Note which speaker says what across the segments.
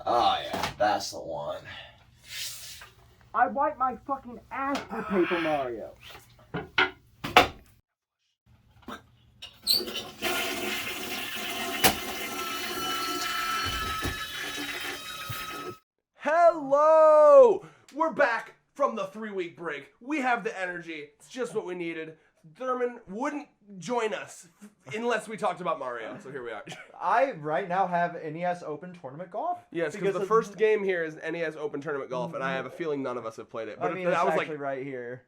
Speaker 1: Oh yeah, that's the one.
Speaker 2: I wipe my fucking ass for Paper Mario.
Speaker 3: Hello! We're back from the 3-week break. We have the energy. It's just what we needed. Thurman wouldn't join us unless we talked about Mario, so here we are.
Speaker 1: I right now have NES Open Tournament Golf.
Speaker 3: Yes, because the first game here is NES Open Tournament Golf, and I have a feeling none of us have played it. But
Speaker 1: I mean, it's actually right here.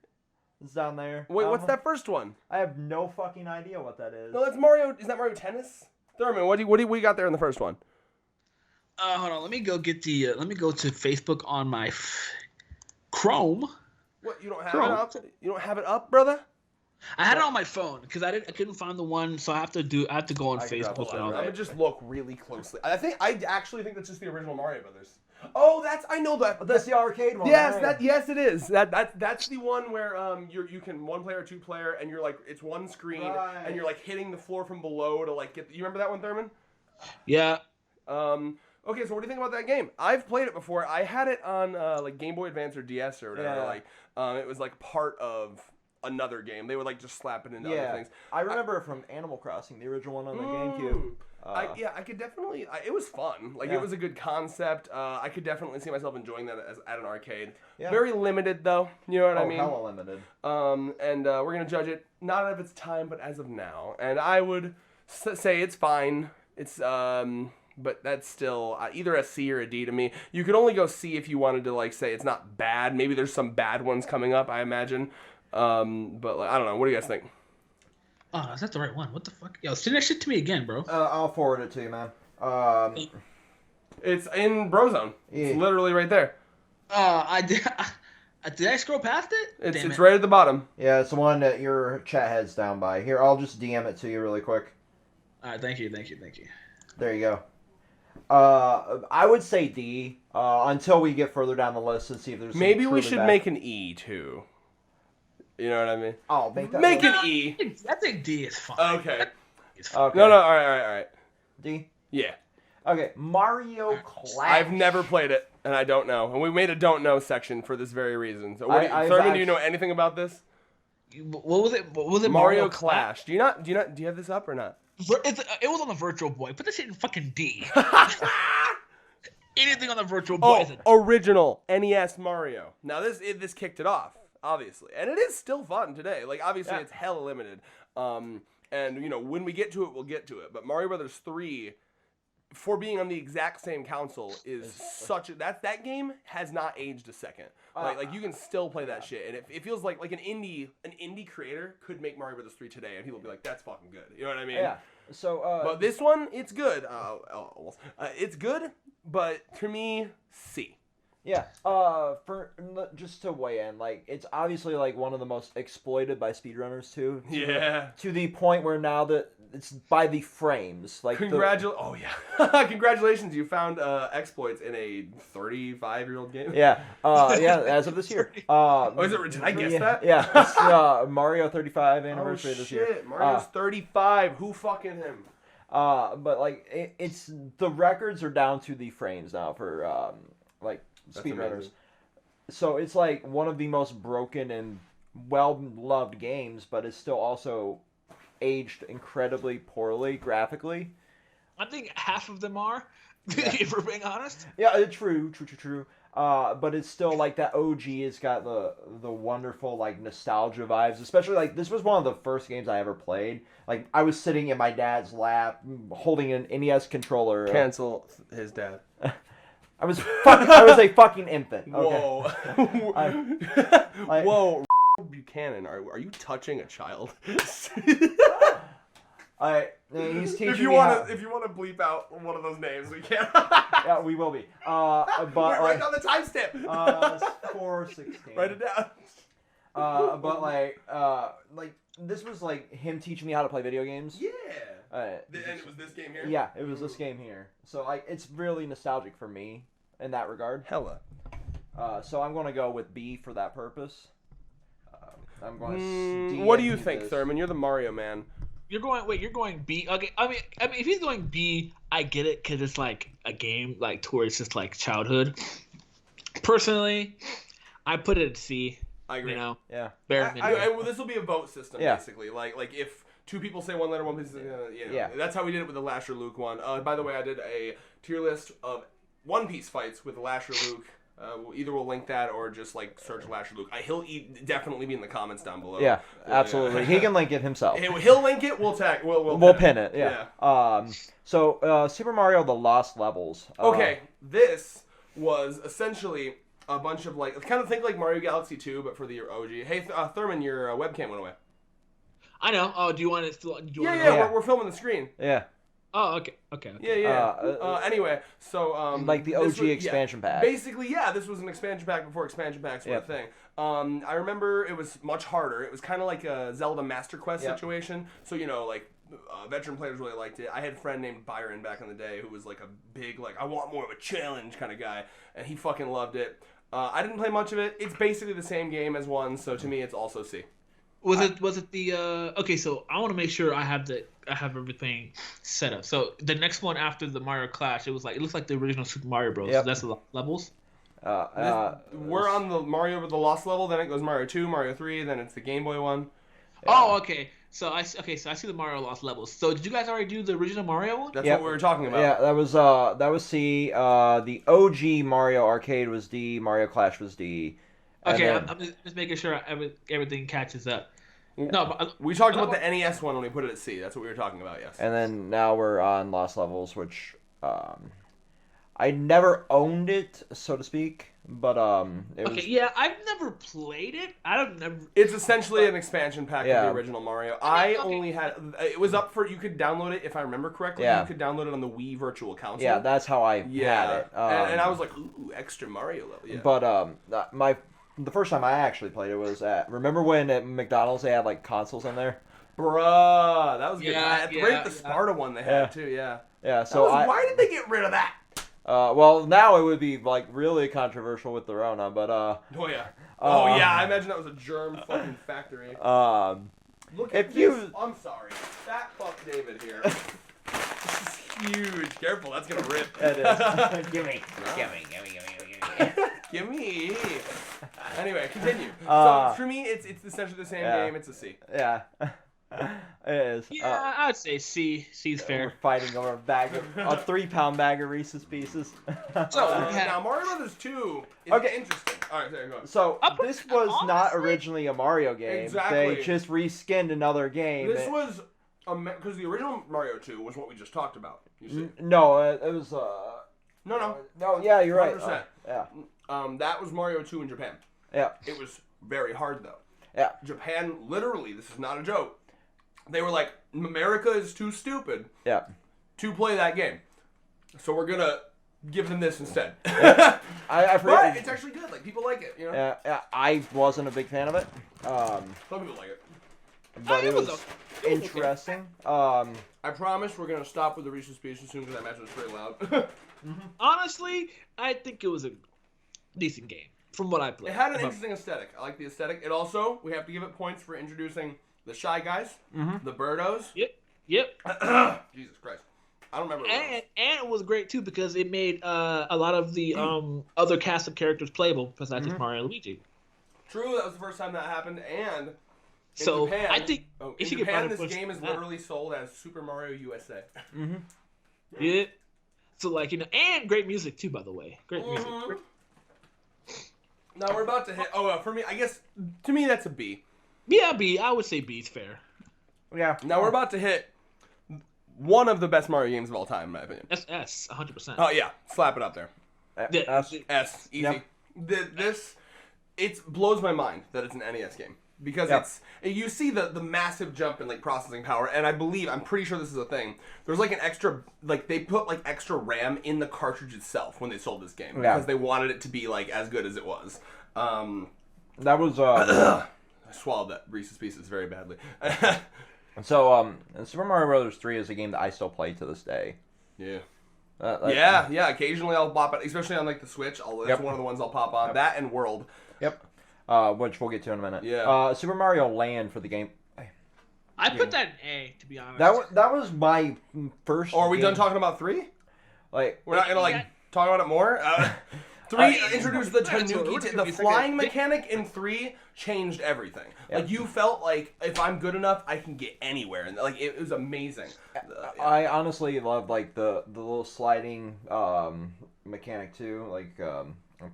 Speaker 1: It's down there.
Speaker 3: Wait, what's that first one?
Speaker 1: I have no fucking idea what that is.
Speaker 3: No, that's Mario. Is that Mario Tennis? Thurman, what do we got there in the first one?
Speaker 4: Hold on. Let me go get the. Let me go to Facebook on my Chrome.
Speaker 3: What? You don't have it up? You don't have it up, brother?
Speaker 4: I had it on my phone because I couldn't find the one, so I have to go on Facebook.
Speaker 3: I'm gonna just look really closely. I actually think that's just the original Mario Brothers. Oh, I know that.
Speaker 1: That's the arcade one.
Speaker 3: Yes, right? Yes, it is. That's the one where you can 1-player, 2-player, and you're like it's one screen, right. And you're like hitting the floor from below to like get. You remember that one, Thurman?
Speaker 4: Yeah.
Speaker 3: Okay, so what do you think about that game? I've played it before. I had it on like Game Boy Advance or DS or whatever.
Speaker 1: Yeah.
Speaker 3: It was like part of another game. They would like just slap it into other things.
Speaker 1: I remember it from Animal Crossing, the original one on the GameCube.
Speaker 3: I could definitely. It was fun. Like it was a good concept. I could definitely see myself enjoying that at an arcade. Yeah. Very limited though. You know what I mean?
Speaker 1: Hella limited.
Speaker 3: And we're gonna judge it not of its time, but as of now. And I would say it's fine. It's but that's still either a C or a D to me. You could only go C if you wanted to like say it's not bad. Maybe there's some bad ones coming up, I imagine. But like, I don't know. What do you guys think?
Speaker 4: Oh, is that the right one? What the fuck? Yo, send that shit to me again, bro.
Speaker 1: I'll forward it to you, man.
Speaker 3: It's in Brozone. Yeah. It's literally right there.
Speaker 4: I did. Did I scroll past it?
Speaker 3: It's right at the bottom.
Speaker 1: Yeah, it's the one that your chat head's down by. Here, I'll just DM it to you really quick.
Speaker 4: All right, thank you.
Speaker 1: There you go. I would say D until we get further down the list and see if there's.
Speaker 3: Maybe we should make an E too. You know what I mean?
Speaker 1: Oh,
Speaker 3: make an E.
Speaker 4: I think D is fine.
Speaker 3: Okay.
Speaker 1: Okay.
Speaker 3: No, all right.
Speaker 1: D?
Speaker 3: Yeah.
Speaker 1: Okay, Mario Clash.
Speaker 3: I've never played it, and I don't know. And we made a don't know section for this very reason. So, Thurman, do you know anything about this?
Speaker 4: What was it?
Speaker 3: Mario Clash. Do you have this up or not?
Speaker 4: It was on the Virtual Boy. Put this shit in fucking D. Anything on the Virtual Boy.
Speaker 3: Original NES Mario. Now this kicked it off, obviously, and it is still fun today. Like obviously, it's hella limited. And you know when we get to it, we'll get to it. But Mario Brothers 3, for being on the exact same console, is such a that game has not aged a second. Like you can still play that shit, and it feels like an indie creator could make Mario Brothers 3 today, and people would be like, "That's fucking good." You know what I mean?
Speaker 1: Yeah. So,
Speaker 3: but this one, it's good. It's good, but to me, C.
Speaker 1: Yeah. For just to weigh in, like it's obviously like one of the most exploited by speedrunners too. To the point where now that it's by the frames. Like
Speaker 3: congratulations! You found exploits in a 35-year-old game.
Speaker 1: Yeah. As of this year.
Speaker 3: Did I guess that?
Speaker 1: Yeah. It's Mario 35 anniversary this year.
Speaker 3: Mario's 35. Who fucking him?
Speaker 1: But like it's the records are down to the frames now for like speedrunners. So it's like one of the most broken and well-loved games, but it's still also aged incredibly poorly graphically.
Speaker 4: I think half of them are, if we're being honest.
Speaker 1: Yeah, true. But it's still like that OG has got the wonderful like nostalgia vibes. Especially like this was one of the first games I ever played. Like I was sitting in my dad's lap holding an NES controller.
Speaker 3: Cancel his dad.
Speaker 1: I was a fucking infant.
Speaker 3: Okay. Whoa. Whoa. Buchanan, are you touching a child?
Speaker 1: He's teaching
Speaker 3: if you want to bleep out one of those names, we can.
Speaker 1: Yeah, we will be. But
Speaker 3: write down the timestamp.
Speaker 1: 4:16.
Speaker 3: Write it down.
Speaker 1: But like this was like him teaching me how to play video games.
Speaker 3: Yeah. And it was this game here?
Speaker 1: Yeah, it was this game here. So it's really nostalgic for me in that regard.
Speaker 3: Hella.
Speaker 1: So I'm going to go with B for that purpose. I'm going to.
Speaker 3: What do you think, Thurman? You're the Mario man.
Speaker 4: You're going B. Okay, I mean, if he's going B, I get it because it's like a game like towards just like childhood. Personally, I put it at C.
Speaker 3: I agree.
Speaker 4: You know,
Speaker 1: Yeah.
Speaker 3: Well, this will be a vote system,
Speaker 1: Yeah.
Speaker 3: basically. Like if two people say one letter, one piece.
Speaker 1: Yeah.
Speaker 3: That's how we did it with the Lasher Luke one. By the way, I did a tier list of One Piece fights with Lasher Luke. Either we'll link that or just like search Lasher Luke. He'll definitely be in the comments down below.
Speaker 1: Yeah, absolutely. He can link it himself.
Speaker 3: He'll link it. We'll tag.
Speaker 1: We'll pin it. Yeah. So Super Mario: The Lost Levels.
Speaker 3: Okay, this was essentially a bunch of like kind of think like Mario Galaxy 2, but for the OG. Hey, Thurman, your webcam went away.
Speaker 4: I know. Oh, do you want it?
Speaker 3: Yeah. We're filming the screen.
Speaker 1: Yeah.
Speaker 4: Oh, okay.
Speaker 3: Yeah. Anyway, so
Speaker 1: like the OG expansion pack.
Speaker 3: Basically, this was an expansion pack before expansion packs were a thing. I remember it was much harder. It was kind of like a Zelda Master Quest situation. So like veteran players really liked it. I had a friend named Byron back in the day who was like a big I want more of a challenge kind of guy, and he fucking loved it. I didn't play much of it. It's basically the same game as one, so to me, it's also C.
Speaker 4: Was it the okay? So I want to make sure I have everything set up. So the next one after the Mario Clash, it looks like the original Super Mario Bros.
Speaker 1: Yep.
Speaker 4: So that's the levels.
Speaker 3: We're on the Mario with the Lost level. Then it goes Mario 2, Mario 3. Then it's the Game Boy one.
Speaker 4: Yeah. Oh, okay. So I see the Mario Lost levels. So did you guys already do the original Mario one?
Speaker 3: That's what we were talking about.
Speaker 1: Yeah, that was C. The OG Mario Arcade was D. Mario Clash was D.
Speaker 4: Okay, I'm just making sure everything catches up. No, but
Speaker 3: we talked about the NES one when we put it at C. That's what we were talking about, yes.
Speaker 1: And then now we're on Lost Levels, which I never owned it, so to speak, but it was...
Speaker 4: yeah, I've never played it.
Speaker 3: It's essentially an expansion pack of the original Mario. I only had it was up for you could download it if I remember correctly.
Speaker 1: Yeah.
Speaker 3: You could download it on the Wii Virtual Console.
Speaker 1: Yeah, that's how I had it.
Speaker 3: And I was like, ooh, extra Mario level. Yeah.
Speaker 1: But the first time I actually played it was remember when at McDonald's they had like consoles in there?
Speaker 3: Bruh, that was good.
Speaker 4: Yeah,
Speaker 3: the Sparta one they had too, yeah.
Speaker 1: Yeah, so
Speaker 3: why did they get rid of that?
Speaker 1: Well, now it would be like really controversial with the Rona, but
Speaker 3: I imagine that was a germ fucking factory. Look at this. I'm sorry. Fat fuck David here. This is huge. Careful, that's gonna rip.
Speaker 1: It is.
Speaker 2: Gimme.
Speaker 3: Gimme. Anyway, continue. So for me, it's essentially the same game. It's a C.
Speaker 1: Yeah. It is.
Speaker 4: Yeah, I'd say C. C's fair.
Speaker 1: We're fighting over a 3-pound bag of Reese's Pieces.
Speaker 3: Now Mario Brothers 2 is interesting. All right, there you go.
Speaker 1: So this was not originally a Mario game.
Speaker 3: Exactly.
Speaker 1: They just reskinned another game.
Speaker 3: This was because the original Mario 2 was what we just talked about. You see?
Speaker 1: No, it was.
Speaker 3: No.
Speaker 1: No, yeah, you're right.
Speaker 3: 100%.
Speaker 1: Yeah.
Speaker 3: That was Mario 2 in Japan.
Speaker 1: Yeah.
Speaker 3: It was very hard though.
Speaker 1: Yeah.
Speaker 3: Japan, literally, this is not a joke. They were like, America is too stupid to play that game. So we're going to give them this instead.
Speaker 1: Yeah. I forget.
Speaker 3: But it's actually good. Like, people like it, you know?
Speaker 1: Yeah, I wasn't a big fan of it.
Speaker 3: Some people like it.
Speaker 1: But it was interesting.
Speaker 3: I promise we're going to stop with the Reese's Pieces soon because I imagine it's very loud.
Speaker 4: Honestly, I think it was a decent game from what I played.
Speaker 3: It had an interesting aesthetic. I like the aesthetic. It also, we have to give it points for introducing the Shy Guys, the Birdos.
Speaker 4: Yep.
Speaker 3: Jesus Christ. I don't remember.
Speaker 4: And it was great too because it made a lot of the other cast of characters playable besides just Mario and Luigi.
Speaker 3: True, that was the first time that happened, and
Speaker 4: so
Speaker 3: Japan,
Speaker 4: I think
Speaker 3: in Japan this game is literally sold as Super Mario USA.
Speaker 4: Yeah. So and great music too, by the way. Great music.
Speaker 3: Now we're about to hit. For me, I guess to me that's a B.
Speaker 4: Yeah, B. I would say B is fair.
Speaker 1: Yeah.
Speaker 3: Now we're about to hit one of the best Mario games of all time, in my opinion.
Speaker 4: That's S, 100%.
Speaker 3: Oh yeah, slap it up there. S, easy.
Speaker 1: Yep.
Speaker 3: It blows my mind that it's an NES game because you see the massive jump in processing power, and I'm pretty sure this is a thing. There's an extra they put extra RAM in the cartridge itself when they sold this game because they wanted it to be as good as it was.
Speaker 1: That was
Speaker 3: I swallowed that Reese's Pieces very badly.
Speaker 1: So, and Super Mario Brothers 3 is a game that I still play to this day.
Speaker 3: Yeah.
Speaker 1: Like,
Speaker 3: Yeah. Occasionally I'll pop it, especially on like the Switch. That's one of the ones I'll pop on. That and World.
Speaker 1: Yep. Which we'll get to in a minute.
Speaker 3: Yeah.
Speaker 1: Super Mario Land for the game.
Speaker 4: I put that in A, to be honest.
Speaker 1: That was my first.
Speaker 3: Or are we
Speaker 1: game.
Speaker 3: done talking about 3?
Speaker 1: Like,
Speaker 3: We're not gonna talk about it more. 3 introduced the Tanuki. The flying mechanic in 3 changed everything.
Speaker 1: Yep.
Speaker 3: Like you felt like if I'm good enough, I can get anywhere, and like it was amazing.
Speaker 1: I honestly love like the little sliding mechanic too. Like I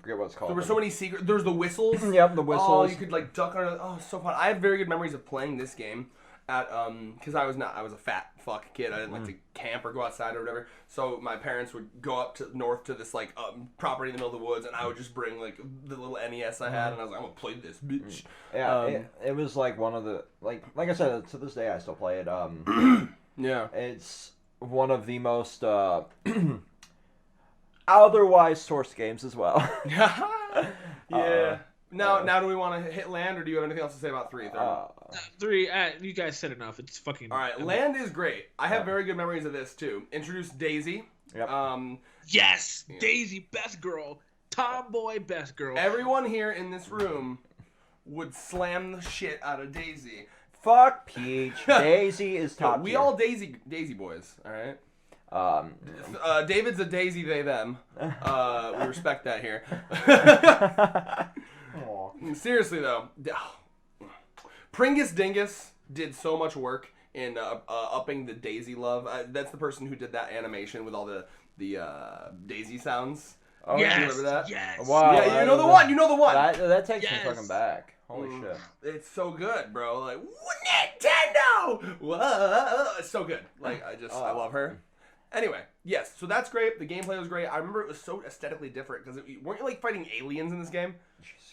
Speaker 1: forget what it's called.
Speaker 3: There were so many secrets. There's the whistles.
Speaker 1: Yep, the whistles.
Speaker 3: Oh, you could like duck under. Oh, so fun. I have very good memories of playing this game at because I was a fat fuck kid. I didn't like to camp or go outside or whatever. So my parents would go up to north to this like property in the middle of the woods, and I would just bring like the little NES I had, and I was like, I'm gonna play this bitch.
Speaker 1: Yeah, it was like one of the like I said, to this day I still play it.
Speaker 3: Yeah,
Speaker 1: it's one of the most otherwise sourced games as well.
Speaker 3: yeah. Now, do we want to hit Land, or do you have anything else to say about 3?
Speaker 4: 3, you guys said enough. It's fucking...
Speaker 3: All right, Land is great. I have very good memories of this, too. Introduced Daisy.
Speaker 1: Yep.
Speaker 4: Yes! Yeah. Daisy, best girl. Tomboy, best girl.
Speaker 3: Everyone here in this room would slam the shit out of Daisy.
Speaker 1: Fuck Peach. Daisy is top
Speaker 3: We
Speaker 1: tier.
Speaker 3: all Daisy boys, all right? David's a Daisy, they, them. We respect that here. Seriously, though, Pringus Dingus did so much work in upping the Daisy love. That's the person who did that animation with all the Daisy sounds.
Speaker 1: Oh,
Speaker 4: yes,
Speaker 3: you remember that?
Speaker 4: Yes.
Speaker 1: Wow.
Speaker 3: Yeah, you know the one. You know the one.
Speaker 1: That takes
Speaker 4: Yes.
Speaker 1: me fucking back. Holy shit.
Speaker 3: It's so good, bro. Like, Nintendo! Whoa! It's so good. Like, I love her. Anyway, yes, so that's great. The gameplay was great. I remember it was so aesthetically different because weren't you like fighting aliens in this game?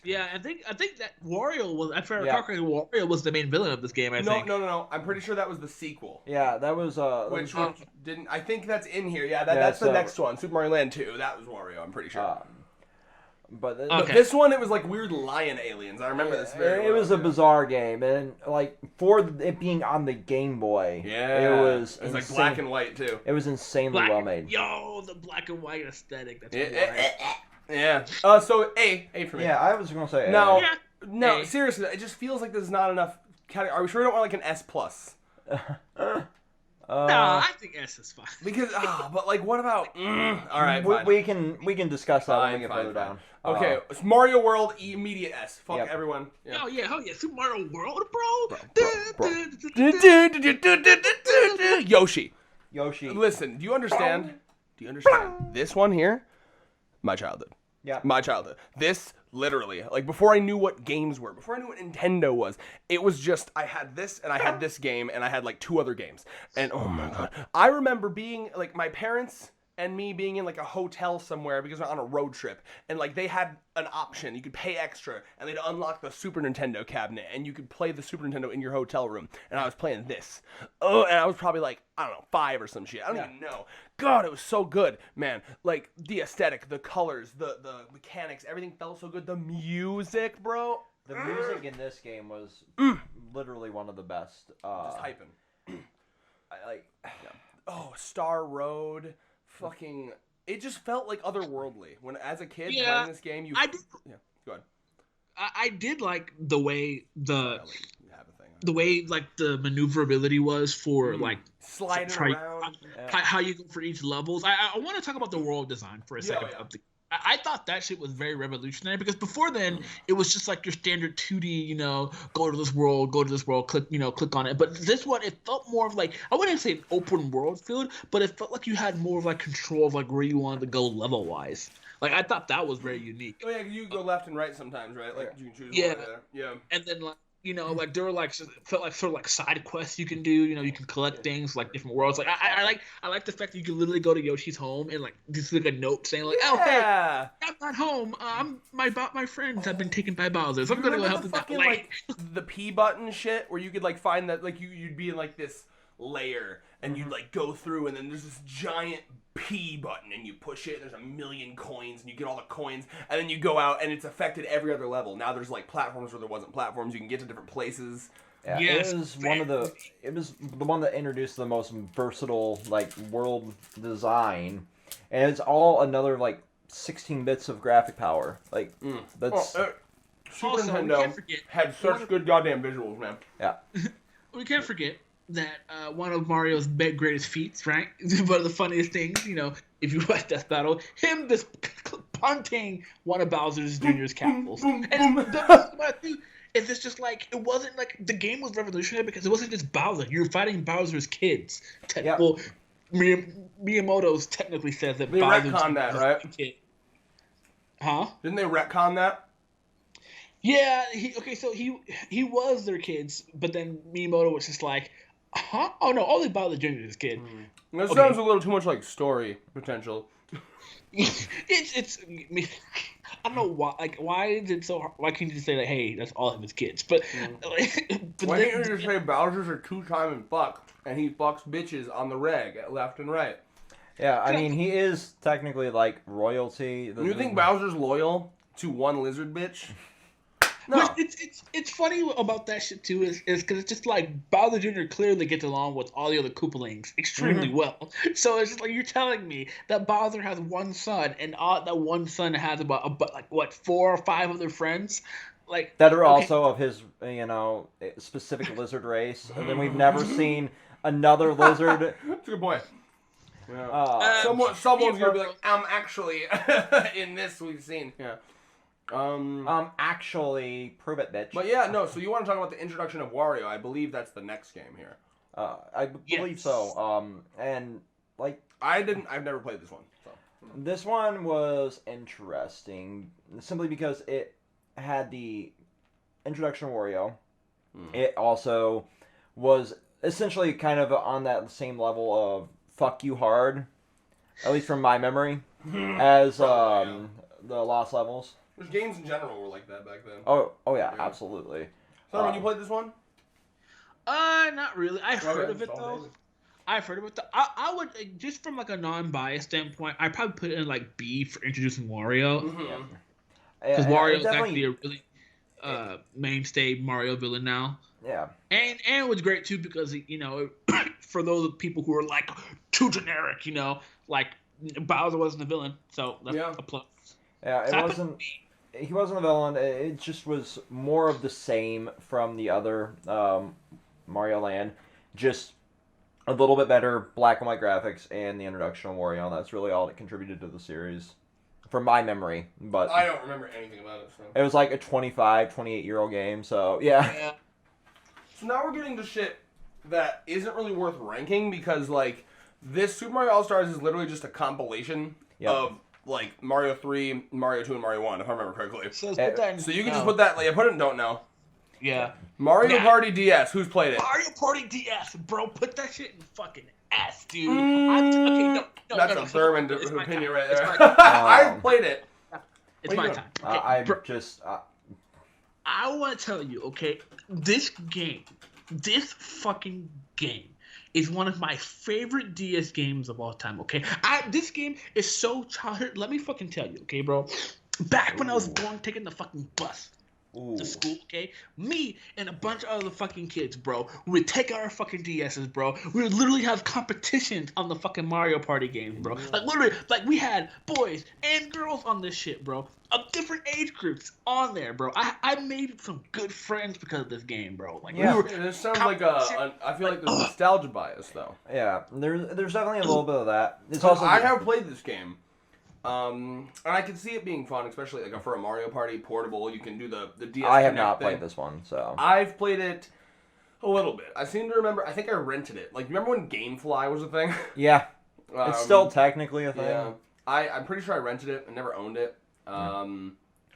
Speaker 4: Yeah, I think that Wario was. I recall correctly, Wario was the main villain of this game. I think.
Speaker 3: No. I'm pretty sure that was the sequel.
Speaker 1: Yeah, that was
Speaker 3: Which didn't. I think that's in here. Yeah, that's the next one. Super Mario Land 2. That was Wario. I'm pretty sure.
Speaker 1: But
Speaker 3: this one, it was like weird lion aliens. I remember this very well.
Speaker 1: It was a bizarre game, and like for it being on the Game Boy,
Speaker 3: yeah,
Speaker 1: it was
Speaker 3: like black and white too.
Speaker 1: It was insanely well made.
Speaker 4: Yo, the black and white aesthetic. That's
Speaker 3: yeah. So A for me.
Speaker 1: Yeah, I was gonna say
Speaker 3: No, seriously, it just feels like there's not enough. Are we sure we don't want like an S plus?
Speaker 4: No, I think S is fine.
Speaker 3: Because but like, what about? All right, fine.
Speaker 1: we can discuss that when we get further down.
Speaker 3: Okay, it's Mario World immediate S. Fuck everyone.
Speaker 4: Yeah. Oh yeah, Super Mario World, bro.
Speaker 3: Yoshi.
Speaker 1: Listen,
Speaker 3: do you understand? This one here, my childhood.
Speaker 1: Yeah.
Speaker 3: My childhood. This, literally, like, before I knew what games were, before I knew what Nintendo was, it was just, I had this, and I had this game, and I had, like, 2 other games. And, oh my god. I remember being, like, my parents and me being in, like, a hotel somewhere because we're on a road trip, and, like, they had an option. You could pay extra, and they'd unlock the Super Nintendo cabinet, and you could play the Super Nintendo in your hotel room. And I was playing this. Oh, and I was probably, like, I don't know, 5 or some shit. I don't even know. God, it was so good, man. Like, the aesthetic, the colors, the mechanics, everything felt so good. The music, bro.
Speaker 1: The music in this game was literally one of the best.
Speaker 3: Just hyping. Star Road. Fucking, it just felt like otherworldly. When, as a kid, playing this game, go ahead.
Speaker 4: I did like the way the way like the maneuverability was for like
Speaker 3: sliding around.
Speaker 4: How you go for each levels. I want to talk about the world design for a second. I thought that shit was very revolutionary because before then it was just like your standard 2D, go to this world, click on it. But this one, it felt more of like, I wouldn't say an open world field, but it felt like you had more of like control of like where you wanted to go level wise. Like I thought that was very unique.
Speaker 3: Oh yeah, you go left and right sometimes, right? Like you can choose.
Speaker 4: Yeah,
Speaker 3: one there. Yeah.
Speaker 4: And then like. Like there were like felt like sort of like side quests you can do. You can collect things like different worlds. Like I like the fact that you can literally go to Yoshi's home and like just like a note saying like, oh hey, I'm not home. My friends have been taken by Bowser. So I'm gonna go help them out.
Speaker 3: Like the P button shit where you could like find that like you'd be in like this layer and you'd like go through and then there's this giant P button and you push it, there's 1,000,000 coins and you get all the coins and then you go out and it's affected every other level. Now there's like platforms where there wasn't platforms, you can get to different places.
Speaker 1: Yeah,
Speaker 4: Yes,
Speaker 1: it was the one that introduced the most versatile like world design, and it's all another like 16 bits of graphic power. Like that's
Speaker 3: Super
Speaker 4: Also, we
Speaker 3: Nintendo
Speaker 4: can't forget-
Speaker 3: had such good goddamn visuals, man.
Speaker 1: yeah.
Speaker 4: We can't forget that one of Mario's greatest feats, right? One of the funniest things, if you watch Death Battle, him just punting one of Bowser's Jr.'s castles. And the best about it is it's just like, it wasn't like, the game was revolutionary because it wasn't just Bowser. You were fighting Bowser's kids.
Speaker 1: Yep.
Speaker 4: Well, Miyamoto's technically says that
Speaker 3: They
Speaker 4: Bowser's
Speaker 3: retconned that, right?
Speaker 4: kid. Huh?
Speaker 3: Didn't they retcon that?
Speaker 4: Yeah, so he was their kids, but then Miyamoto was just like, huh? Oh no, only Bowser Jr. is his kid.
Speaker 3: That sounds a little too much like story potential.
Speaker 4: it's I don't know why. Like, why is it so hard? Why can't you just say like, hey, that's all of his kids? But,
Speaker 3: Why can't you just say Bowser's a two-time fuck and he fucks bitches on the reg at left and right?
Speaker 1: Yeah, I mean he is technically like royalty.
Speaker 3: You think Bowser's loyal to one lizard bitch? No.
Speaker 4: Which it's funny about that shit too is because it's just like Bowser Jr. clearly gets along with all the other Koopalings extremely well. So it's just like you're telling me that Bowser has one son and that one son has about like what 4 or 5 other friends, like
Speaker 1: that are also of his specific lizard race, and then we've never seen another lizard.
Speaker 3: That's a good point. Yeah. Someone's gonna be like, actually, in this we've seen. Yeah.
Speaker 1: Actually, prove it, bitch.
Speaker 3: But yeah, no. So you want to talk about the introduction of Wario? I believe that's the next game here.
Speaker 1: I believe so. And like
Speaker 3: I've never played this one. So.
Speaker 1: This one was interesting simply because it had the introduction of Wario. It also was essentially kind of on that same level of fuck you hard, at least from my memory, as the Lost Levels.
Speaker 3: There's games in general were like that back then.
Speaker 1: Oh yeah, absolutely.
Speaker 3: So when you played this one?
Speaker 4: Not really. I've heard of it though. I've heard of it. I would just from like a non-biased standpoint, I'd probably put it in like B for introducing Wario. Because Wario is actually a really mainstay Mario villain now.
Speaker 1: Yeah.
Speaker 4: And it was great too because for those people who are like too generic, like Bowser wasn't a villain, so that's a plus.
Speaker 1: Yeah, it wasn't. He wasn't a villain. It just was more of the same from the other Mario Land. Just a little bit better black and white graphics and the introduction of Wario. That's really all that contributed to the series, from my memory. But
Speaker 3: I don't remember anything about it. So.
Speaker 1: It was like a 25, 28-year-old game. So yeah.
Speaker 3: So now we're getting to shit that isn't really worth ranking because like this Super Mario All-Stars is literally just a compilation of like Mario 3, Mario 2, and Mario 1, if I remember correctly.
Speaker 4: So
Speaker 3: you can just put that, put it in Don't Know.
Speaker 4: Yeah.
Speaker 3: Mario Party DS, who's played it?
Speaker 4: Mario Party DS, bro, put that shit in fucking S, dude.
Speaker 3: That's a Thurman opinion right there. I've played it.
Speaker 4: It's my time. I want to tell you, okay, this fucking game is one of my favorite DS games of all time, okay? This game is so childhood. Let me fucking tell you, okay, bro? Back when I was born, taking the fucking bus to school, okay? Me and a bunch of other fucking kids, bro, we would take our fucking DSs, bro. We would literally have competitions on the fucking Mario Party games, bro. Like, literally, like, we had boys and girls on this shit, bro. Of different age groups on there, bro. I made some good friends because of this game, bro. Like,
Speaker 3: this sounds like I feel like there's nostalgia bias, though.
Speaker 1: Yeah, there's definitely a little bit of that. It's
Speaker 3: also I have played this game. And I can see it being fun, especially like for a Mario Party portable. You can do the DS.
Speaker 1: I have not played this one, so
Speaker 3: I've played it a little bit. I seem to remember. I think I rented it. Like, remember when GameFly was a thing?
Speaker 1: Yeah, it's still technically a thing.
Speaker 3: Yeah, I'm pretty sure I rented it. I never owned it.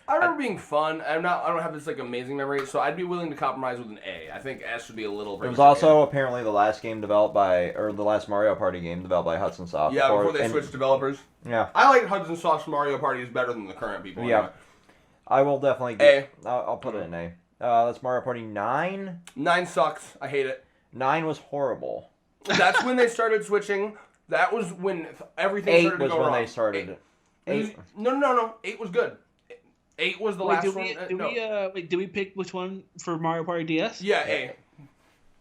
Speaker 3: I remember being fun. I don't have this like amazing memory, so I'd be willing to compromise with an A. I think S would be a little.
Speaker 1: It was also apparently the last game developed by, or the last Mario Party game developed by Hudson Soft.
Speaker 3: Yeah, before they switched developers.
Speaker 1: Yeah,
Speaker 3: I like Hudson Soft's Mario Party is better than the current people.
Speaker 1: Yeah,
Speaker 3: anyway.
Speaker 1: I will definitely
Speaker 3: A.
Speaker 1: I'll put it in A. That's Mario Party 9.
Speaker 3: 9 sucks. I hate it.
Speaker 1: 9 was horrible.
Speaker 3: That's when they started switching. That was when everything started to go wrong. 8 was when
Speaker 1: they started.
Speaker 3: 8. No. 8 was good. 8 was the last one.
Speaker 4: Did we pick which one for Mario Party DS?
Speaker 3: Yeah, A.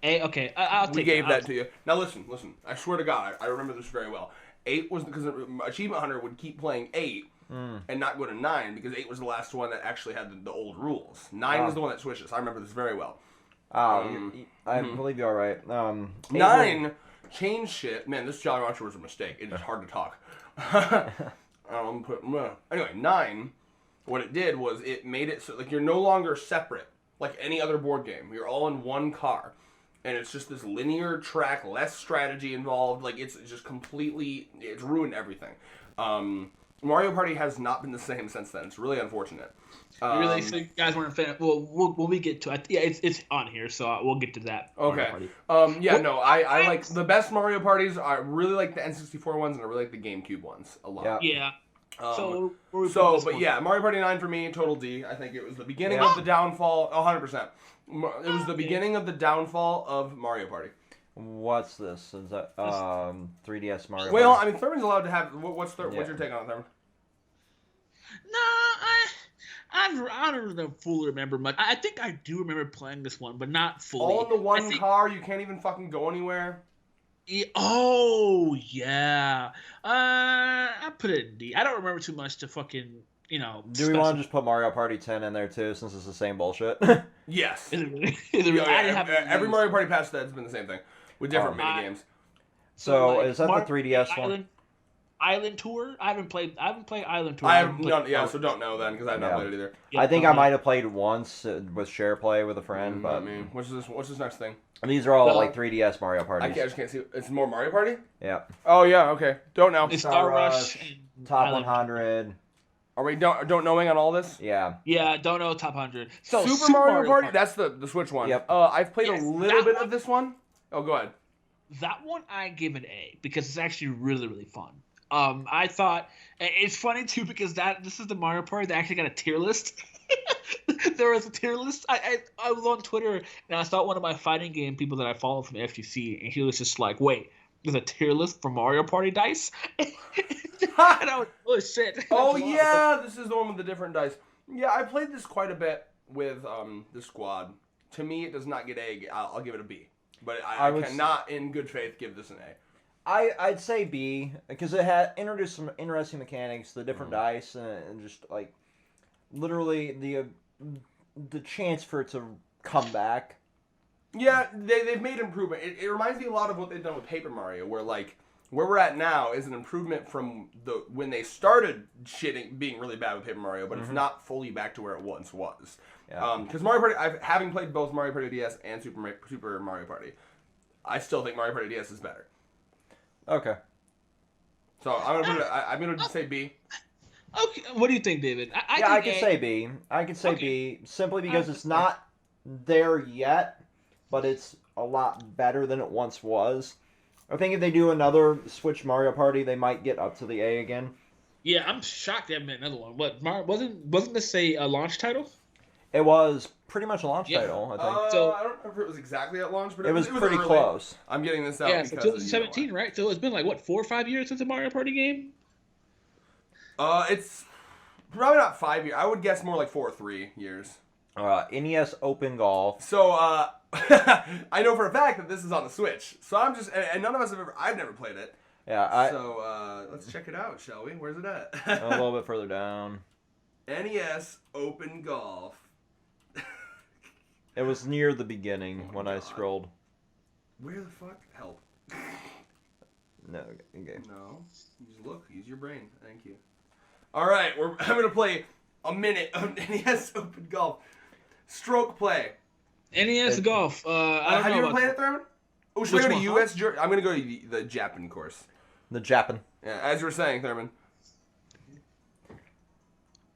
Speaker 4: A. Okay, I'll take.
Speaker 3: We gave that to you. Now listen. I swear to God, I remember this very well. 8 was because Achievement Hunter would keep playing 8 and not go to 9 because 8 was the last one that actually had the old rules. 9 was the one that switched us. I remember this very well.
Speaker 1: I believe you're right.
Speaker 3: 9 changed shit. Man, this Jolly Rancher was a mistake. It is hard to talk. Anyway, 9, what it did was it made it so like you're no longer separate like any other board game. You're all in one car. And it's just this linear track, less strategy involved. Like, it's just completely... It's ruined everything. Mario Party has not been the same since then. It's really unfortunate.
Speaker 4: You really think you guys weren't a fan? Well, when we get to it, yeah, it's on here, so we'll get to that.
Speaker 3: Okay. I like the best Mario Parties. I really like the N64 ones, and I really like the GameCube ones a lot.
Speaker 4: Yeah.
Speaker 3: Mario Party 9 for me, total D. I think it was the beginning of the downfall. 100%. It was the beginning of the downfall of Mario Party.
Speaker 1: What's this? Is that 3DS Mario Party?
Speaker 3: Well, I mean, Thurman's allowed to have... What's your take on it, Thurman?
Speaker 4: No, I don't fully remember much. I think I do remember playing this one, but not fully.
Speaker 3: All in the one car, you can't even fucking go anywhere.
Speaker 4: Oh, yeah. I put it in D. I don't remember too much to fucking,
Speaker 1: Do we want to just put Mario Party 10 in there, too, since it's the same bullshit?
Speaker 3: Yes.
Speaker 4: Is it really?
Speaker 3: Every Mario Party past that has been the same thing, with different minigames.
Speaker 1: So, is that the 3DS one?
Speaker 4: Island Tour? I haven't played Island Tour.
Speaker 3: So don't know then, because I've not played it either.
Speaker 1: I think I might have played once with share play with a friend, but...
Speaker 3: I mean, what's this next thing?
Speaker 1: These are all like 3DS Mario Parties.
Speaker 3: I just can't see. It's more Mario Party?
Speaker 1: Yeah.
Speaker 3: Oh, yeah, okay. Don't know.
Speaker 4: It's Star Rush.
Speaker 1: Top 100.
Speaker 3: Are we don't knowing on all this?
Speaker 1: Yeah.
Speaker 4: Yeah, don't know top 100. So
Speaker 3: Super Mario Party? That's the Switch one.
Speaker 1: Yep.
Speaker 3: I've played a little bit of this one. Oh, go ahead.
Speaker 4: That one I give an A because it's actually really, really fun. I thought it's funny too because this is the Mario Party that actually got a tier list. There was a tier list. I was on Twitter and I saw one of my fighting game people that I follow from FGC and he was just like, "Wait, there's a tier list for Mario Party dice?" And I was, "Oh shit!"
Speaker 3: Oh yeah, this is the one with the different dice. Yeah, I played this quite a bit with the squad. To me, it does not get A. I'll give it a B. But I cannot, in good faith, give this an A.
Speaker 1: I'd say B because it had introduced some interesting mechanics, the different dice, and just like literally the chance for it to come back.
Speaker 3: Yeah, they've made improvement. It reminds me a lot of what they've done with Paper Mario, where like where we're at now is an improvement from when they started being really bad with Paper Mario, but it's not fully back to where it once was. Because Mario Party, having played both Mario Party DS and Super Mario Party, I still think Mario Party DS is better.
Speaker 1: Okay.
Speaker 3: So I'm gonna just say B.
Speaker 4: Okay, what do you think, David?
Speaker 1: I could say B. I could say B simply because it's not there yet, but it's a lot better than it once was. I think if they do another Switch Mario Party, they might get up to the A again.
Speaker 4: Yeah, I'm shocked they haven't made another one. What wasn't this a launch title?
Speaker 1: It was pretty much a launch title, I think.
Speaker 3: I don't remember if it was exactly at launch, but it was
Speaker 1: pretty
Speaker 3: early.
Speaker 1: close.
Speaker 3: I'm getting this out
Speaker 4: Yeah,
Speaker 3: because
Speaker 4: 2017, right? So it's been like, what, 4 or 5 years since a Mario Party game?
Speaker 3: It's probably not 5 years. I would guess more like 4 or 3 years.
Speaker 1: NES Open Golf.
Speaker 3: So, I know for a fact that this is on the Switch. So I'm just, and none of us I've never played it.
Speaker 1: Yeah,
Speaker 3: So, let's check it out, shall we? Where's it at?
Speaker 1: A little bit further down.
Speaker 3: NES Open Golf.
Speaker 1: It was near the beginning when I scrolled.
Speaker 3: Where the fuck? Help.
Speaker 1: No, okay.
Speaker 3: No. Just look. Use your brain. Thank you. All right. I'm going to play a minute of NES Open Golf. Stroke play.
Speaker 4: NES Golf.
Speaker 3: Have you ever played it, Thurman? Oh, should we go to US? I'm going to go to the Japan course.
Speaker 1: The Japan.
Speaker 3: Yeah, as you were saying, Thurman.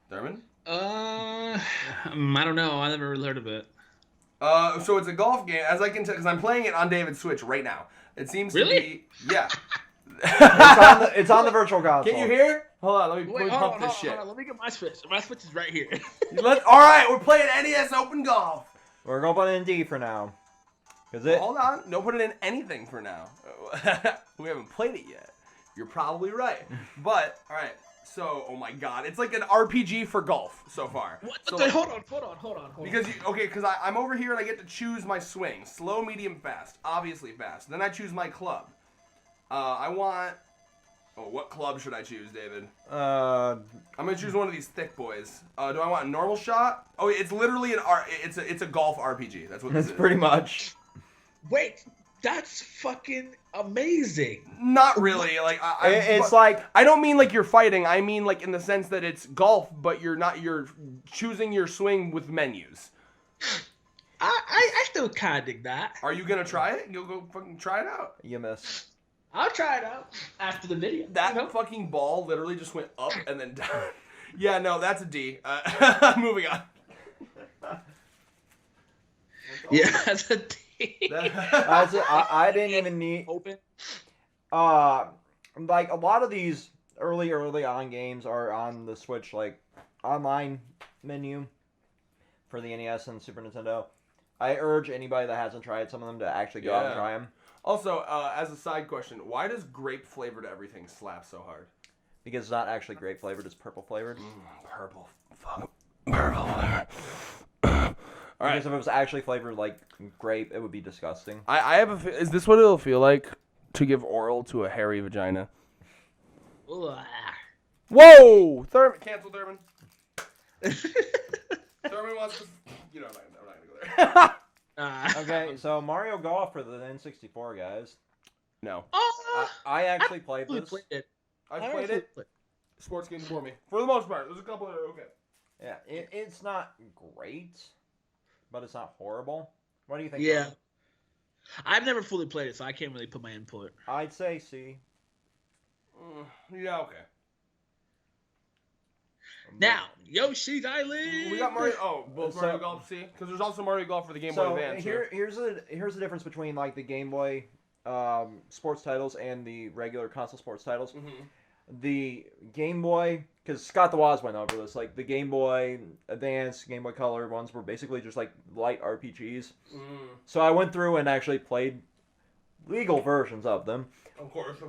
Speaker 3: Thurman?
Speaker 4: I don't know. I never really heard of it.
Speaker 3: So it's a golf game, as I can tell, because I'm playing it on David's Switch right now. It seems to be, yeah.
Speaker 1: It's on the virtual console.
Speaker 3: Can you hear? Hold on, let me pump this shit.
Speaker 4: Hold on, let me get my Switch. My Switch is right here.
Speaker 3: All right, we're playing NES Open Golf.
Speaker 1: We're going to put it in D for now.
Speaker 3: Hold on, don't put it in anything for now. We haven't played it yet. You're probably right. But, all right, So, oh my god, it's like an RPG for golf so far.
Speaker 4: What?
Speaker 3: So,
Speaker 4: Okay, hold on.
Speaker 3: Because I'm over here and I get to choose my swing: slow, medium, fast. Obviously fast. Then I choose my club. I want. Oh, what club should I choose, David? I'm gonna choose one of these thick boys. Do I want a normal shot? Oh, it's literally it's a golf RPG. That's what this is.
Speaker 1: Pretty much.
Speaker 4: Wait, that's fucking amazing.
Speaker 3: Not really. Like
Speaker 1: it's like
Speaker 3: I don't mean like you're fighting. I mean like in the sense that it's golf, but you're choosing your swing with menus.
Speaker 4: I still kind of dig that.
Speaker 3: Are you gonna try it? You'll go fucking try it out.
Speaker 1: you miss.
Speaker 4: I'll try it out after the video.
Speaker 3: That fucking ball literally just went up and then down. Yeah, no, that's a D. Moving on.
Speaker 4: Yeah, that's a D.
Speaker 1: I didn't even need
Speaker 4: Open.
Speaker 1: like a lot of these early on games are on the Switch, like online menu for the NES and Super Nintendo. I urge anybody that hasn't tried some of them to actually go out and try them.
Speaker 3: Also, as a side question, why does grape flavored everything slap so hard?
Speaker 1: Because it's not actually grape flavored; it's purple flavored.
Speaker 3: Purple. Fuck. Purple flavor. All right.
Speaker 1: Because if it was actually flavored like grape, it would be disgusting.
Speaker 3: I have a. Is this what it'll feel like to give oral to a hairy vagina?
Speaker 4: Ugh.
Speaker 3: Whoa! Cancel Thurman. Thurman wants to. You know, I'm not gonna go there.
Speaker 1: Okay, so Mario Golf for the N64, guys.
Speaker 3: No.
Speaker 1: I actually played this.
Speaker 3: I've played it. Sports games for me. For the most part. There's a couple that are okay.
Speaker 1: Yeah, it's not great, but it's not horrible. What do you think?
Speaker 4: Yeah. I've never fully played it, so I can't really put my input.
Speaker 1: I'd say C.
Speaker 3: Yeah, okay.
Speaker 4: Now, Yoshi's Island.
Speaker 3: We got Mario. Oh, both Mario Golf C, because there's also Mario Golf for the Game Boy Advance.
Speaker 1: Here's the difference between like the Game Boy sports titles and the regular console sports titles.
Speaker 3: Mm-hmm.
Speaker 1: The Game Boy, because Scott the Woz went over this, like the Game Boy Advance, Game Boy Color ones were basically just like light RPGs. So I went through and actually played legal versions of them.
Speaker 3: Of course.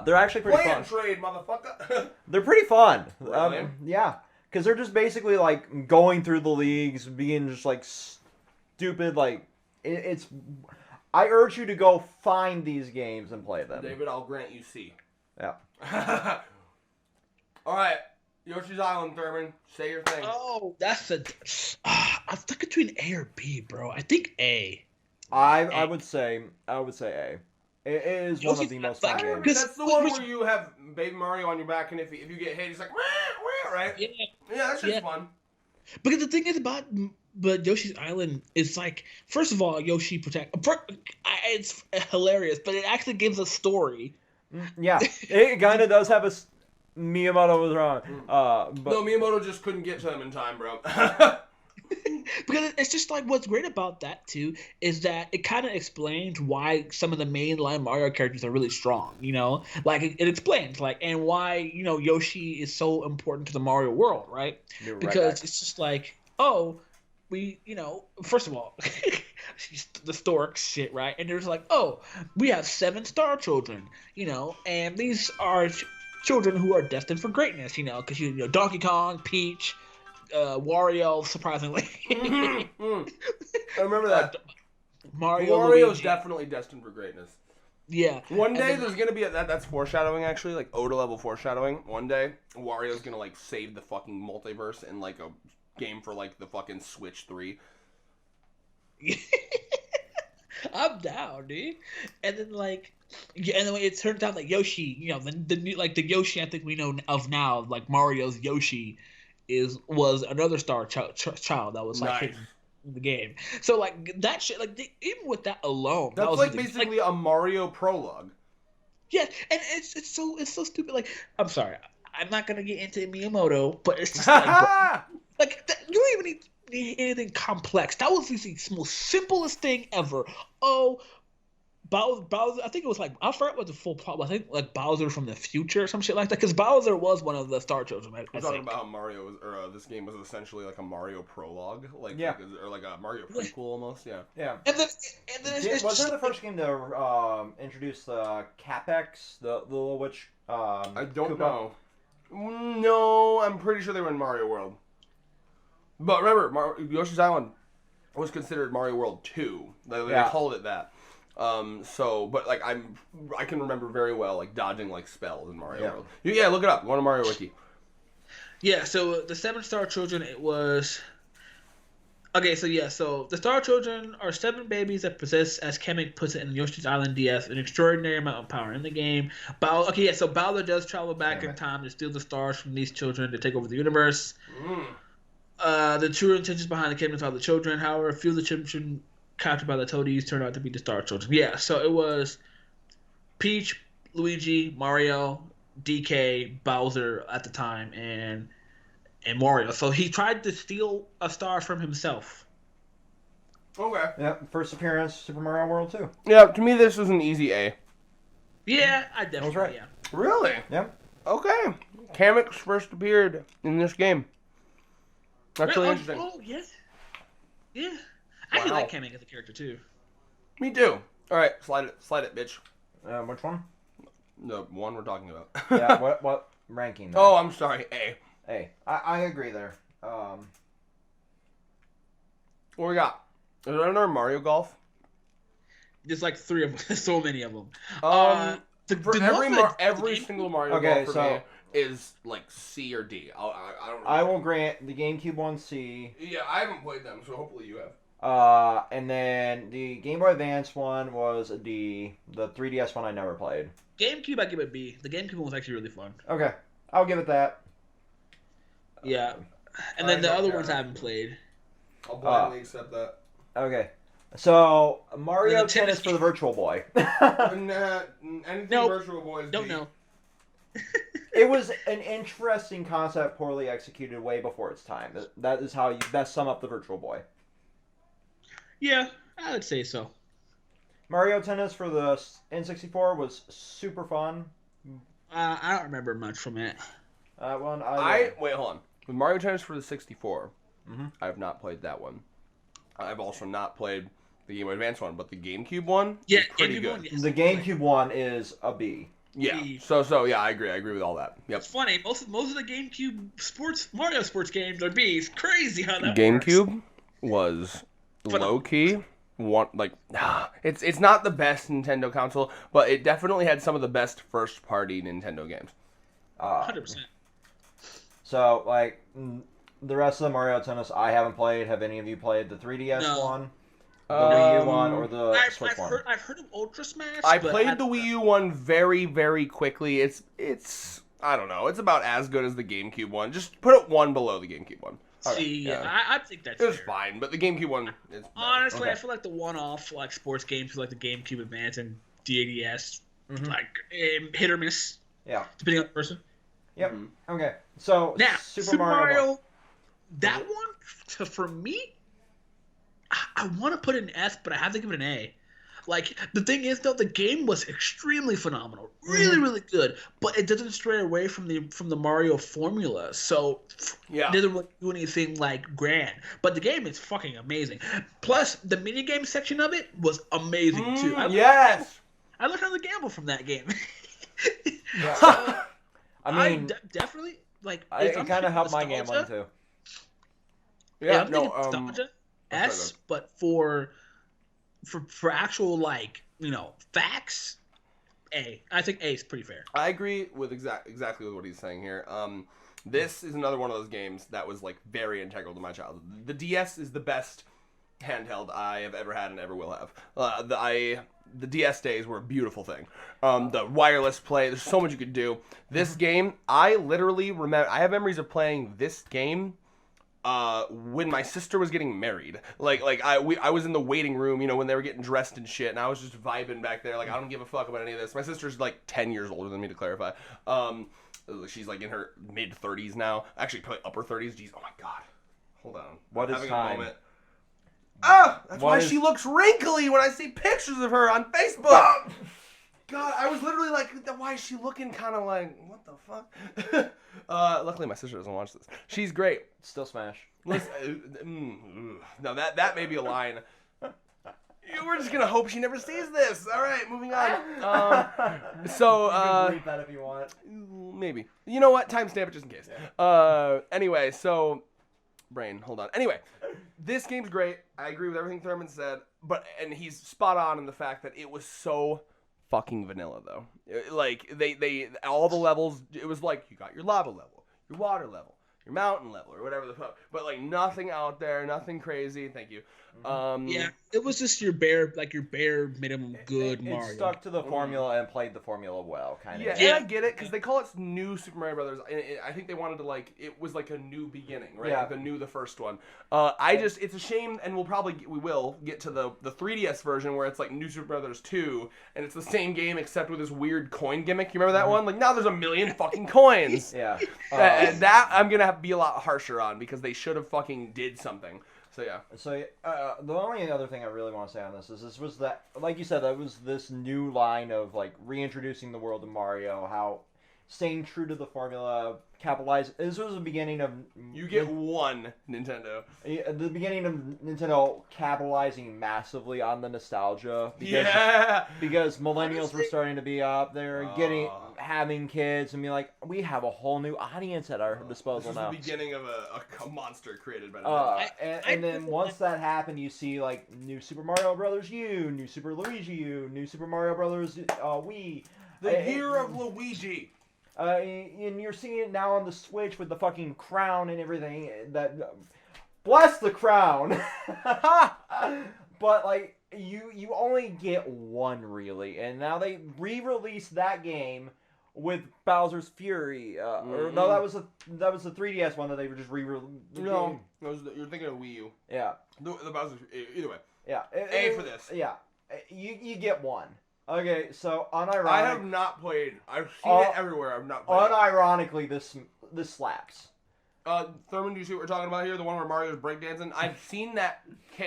Speaker 1: They're actually pretty fun.
Speaker 3: Trade, motherfucker.
Speaker 1: They're pretty fun.
Speaker 3: Really?
Speaker 1: Yeah, because they're just basically like going through the leagues, being just like stupid. Like it's. I urge you to go find these games and play them.
Speaker 3: David, I'll grant you C.
Speaker 1: Yeah.
Speaker 3: All right, Yoshi's Island, Thurman. Say your thing.
Speaker 4: Oh, that's a. I'm stuck between A or B, bro. I think A.
Speaker 1: I would say A. It is one of the most fun games.
Speaker 3: That's the one where you have Baby Mario on your back, and if you get hit, he's like, wah, right?
Speaker 4: Yeah,
Speaker 3: that's just fun.
Speaker 4: Because the thing is about Yoshi's Island is like, first of all, Yoshi it's hilarious, but it actually gives a story.
Speaker 1: Yeah, it kind of does have a. Miyamoto was wrong. But
Speaker 3: no, Miyamoto just couldn't get to them in time, bro.
Speaker 4: Because it's just like what's great about that too is that it kind of explains why some of the mainline Mario characters are really strong, you know, like it explains like and why, you know, Yoshi is so important to the Mario world, right? Because it's just like, oh, we, you know, first of all, the stork shit, right? And there's like, oh, we have 7 star children, you know, and these are children who are destined for greatness, you know, because you know Donkey Kong, Peach. Wario, surprisingly.
Speaker 3: I remember that.
Speaker 4: Mario's
Speaker 3: definitely destined for greatness.
Speaker 4: Yeah.
Speaker 3: One day there's gonna be that's foreshadowing actually, like Oda level foreshadowing. One day Wario's gonna like save the fucking multiverse in like a game for like the fucking Switch 3.
Speaker 4: I'm down, dude. And then like, yeah, and then it turns out that Yoshi, you know, the Yoshi I think we know of now, like Mario's Yoshi. Was another star child that was like hidden in the game. So like that shit, like even with that alone,
Speaker 3: that's
Speaker 4: that was
Speaker 3: like basically a Mario prologue.
Speaker 4: Yeah, and it's so stupid. Like I'm sorry, I'm not gonna get into Miyamoto, but it's just like you don't even need anything complex. That was the most simplest thing ever. Oh. Bowser, I think it was like, I forgot what the full plot was. I think like Bowser from the future or some shit like that. Because Bowser was one of the Star Children.
Speaker 3: We're talking about how Mario was, or this game was essentially like a Mario prologue, or like a Mario prequel almost. Yeah.
Speaker 4: And then
Speaker 1: wasn't the first game to introduce the Capex, the little witch?
Speaker 3: I don't know. No, I'm pretty sure they were in Mario World. But remember, Yoshi's Island was considered Mario World 2. They called it that. But like I can remember very well like dodging like spells in Mario World. Yeah, look it up. Go on Mario Wiki.
Speaker 4: Yeah, so the 7 Star Children, it was... Okay, so the Star Children are 7 babies that possess, as Kamek puts it in Yoshi's Island DS, an extraordinary amount of power in the game. So Bowser does travel back in time to steal the stars from these children to take over the universe. The true intentions behind the kingdoms of the children, however, a few of the children captured by the Toadies turned out to be the Star Children. Yeah, so it was Peach, Luigi, Mario, DK, Bowser at the time, and Mario. So he tried to steal a star from himself.
Speaker 3: Okay.
Speaker 1: Yep, first appearance, Super Mario World 2.
Speaker 3: Yeah, to me this was an easy A.
Speaker 4: Yeah, I definitely.
Speaker 1: That was right.
Speaker 4: Yeah.
Speaker 3: Really?
Speaker 1: Yep.
Speaker 3: Okay. Kamek first appeared in this game. That's really interesting.
Speaker 4: Oh, yes. Yeah. I actually like Kamek as a character, too.
Speaker 3: Me too. All right, slide it, bitch.
Speaker 1: Which one?
Speaker 3: The one we're talking about.
Speaker 1: Yeah, what ranking there?
Speaker 3: Oh, I'm sorry, A.
Speaker 1: Hey, I agree there.
Speaker 3: What we got? Is there another Mario Golf?
Speaker 4: There's like 3 of them. There's so many of them.
Speaker 3: Every single Mario Golf for me is like C or D.
Speaker 1: I will grant the GameCube one C.
Speaker 3: Yeah, I haven't played them, so hopefully you have.
Speaker 1: And then the Game Boy Advance one was a D. The 3DS one I never played.
Speaker 4: GameCube, I give it B. The GameCube one was actually really fun.
Speaker 1: Okay, I'll give it that.
Speaker 4: Yeah, and then the other ones I haven't played.
Speaker 3: I'll blindly accept that.
Speaker 1: Okay, so Mario Tennis for the Virtual Boy.
Speaker 3: Anything Virtual Boy is
Speaker 4: Don't
Speaker 3: D.
Speaker 4: know.
Speaker 1: It was an interesting concept, poorly executed, way before its time. That is how you best sum up the Virtual Boy.
Speaker 4: Yeah, I would say so.
Speaker 1: Mario Tennis for the N64 was super fun.
Speaker 4: I don't remember much from it.
Speaker 3: Wait, hold on. With Mario Tennis for the 64, I have not played that one. I've also not played the Game Boy Advance one, but the GameCube one is pretty good.
Speaker 4: One, yes.
Speaker 1: The GameCube one is a B.
Speaker 3: Yeah. So yeah, I agree with all that. Yep.
Speaker 4: It's funny. Most of the GameCube Mario sports games are B's. Crazy how that
Speaker 3: GameCube was low key. It's not the best Nintendo console, but it definitely had some of the best first party Nintendo games.
Speaker 4: 100%.
Speaker 1: So like the rest of the Mario Tennis I haven't played. Have any of you played the 3DS one? The Wii U one or the Switch one?
Speaker 4: I've heard of Ultra Smash.
Speaker 3: I played the Wii U one very, very quickly. It's I don't know. It's about as good as the GameCube one. Just put it one below the GameCube one.
Speaker 4: See, I think that's
Speaker 3: it was fine, but the GameCube one is
Speaker 4: honestly,
Speaker 1: okay.
Speaker 4: I feel like the one-off like sports games like the GameCube Advance and DADS, like hit or miss.
Speaker 1: Yeah.
Speaker 4: Depending on the person.
Speaker 1: Yep. Okay. So
Speaker 4: now
Speaker 1: Super Mario
Speaker 4: that one for me, I want to put an S, but I have to give it an A. Like, the thing is, though, the game was extremely phenomenal. Really, really good. But it doesn't stray away from the Mario formula. So, it doesn't really do anything, like, grand. But the game is fucking amazing. Plus, the minigame section of it was amazing, too. I learned how to gamble from that game.
Speaker 1: Yeah. I mean,
Speaker 4: definitely, like...
Speaker 1: it kind of helped my gambling, too.
Speaker 4: Yeah, nostalgia, S, but for actual, like, you know, facts, A. I think A is pretty fair.
Speaker 3: I agree with exactly with what he's saying here. This is another one of those games that was, like, very integral to my childhood. The DS is the best handheld I have ever had and ever will have. The DS days were a beautiful thing. The wireless play, there's so much you could do. This game, I literally remember, I have memories of playing this game when my sister was getting married. I was in the waiting room, you know, when they were getting dressed and shit, and I was just vibing back there. Like, I don't give a fuck about any of this. My sister's like 10 years older than me, to clarify. She's like in her mid-30s now. Actually, probably upper 30s. Jeez, oh my god. Hold on.
Speaker 1: What is time?
Speaker 3: That's why she looks wrinkly when I see pictures of her on Facebook. God, I was literally like, why is she looking kind of like, what the fuck? Luckily, my sister doesn't watch this. She's great.
Speaker 1: Still smash.
Speaker 3: Listen, no, that may be a line. We're just gonna hope she never sees this. All right, moving on.
Speaker 1: You can bleep that if you want.
Speaker 3: Maybe. You know what? Timestamp it just in case. Anyway, so brain, hold on. Anyway, this game's great. I agree with everything Thurman said, and he's spot on in the fact that it was so fucking vanilla though. Like they all the levels. It was like you got your lava level, your water level, your mountain level, or whatever the fuck. But like nothing out there, nothing crazy. Thank you.
Speaker 4: Yeah, it was just your bare minimum good Mario.
Speaker 1: It stuck to the formula and played the formula well, kind of.
Speaker 3: Yeah, and I get it because they call it New Super Mario Brothers. I think they wanted to it was like a new beginning, right?
Speaker 1: Yeah.
Speaker 3: Like the first one. It's a shame, and we will get to the 3DS version where it's like New Super Brothers 2, and it's the same game except with this weird coin gimmick. You remember that one? Like now there's 1 million fucking coins.
Speaker 1: Yeah.
Speaker 3: And that I'm gonna have to be a lot harsher on because they should have fucking did something. So yeah.
Speaker 1: So the only other thing I really want to say on this is this was that, like you said, that was this new line of like reintroducing the world of Mario, how staying true to the formula, capitalize. This was the beginning of
Speaker 3: You get one Nintendo.
Speaker 1: the beginning of Nintendo capitalizing massively on the nostalgia. Because millennials were starting to be up there, having kids, and be like, we have a whole new audience at our disposal now.
Speaker 3: This is the beginning of a monster created by Nintendo.
Speaker 1: And then once that happened, you see like New Super Mario Brothers U, New Super Luigi U, New Super Mario Brothers Wii.
Speaker 3: The year of Luigi.
Speaker 1: And you're seeing it now on the Switch with the fucking crown and everything. Bless the crown. But like you only get one really, and now they re-released that game with Bowser's Fury. Or no, that was the 3DS one that they were just re-released.
Speaker 3: No, you're thinking of Wii U.
Speaker 1: Yeah.
Speaker 3: The Bowser's either way.
Speaker 1: Yeah.
Speaker 3: A for this.
Speaker 1: Yeah. You get one. Okay, so unironically,
Speaker 3: I have not played. I've seen it everywhere. I've not played.
Speaker 1: Unironically, this slaps.
Speaker 3: Thurman, do you see what we're talking about here? The one where Mario's breakdancing. I've seen that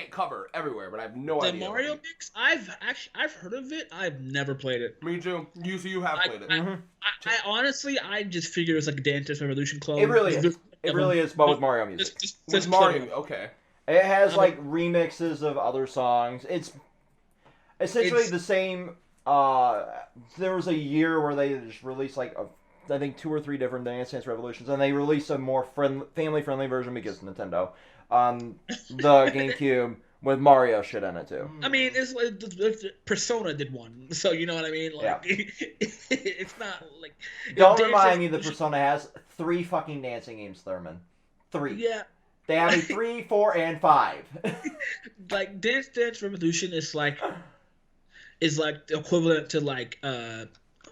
Speaker 3: cover everywhere, but I have no idea.
Speaker 4: The Mario mix, I've heard of it. I've never played it.
Speaker 3: Me too. You have played it.
Speaker 4: I honestly, I just figured it was like a Dance Dance Revolution clone.
Speaker 1: It really is. It really is, but with Mario music.
Speaker 3: With Mario, okay.
Speaker 1: It has like remixes of other songs. It's essentially the same. There was a year where they just released like I think 2 or 3 different Dance Dance Revolutions, and they released a more family-friendly version because Nintendo on the GameCube with Mario shit in it too.
Speaker 4: I mean, it's like Persona did one, so you know what I mean. Like, it's not like.
Speaker 1: Don't remind me the Persona has 3 fucking dancing games, Thurman. 3. Yeah. They have a 3, 4, and 5.
Speaker 4: Like Dance Dance Revolution is like equivalent to like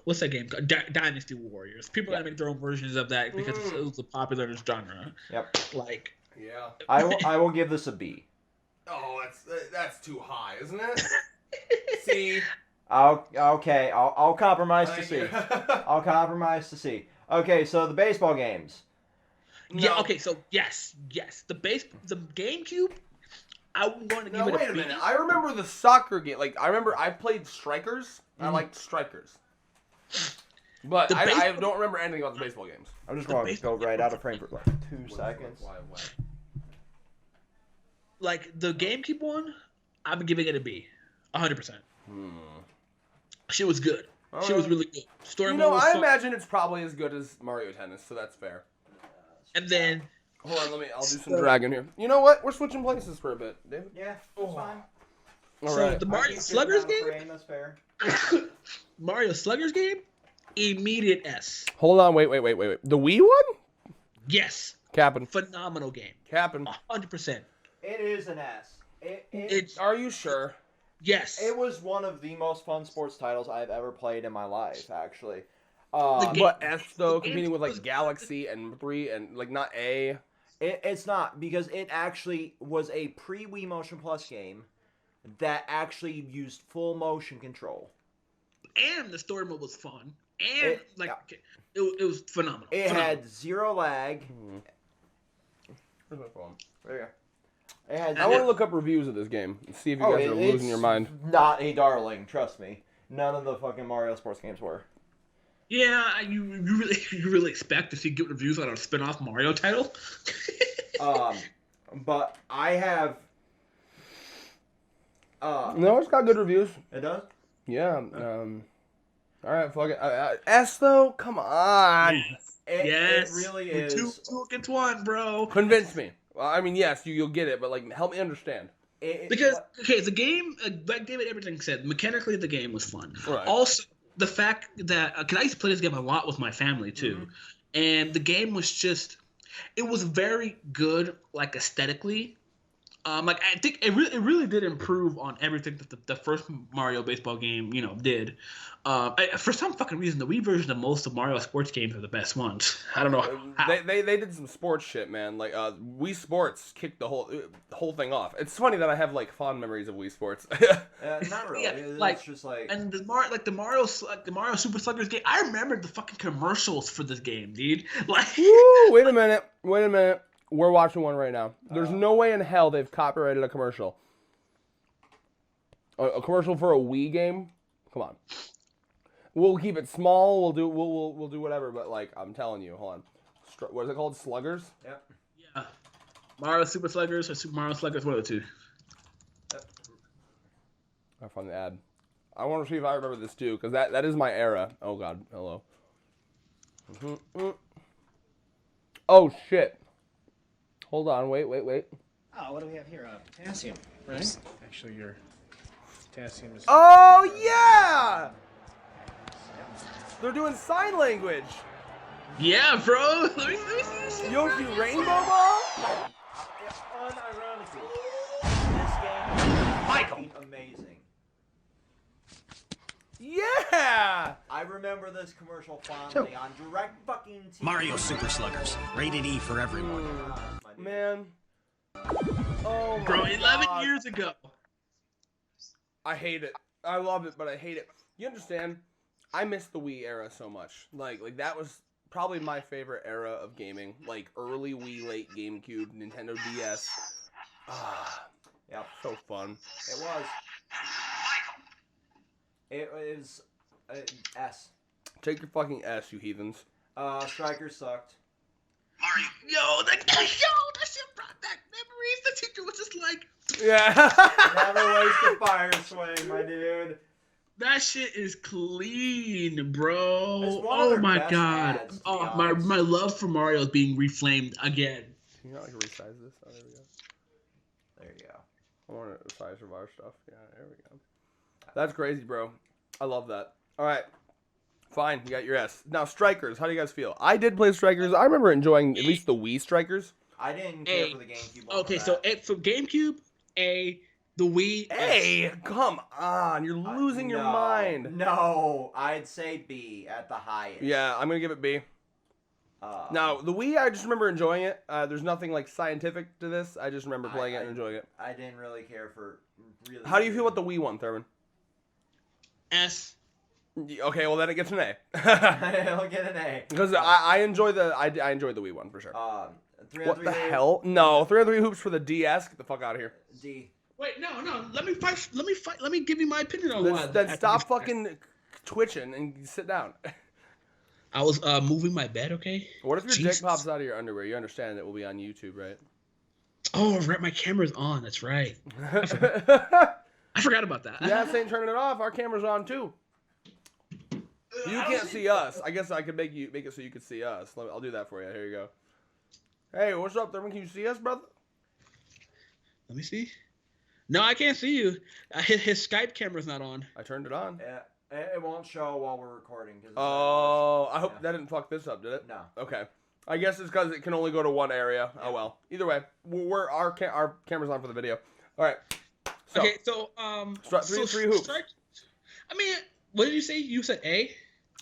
Speaker 4: what's that game called? Dynasty Warriors. People gotta make their own versions of that because it was a popular genre.
Speaker 1: Yep.
Speaker 4: Like.
Speaker 3: Yeah.
Speaker 1: I will give this a B.
Speaker 3: Oh, that's too high, isn't it? C.
Speaker 1: Okay. I'll compromise to C. I'll compromise to C. Okay, so the baseball games.
Speaker 4: No. Yeah. Okay. So yes. The GameCube. I'm going to give it a B.
Speaker 3: Wait a minute. I remember the soccer game. Like I played Strikers. I liked Strikers. But I don't remember anything about the baseball games.
Speaker 1: I'm just going to go right out of frame for like 2 seconds.
Speaker 3: Why?
Speaker 4: Like the GameCube one, I'm giving it a B, 100%. She was good. She was really good. Story mode was fun.
Speaker 3: Imagine it's probably as good as Mario Tennis, so that's fair.
Speaker 4: And then
Speaker 3: hold on, I'll do some dragon here. You know what? We're switching places for a bit, David.
Speaker 1: Yeah, that's fine.
Speaker 3: All right.
Speaker 4: The Mario Sluggers game.
Speaker 1: That's fair.
Speaker 4: Mario Sluggers game, immediate S.
Speaker 3: Hold on, wait. The Wii one?
Speaker 4: Yes.
Speaker 3: Capping.
Speaker 4: Phenomenal game.
Speaker 3: Capping.
Speaker 4: 100%.
Speaker 1: It is an S.
Speaker 3: Are you sure?
Speaker 4: Yes.
Speaker 1: It was one of the most fun sports titles I've ever played in my life, actually.
Speaker 3: But S though, competing with like Galaxy and 3 and like not A.
Speaker 1: It's not, because it actually was a pre-Wii Motion Plus game that actually used full motion control.
Speaker 4: And the story mode was fun. And it was phenomenal.
Speaker 1: It had 0 lag.
Speaker 3: Where's my phone?
Speaker 1: There you go.
Speaker 3: I want to look up reviews of this game and see if you guys are losing your mind.
Speaker 1: Not a darling, trust me. None of the fucking Mario sports games were.
Speaker 4: Yeah, you really expect to see good reviews on a spin-off Mario title?
Speaker 1: But I have
Speaker 3: No, it's got good reviews.
Speaker 1: It does?
Speaker 3: Yeah. All right, fuck it. S though? Come on.
Speaker 1: It really is.
Speaker 4: Two against one, bro.
Speaker 3: Convince me. Well, I mean, yes, you'll get it, but like, help me understand.
Speaker 4: Because the game, like David everything said, mechanically the game was fun.
Speaker 3: Right.
Speaker 4: Also, the fact that because I used to play this game a lot with my family too, and the game was just, it was very good, like aesthetically. Like I think it really did improve on everything that the first Mario baseball game, did. For some fucking reason, the Wii version of most of Mario sports games are the best ones. I don't know how.
Speaker 3: They did some sports shit, man. Like Wii Sports kicked the whole thing off. It's funny that I have like fond memories of Wii Sports.
Speaker 1: Not really.
Speaker 4: Yeah,
Speaker 1: It's just like
Speaker 4: and the Mario Super Sluggers game. I remember the fucking commercials for this game, dude. Like,
Speaker 3: Woo, wait a minute. We're watching one right now. There's no way in hell they've copyrighted a commercial. A commercial for a Wii game? Come on. We'll keep it small. We'll do whatever. But like, I'm telling you, hold on. What is it called? Sluggers?
Speaker 1: Yep.
Speaker 4: Yeah. Mario Super Sluggers or Super Mario Sluggers? One of the two.
Speaker 1: Yep.
Speaker 3: I found the ad. I want to see if I remember this too, because that is my era. Oh god. Hello. Oh shit. Hold on, wait.
Speaker 5: Oh, what do we have here? Potassium, right? Actually, your potassium is...
Speaker 3: Oh, yeah! They're doing sign language.
Speaker 4: Yeah, bro. Let me see this shit.
Speaker 3: Yoshi Rainbow Ball?
Speaker 1: Unironically, this game is amazing.
Speaker 3: Yeah!
Speaker 1: I remember this commercial fondly on direct fucking TV.
Speaker 5: Mario Super Sluggers, rated E for everyone.
Speaker 3: Man. Oh my
Speaker 4: Bro, 11
Speaker 3: God.
Speaker 4: years ago.
Speaker 3: I hate it. I love it, but I hate it. You understand? I miss the Wii era so much. Like that was probably my favorite era of gaming. Like early Wii, late GameCube, Nintendo DS.
Speaker 1: Yep.
Speaker 3: So fun.
Speaker 1: It was. It was S.
Speaker 3: Take your fucking S, you heathens.
Speaker 1: Strikers sucked.
Speaker 4: Yo, that shit brought back memories. The teacher was just like,
Speaker 3: Yeah.
Speaker 1: Never waste a fire swing, my dude.
Speaker 4: that shit is clean, bro.
Speaker 1: It's one of
Speaker 4: Oh
Speaker 1: their
Speaker 4: my
Speaker 1: best
Speaker 4: god.
Speaker 1: ads, to be
Speaker 4: Oh,
Speaker 1: honest.
Speaker 4: my love for Mario is being reflamed again.
Speaker 3: Can you not like resize this? Oh, there we go.
Speaker 1: There you go.
Speaker 3: I want to size of our stuff. Yeah, there we go. That's crazy, bro. I love that. All right. Fine, you got your S. Now, Strikers, how do you guys feel? I did play Strikers. I remember enjoying at least the Wii Strikers.
Speaker 1: I didn't care for the GameCube one.
Speaker 4: Okay,
Speaker 1: for
Speaker 4: so
Speaker 1: that.
Speaker 4: for GameCube, A, the Wii.
Speaker 3: Hey, come on. You're losing your
Speaker 1: No,
Speaker 3: mind.
Speaker 1: No, I'd say B at the highest.
Speaker 3: Yeah, I'm going to give it B. Now, the Wii, I just remember enjoying it. There's nothing like scientific to this. I just remember playing it and enjoying it.
Speaker 1: I didn't really care for really.
Speaker 3: How do you feel about the Wii one, Thurman?
Speaker 4: S.
Speaker 3: Okay, well then it gets an A.
Speaker 1: I'll get an A.
Speaker 3: Because I enjoy I enjoyed the Wii one for sure.
Speaker 1: 3 on
Speaker 3: What
Speaker 1: 3
Speaker 3: the
Speaker 1: hoops.
Speaker 3: hell? No, 3-on-3 hoops for the DS. Get the fuck out of here.
Speaker 1: D.
Speaker 4: Wait, no. Let me give you my opinion on why.
Speaker 3: Then stop fucking twitching and sit down.
Speaker 4: I was moving my bed, okay?
Speaker 3: What if your
Speaker 4: Jesus.
Speaker 3: dick pops out of your underwear? You understand it will be on YouTube, right?
Speaker 4: Oh, right, my camera's on. That's right. I forgot about that.
Speaker 3: Yeah, ain't turning it off. Our camera's on too. You can't see us. I guess I could make it so you could see us. I'll do that for you. Here you go. Hey, what's up, Thurman? Can you see us, brother?
Speaker 4: Let me see. No, I can't see you. His Skype camera's not on.
Speaker 3: I turned it on.
Speaker 1: Yeah, it won't show while we're recording.
Speaker 3: Oh, I hope that didn't fuck this up, did it?
Speaker 1: No.
Speaker 3: Okay. I guess it's because it can only go to one area. Oh well. Either way, our camera's on for the video. All right. So,
Speaker 4: Okay, so
Speaker 3: 3 hoops.
Speaker 4: I mean, what did you say? You said A?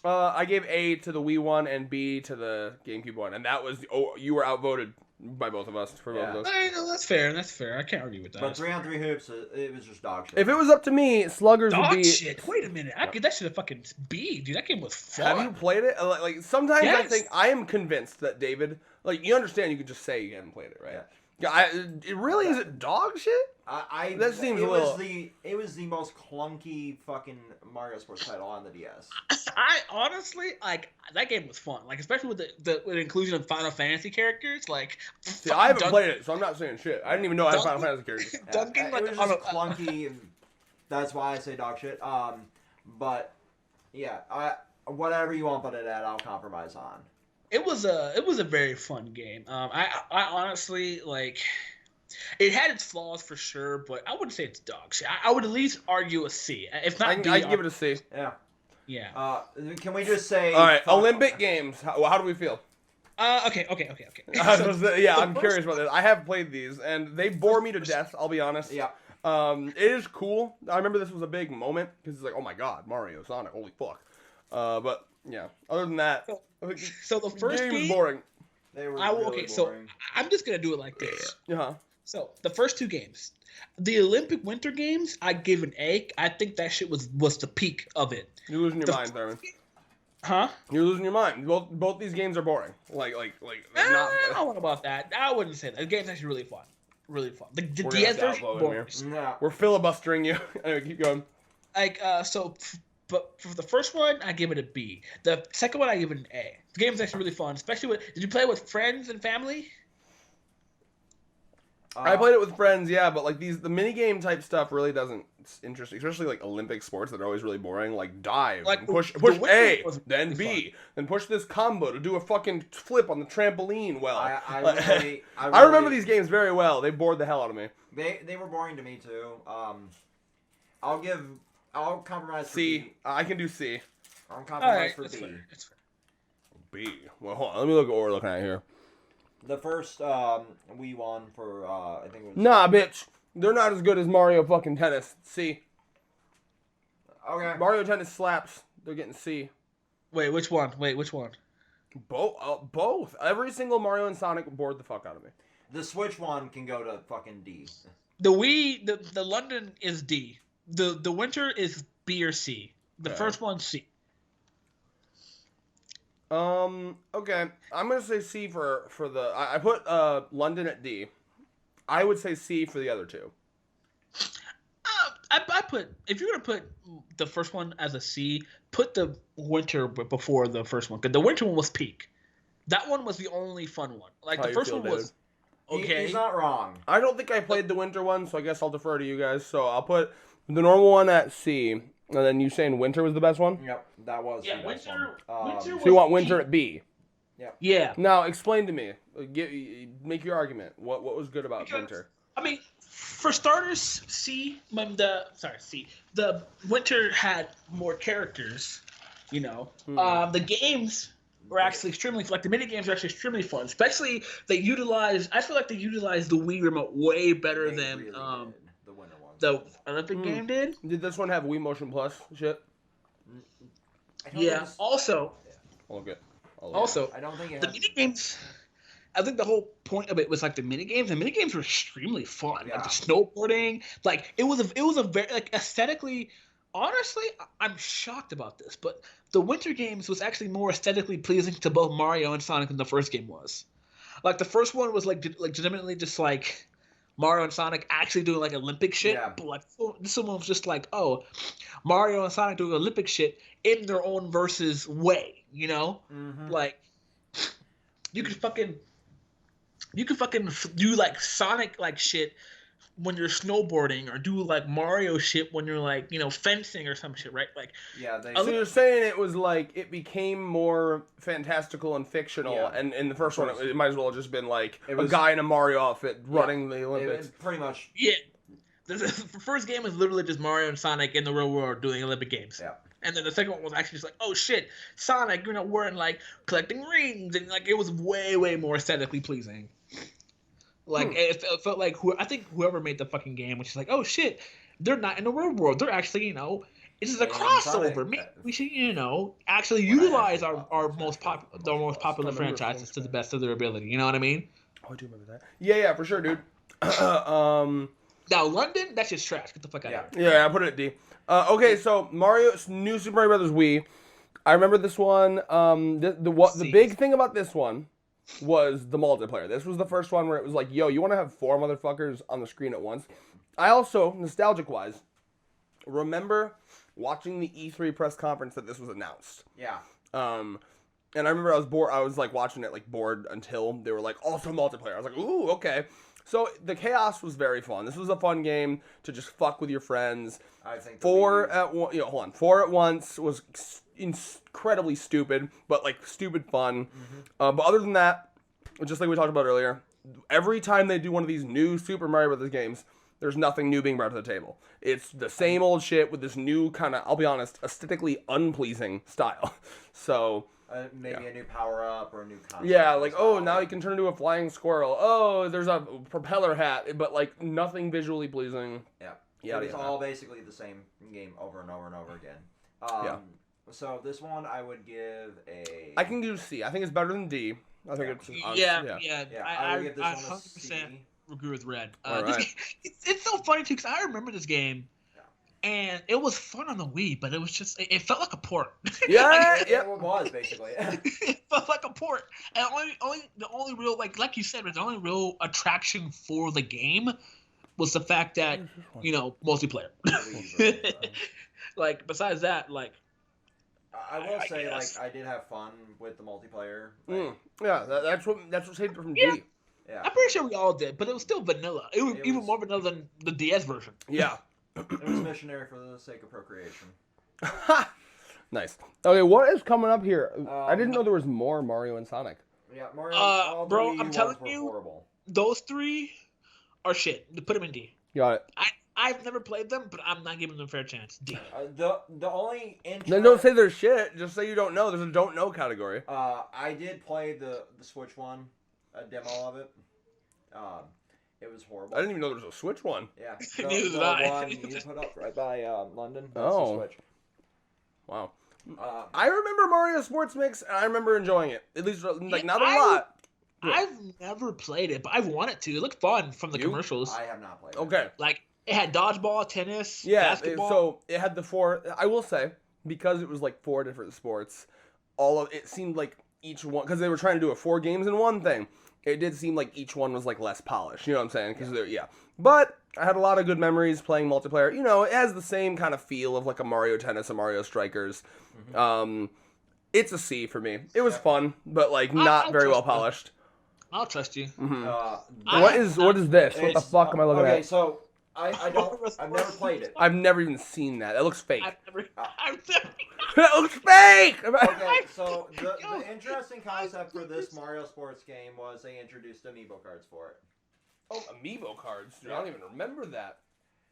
Speaker 3: I gave A to the Wii one and B to the GameCube one, and that was you were outvoted by both of us for both of those.
Speaker 4: No, that's fair. That's fair. I can't argue with that.
Speaker 1: But 3 on 3 hoops, it was just dog shit.
Speaker 3: If it was up to me, Sluggers would
Speaker 4: Dog
Speaker 3: be.
Speaker 4: shit. Wait a minute. I give that shit a fucking B, dude. That game was fun.
Speaker 3: Have you played it? Like sometimes I
Speaker 4: Yes.
Speaker 3: think I am convinced that David, like you understand, you can just say you haven't played it, right? Yeah. It really is it dog shit? That seems a little.
Speaker 1: It was the most clunky fucking Mario Sports title on the DS.
Speaker 4: I honestly like that game was fun. Like especially with the inclusion of Final Fantasy characters. Like,
Speaker 3: See, I haven't played it, so I'm not saying shit. I didn't even know I had Final Fantasy characters.
Speaker 4: Duncan,
Speaker 1: It
Speaker 4: like
Speaker 1: was
Speaker 4: on
Speaker 1: just
Speaker 4: a,
Speaker 1: clunky and That's why I say dog shit. But yeah, whatever you want to put it at, I'll compromise on.
Speaker 4: It was a very fun game. I honestly like. It had its flaws for sure, but I wouldn't say it's dog shit. I would at least argue a C. If not D,
Speaker 3: I'd give it a C.
Speaker 1: Yeah.
Speaker 4: Yeah.
Speaker 1: Can we just say?
Speaker 3: All right, Olympic Games. How do we feel?
Speaker 4: Okay.
Speaker 3: I'm curious about this. I have played these, and they bore me to death. I'll be honest.
Speaker 1: Yeah.
Speaker 3: It is cool. I remember this was a big moment because it's like, oh my god, Mario, Sonic, holy fuck. But yeah, other than that,
Speaker 4: so the first
Speaker 3: game
Speaker 4: game
Speaker 3: was boring.
Speaker 1: They were really boring.
Speaker 4: So I'm just gonna do it like this. So the first 2 games, the Olympic Winter Games, I give an A. I think that shit was the peak of it.
Speaker 3: You're losing your mind, Thurman.
Speaker 4: Huh?
Speaker 3: You're losing your mind. Both these games are boring. Like
Speaker 4: I don't know about that. I wouldn't say that. The game's actually really fun. Really fun. The DS version boring.
Speaker 1: No.
Speaker 3: We're filibustering you. Anyway, keep going.
Speaker 4: But for the first one, I give it a B. The second one, I give it an A. The game's actually really fun, especially with. Did you play with friends and family?
Speaker 3: I played it with friends, yeah, but like the minigame type stuff really doesn't interest me, especially like Olympic sports that are always really boring, like dive,
Speaker 4: like
Speaker 3: push A, then B, then push this combo to do a fucking flip on the trampoline. Well, I remember these games very well. They bored the hell out of me.
Speaker 1: They were boring to me too. I'll compromise for
Speaker 3: C.
Speaker 1: B.
Speaker 3: I can do C.
Speaker 1: I'll compromise for B.
Speaker 4: Fair. It's fair.
Speaker 3: B. Well, hold on. Let me look at what we're looking at here.
Speaker 1: The first we won for I think it was.
Speaker 3: Nah, bitch. They're not as good as Mario fucking Tennis. C.
Speaker 1: Okay.
Speaker 3: Mario Tennis slaps. They're getting C.
Speaker 4: Wait, which one?
Speaker 3: Both. Every single Mario and Sonic bored the fuck out of me.
Speaker 1: The Switch one can go to fucking D.
Speaker 4: The Wii, the London is D. The Winter is B or C. The first one's C.
Speaker 3: Okay. I'm gonna say C for the. I put London at D. I would say C for the other 2.
Speaker 4: I put, if you're gonna put the first one as a C, put the Winter before the first one, because the Winter one was peak. That one was the only fun one. Like the first one was okay.
Speaker 1: He's not wrong.
Speaker 3: I don't think I played the Winter one, so I guess I'll defer to you guys. So I'll put the normal one at C, and then you saying Winter was the best one?
Speaker 1: Yep, that was the best one.
Speaker 3: So you want Winter at B?
Speaker 1: Yep.
Speaker 4: Yeah.
Speaker 3: Now explain to me. Make your argument. What was good about Winter?
Speaker 4: I mean, for starters, C. The Winter had more characters. You know, the games were actually the mini games were actually extremely fun. Especially I feel like they utilized the Wii remote way better than
Speaker 1: really the Winter one.
Speaker 4: The Olympic game did.
Speaker 3: Did this one have Wii Motion Plus shit?
Speaker 4: Yeah. Also,
Speaker 1: I don't think it
Speaker 4: the
Speaker 1: has.
Speaker 4: mini games. I think the whole point of it was like the mini games. The mini games were extremely fun.
Speaker 1: Yeah.
Speaker 4: Like the snowboarding, like it was a very like aesthetically. Honestly, I'm shocked about this, but the Winter Games was actually more aesthetically pleasing to both Mario and Sonic than the first game was. Like the first one was like legitimately just like Mario and Sonic actually doing like Olympic shit.
Speaker 1: Yeah.
Speaker 4: But like this one was just like, oh, Mario and Sonic doing Olympic shit in their own versus way, you know?
Speaker 1: Mm-hmm.
Speaker 4: Like you could fucking do like Sonic like shit when you're snowboarding, or do like Mario shit when you're like, you know, fencing or some shit, right? Like,
Speaker 1: yeah.
Speaker 3: So you're saying it was like it became more fantastical and fictional,
Speaker 1: Yeah.
Speaker 3: and in the first one it might as well have just been like
Speaker 1: It was-
Speaker 3: a guy in a Mario outfit running the Olympics.
Speaker 1: Pretty much.
Speaker 4: yeah, the first game was literally just Mario and Sonic in the real world doing Olympic games.
Speaker 1: Yeah.
Speaker 4: And then the second one was actually just like, oh shit, Sonic, you know, wearing like collecting rings, and like it was way more aesthetically pleasing. Like it felt like whoever made the fucking game was just like, oh shit, they're not in the real world. They're actually, you know, this is a crossover. Maybe we should, you know, actually utilize our most popular franchises to the best of their ability. You know what I mean?
Speaker 3: Oh, I do remember that. Yeah, for sure, dude.
Speaker 4: Now London, that's just trash. Get the fuck out of here.
Speaker 3: Yeah, I put it at D. Okay, so New Super Mario Brothers Wii. I remember this one. The big thing about this one was the multiplayer. This was the first one where it was like, yo, you want to have 4 motherfuckers on the screen at once? I also, nostalgic-wise, remember watching the E3 press conference that this was announced.
Speaker 1: Yeah.
Speaker 3: And I remember I was bored. I was like watching it like bored until they were like, also multiplayer. I was like, ooh, okay. So the chaos was very fun. This was a fun game to just fuck with your friends.
Speaker 1: I think
Speaker 3: Four at once was incredibly stupid, but like stupid fun. But other than that, just like we talked about earlier, every time they do one of these new Super Mario Brothers games, there's nothing new being brought to the table. It's the same old shit with this new kind of, I'll be honest, aesthetically unpleasing style. So
Speaker 1: maybe a new power up or a new concept.
Speaker 3: yeah, like now you can turn into a flying squirrel. Oh, there's a propeller hat, but like nothing visually pleasing.
Speaker 1: Yeah, it's all basically the same game over and over and over again. So this one I would give a.
Speaker 3: I can do C. I think it's better than D. I think it's
Speaker 1: I would give this one a
Speaker 4: 100%
Speaker 1: C.
Speaker 4: agree with Red.
Speaker 3: All
Speaker 4: This
Speaker 3: right.
Speaker 4: game, it's so funny too because I remember this game, and it was fun on the Wii, but it was just it felt like a port.
Speaker 3: Yeah,
Speaker 1: It was basically.
Speaker 4: It felt like a port, and the only real like you said, the only real attraction for the game was the fact that multiplayer. Like besides that, like.
Speaker 1: I will say, like, I did have fun with the multiplayer. Like,
Speaker 3: Yeah, that's what saved it from
Speaker 4: Yeah.
Speaker 3: D.
Speaker 1: Yeah.
Speaker 4: I'm pretty sure we all did, but it was still vanilla. It was even more vanilla than the DS version.
Speaker 3: Yeah.
Speaker 1: It was missionary for the sake of procreation.
Speaker 3: Nice. Okay, what is coming up here? I didn't know there was more Mario and Sonic.
Speaker 1: Yeah, Mario. All
Speaker 4: bro,
Speaker 1: three
Speaker 4: I'm
Speaker 1: ones
Speaker 4: telling
Speaker 1: were
Speaker 4: you,
Speaker 1: horrible.
Speaker 4: Those three are shit. Put them in D.
Speaker 3: Got it.
Speaker 4: I've never played them, but I'm not giving them a fair chance. D.
Speaker 1: The only
Speaker 3: Then don't say they're shit. Just say you don't know. There's a don't know category.
Speaker 1: I did play the Switch one, a demo of it. It was horrible.
Speaker 3: I didn't even know there was a Switch one.
Speaker 1: Yeah,
Speaker 4: Neither did
Speaker 1: the
Speaker 4: I.
Speaker 1: one you put up right by London. That's
Speaker 3: Oh.
Speaker 1: the Switch.
Speaker 3: Wow. I remember Mario Sports Mix, and I remember enjoying it. At least, like, not a lot.
Speaker 4: I've never played it, but I've wanted to. It looked fun from the commercials.
Speaker 1: I have not played it.
Speaker 3: Okay.
Speaker 4: Like, it had dodgeball, tennis,
Speaker 3: Yeah,
Speaker 4: basketball.
Speaker 3: so it had the four. I will say, because it was like four different sports, it seemed like each one, because they were trying to do 4 games in one thing. It did seem like each one was like less polished. You know what I'm saying? Because But I had a lot of good memories playing multiplayer. You know, it has the same kind of feel of like a Mario Tennis, a Mario Strikers. It's a C for me. It was fun, but like not very well polished.
Speaker 4: I'll trust you.
Speaker 3: What is this? What the fuck am I looking
Speaker 1: Okay,
Speaker 3: at?
Speaker 1: so I've never played it.
Speaker 3: I've never even seen that. That looks fake.
Speaker 4: I've never
Speaker 3: That looks fake.
Speaker 1: Okay, so the interesting concept for this Mario Sports game was they introduced amiibo cards for it.
Speaker 3: Oh, amiibo cards. Dude, I don't even remember that.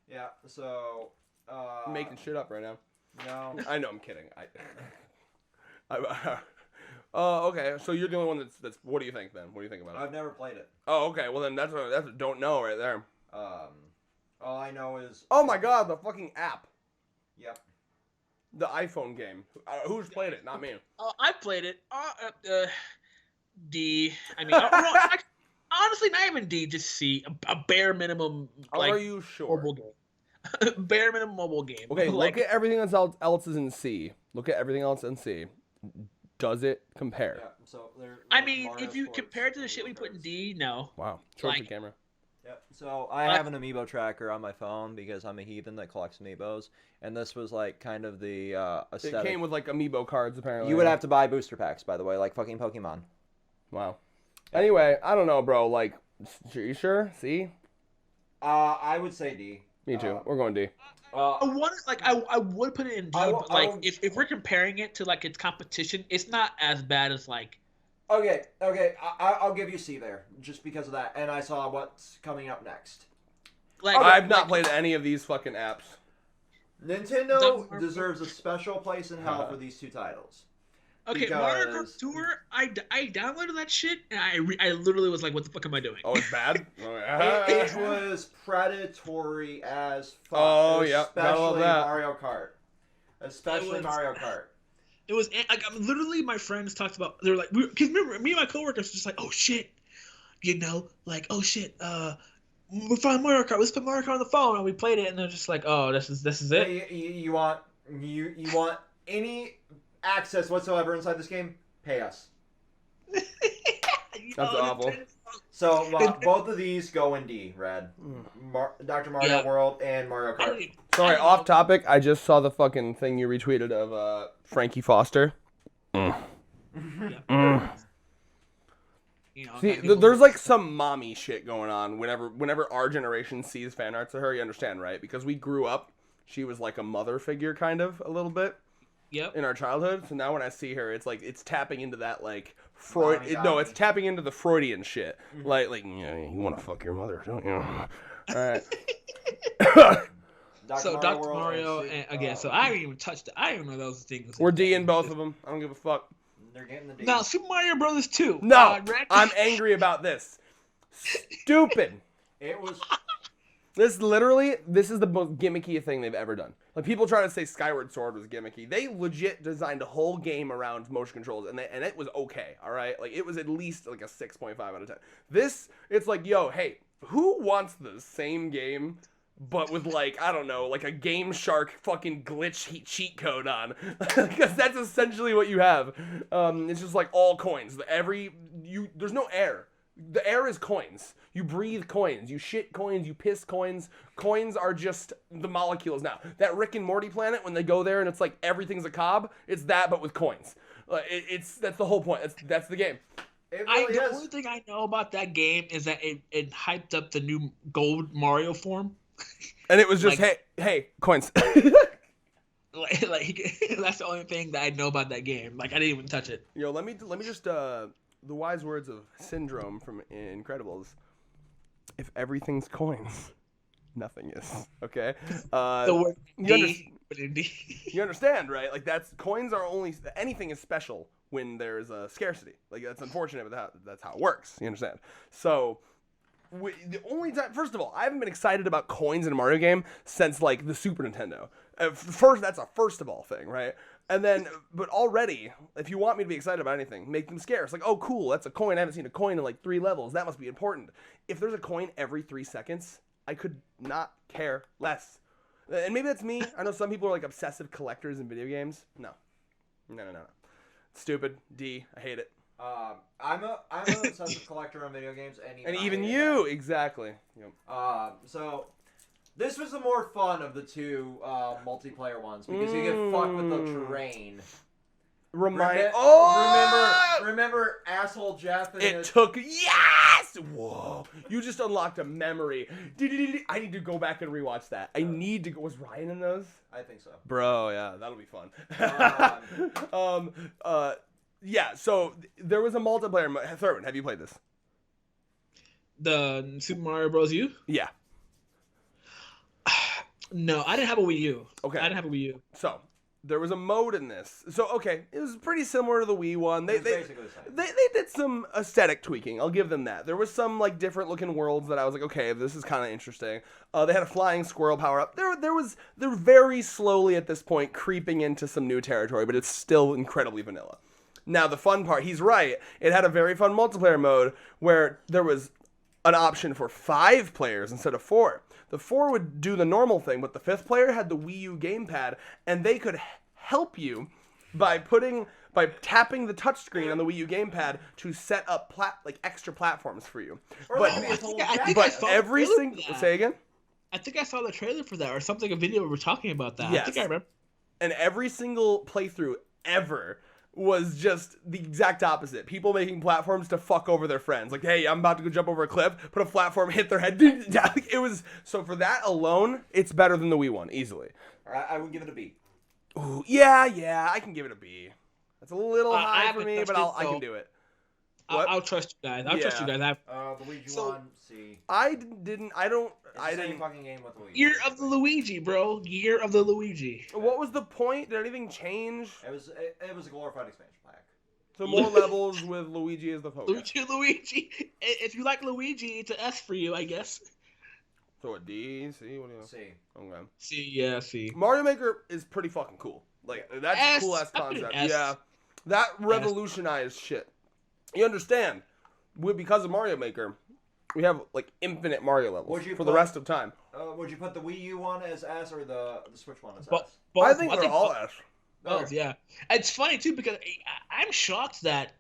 Speaker 1: Yeah, so
Speaker 3: I'm making shit up right now.
Speaker 1: no.
Speaker 3: I know, I'm kidding. Okay, so you're the only one that's. What do you think then? What do you think about it?
Speaker 1: I've never played it.
Speaker 3: Oh, okay. Well, then that's a don't know right there.
Speaker 1: All I know is.
Speaker 3: Oh my god, the fucking app,
Speaker 1: Yep.
Speaker 3: the iPhone game. Who's played it? Not me.
Speaker 4: I played it. D. I mean, honestly, not even D. Just C. A bare minimum.
Speaker 3: Are you sure?
Speaker 4: Mobile game. Bare minimum mobile game.
Speaker 3: Okay,
Speaker 4: like,
Speaker 3: look at everything else is in C. Look at everything else in C. Does it compare?
Speaker 1: Yeah. So
Speaker 4: I mean,
Speaker 1: Mario
Speaker 4: if you
Speaker 1: Sports
Speaker 4: compare it to the shit we put in D, no.
Speaker 3: Wow. Show it to
Speaker 4: Like-
Speaker 3: the camera.
Speaker 1: Yep. So I have an amiibo tracker on my phone because I'm a heathen that collects amiibos, and this was like kind of the aesthetic.
Speaker 3: It came with like amiibo cards apparently.
Speaker 1: You would have to buy booster packs, by the way, like fucking Pokemon.
Speaker 3: Wow. Anyway, I don't know, bro. Like, you sure? C?
Speaker 1: I would say D.
Speaker 3: Me too. We're going D.
Speaker 4: I would put it in D, but like if we're comparing it to like its competition, it's not as bad as like.
Speaker 1: Okay. I'll give you C there, just because of that, and I saw what's coming up next.
Speaker 4: Like
Speaker 3: I've not played any of these fucking apps.
Speaker 1: Nintendo deserves a special place in hell for these two titles.
Speaker 4: Okay, Mario Kart Tour. I downloaded that shit, and I literally was like, "What the fuck am I doing?"
Speaker 3: Oh, it's bad.
Speaker 1: It was predatory as fuck.
Speaker 3: Oh, yep. Gotta love
Speaker 1: Especially
Speaker 3: that.
Speaker 1: Mario Kart. Especially Mario Kart.
Speaker 4: It was like literally my friends talked about. They were like, because remember, me and my coworkers were just like, "Oh shit," like, "Oh shit." We found Mario Kart. Let's put Mario Kart on the phone, and we played it, and they're just like, "Oh, this is it."
Speaker 1: You want any access whatsoever inside this game? Pay us.
Speaker 3: That's awful.
Speaker 1: So both of these go in D, Red. Dr. Mario World and Mario Kart.
Speaker 3: Sorry, off topic. I just saw the fucking thing you retweeted of Frankie Foster.
Speaker 4: You know,
Speaker 3: See, there's like some mommy shit going on whenever our generation sees fan arts of her. You understand, right? Because we grew up, she was like a mother figure, kind of a little bit.
Speaker 4: Yep.
Speaker 3: In our childhood. So now when I see her, it's like it's tapping into that like Freud. It's tapping into the Freudian shit. Mm-hmm. Like you want to fuck your mother, don't you? All right.
Speaker 4: Dr. Mario and again. So I didn't even touch that. I didn't know those things.
Speaker 3: We're D'ing both of them. I don't give a fuck.
Speaker 1: They're getting the D.
Speaker 4: Now Super Mario Brothers 2.
Speaker 3: No, I'm angry about this. Stupid.
Speaker 1: It was.
Speaker 3: This is the most gimmicky thing they've ever done. Like people try to say Skyward Sword was gimmicky. They legit designed a whole game around motion controls, and it was okay. All right, like it was at least like a 6.5 out of 10. This, it's like, yo, hey, who wants the same game, but with like I don't know, like a Game Shark fucking glitch cheat code on? Because that's essentially what you have. It's just like all coins. There's no air. The air is coins. You breathe coins. You shit coins. You piss coins. Coins are just the molecules now. That Rick and Morty planet, when they go there and it's like everything's a cob, it's that but with coins. That's the whole point. That's the game.
Speaker 1: It really
Speaker 4: the only thing I know about that game is that it hyped up the new gold Mario form.
Speaker 3: And it was just hey coins.
Speaker 4: like that's the only thing that I know about that game. Like I didn't even touch it.
Speaker 3: Yo, let me just the wise words of Syndrome from Incredibles. If everything's coins, nothing is. Okay?
Speaker 4: The word
Speaker 3: you understand, right? Like coins are only anything is special when there's a scarcity. Like that's unfortunate, but that's how it works. You understand? So the only time, first of all, I haven't been excited about coins in a Mario game since like the Super Nintendo. That's a first of all thing, right? And then, but already, if you want me to be excited about anything, make them scarce. Like, oh, cool, that's a coin. I haven't seen a coin in like 3 levels. That must be important. If there's a coin every 3 seconds, I could not care less. And maybe that's me. I know some people are like obsessive collectors in video games. No. Stupid. D. I hate it.
Speaker 1: I'm an obsessive collector on video games.
Speaker 3: And even you, exactly. Yep.
Speaker 1: So... This was the more fun of the 2 multiplayer ones because you get fucked with the terrain. Remember asshole Jeff?
Speaker 3: Yes! Whoa! You just unlocked a memory. I need to go back and rewatch that. I need to go. Was Ryan in those?
Speaker 1: I think so.
Speaker 3: Bro, yeah, that'll be fun. Yeah. So there was a multiplayer. Thurman, have you played this?
Speaker 4: The Super Mario Bros. U?
Speaker 3: Yeah.
Speaker 4: No, I didn't have a Wii U.
Speaker 3: Okay.
Speaker 4: I didn't have a Wii U.
Speaker 3: So, there was a mode in this. So, okay, it was pretty similar to the Wii one. They did some aesthetic tweaking. I'll give them that. There was some, like, different looking worlds that I was like, okay, this is kind of interesting. They had a flying squirrel power-up. They're very slowly at this point creeping into some new territory, but it's still incredibly vanilla. Now, the fun part, he's right. It had a very fun multiplayer mode where there was an option for 5 players instead of 4. The 4 would do the normal thing, but the 5th player had the Wii U gamepad, and they could help you by tapping the touchscreen on the Wii U gamepad to set up extra platforms for you. Say again?
Speaker 4: I think I saw the trailer for that or something, a video we were talking about that.
Speaker 3: Yes.
Speaker 4: I think I remember.
Speaker 3: And every single playthrough ever was just the exact opposite. People making platforms to fuck over their friends. Like, hey, I'm about to go jump over a cliff, put a platform, hit their head. It was, so for that alone, it's better than the Wii one, easily.
Speaker 1: I would give it a B.
Speaker 3: Ooh, yeah, I can give it a B. That's a little high for me, but I can do it.
Speaker 4: I'll trust you guys. Trust you guys.
Speaker 1: The Luigi one, C.
Speaker 3: I didn't
Speaker 1: fucking game with Luigi.
Speaker 4: Year of the Luigi, bro. Year of the Luigi.
Speaker 3: What was the point? Did anything change?
Speaker 1: It was a glorified expansion pack.
Speaker 3: So more levels with Luigi as the focus.
Speaker 4: Luigi. If you like Luigi, it's an S for you, I guess.
Speaker 3: So a D, C, what do you know?
Speaker 1: C.
Speaker 3: Okay.
Speaker 4: C, yeah, C.
Speaker 3: Mario Maker is pretty fucking cool. Like, that's a cool ass concept. Yeah. That revolutionized shit. You understand? Because of Mario Maker, we have like infinite Mario levels for the rest of time.
Speaker 1: Would you put the Wii U one as S or the Switch one as S?
Speaker 3: I think they're all S.
Speaker 4: Both, yeah. It's funny too because I'm shocked that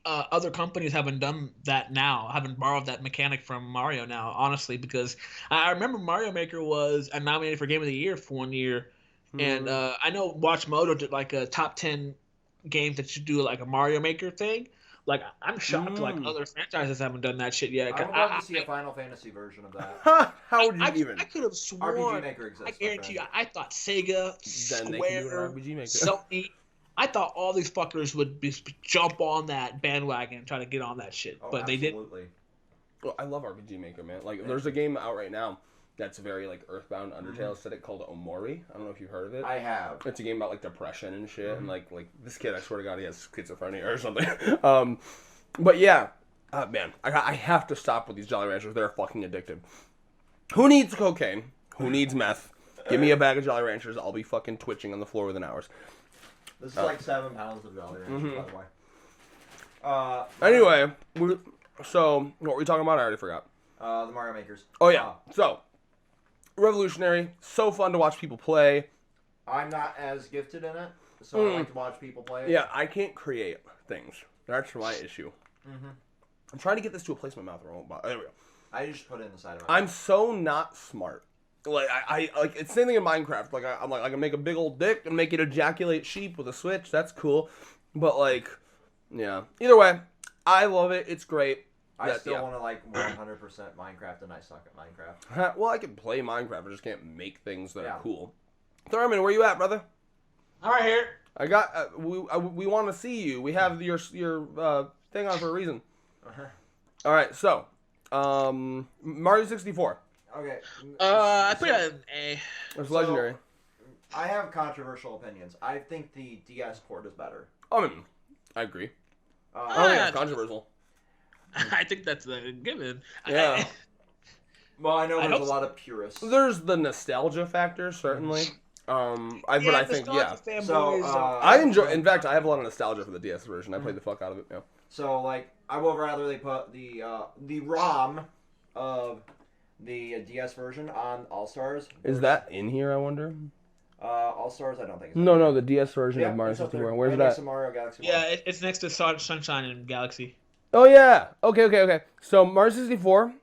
Speaker 4: other companies haven't done that now, haven't borrowed that mechanic from Mario now, honestly, because I remember Mario Maker was nominated for Game of the Year for 1 year, and I know Watch Moto did like a top 10 games that should do like a Mario Maker thing, Like, I'm shocked like other franchises haven't done that shit yet.
Speaker 1: I would love to see a Final Fantasy version of that.
Speaker 3: How would you even?
Speaker 4: I could have sworn.
Speaker 1: RPG Maker exists.
Speaker 4: I guarantee you. I thought Sega,
Speaker 3: Then they can do an
Speaker 4: Square,
Speaker 3: RPG Maker.
Speaker 4: Sony. I thought all these fuckers would jump on that bandwagon and try to get on that shit, but they didn't.
Speaker 1: Absolutely.
Speaker 3: Well, I love RPG Maker, man. Like, there's a game out right now that's very like Earthbound Undertale aesthetic called Omori. I don't know if you've heard of it.
Speaker 1: I have.
Speaker 3: It's a game about like depression and shit, and like this kid, I swear to God, he has schizophrenia or something. But yeah, man, I have to stop with these Jolly Ranchers. They're fucking addictive. Who needs cocaine? Who needs meth? Give me a bag of Jolly Ranchers. I'll be fucking twitching on the floor within hours.
Speaker 1: This is like 7 pounds of Jolly Ranchers, by the way.
Speaker 3: Anyway, so what were we talking about? I already forgot.
Speaker 1: The Mario Makers.
Speaker 3: Oh yeah, so revolutionary, so fun to watch people play.
Speaker 1: I'm not as gifted in it, so I like to watch people play it.
Speaker 3: Yeah, I can't create things. That's my issue. I'm trying to get this to a place in my mouth. There we go.
Speaker 1: I just put it in the side of my
Speaker 3: I'm so not smart. Like I like it's the same thing in Minecraft. Like I'm like I can make a big old dick and make it ejaculate sheep with a switch. That's cool. But like, yeah. Either way, I love it. It's great.
Speaker 1: I still want to like 100% Minecraft, and I suck at Minecraft.
Speaker 3: Well, I can play Minecraft. I just can't make things that are cool. Thurman, where you at, brother?
Speaker 4: I'm right here.
Speaker 3: I got. We want to see you. We have your thing on for a reason. All right, so Mario 64.
Speaker 1: Okay.
Speaker 4: I put it an A.
Speaker 3: It's legendary.
Speaker 1: I have controversial opinions. I think the DS port is better.
Speaker 3: I mean, I agree. I don't think it's controversial.
Speaker 4: I think that's a given.
Speaker 3: Yeah.
Speaker 1: Well, I know
Speaker 4: I
Speaker 1: there's a
Speaker 4: hope
Speaker 1: lot of purists.
Speaker 3: There's the nostalgia factor, certainly. But I think, yeah.
Speaker 1: So,
Speaker 3: I enjoy. In fact, I have a lot of nostalgia for the DS version. I played the fuck out of it. Yeah.
Speaker 1: So, like, I would rather they put the ROM of the DS version on All Stars.
Speaker 3: Is that in here? I wonder.
Speaker 1: All Stars, I don't think. It's
Speaker 3: No, the DS version
Speaker 1: yeah,
Speaker 3: of Mario
Speaker 1: it's up there.
Speaker 3: 64. Where's
Speaker 1: Right
Speaker 3: that?
Speaker 1: next to Mario Galaxy 1.
Speaker 4: Yeah, it's next to Sunshine and Galaxy.
Speaker 3: Oh yeah. Okay. So Mario 64.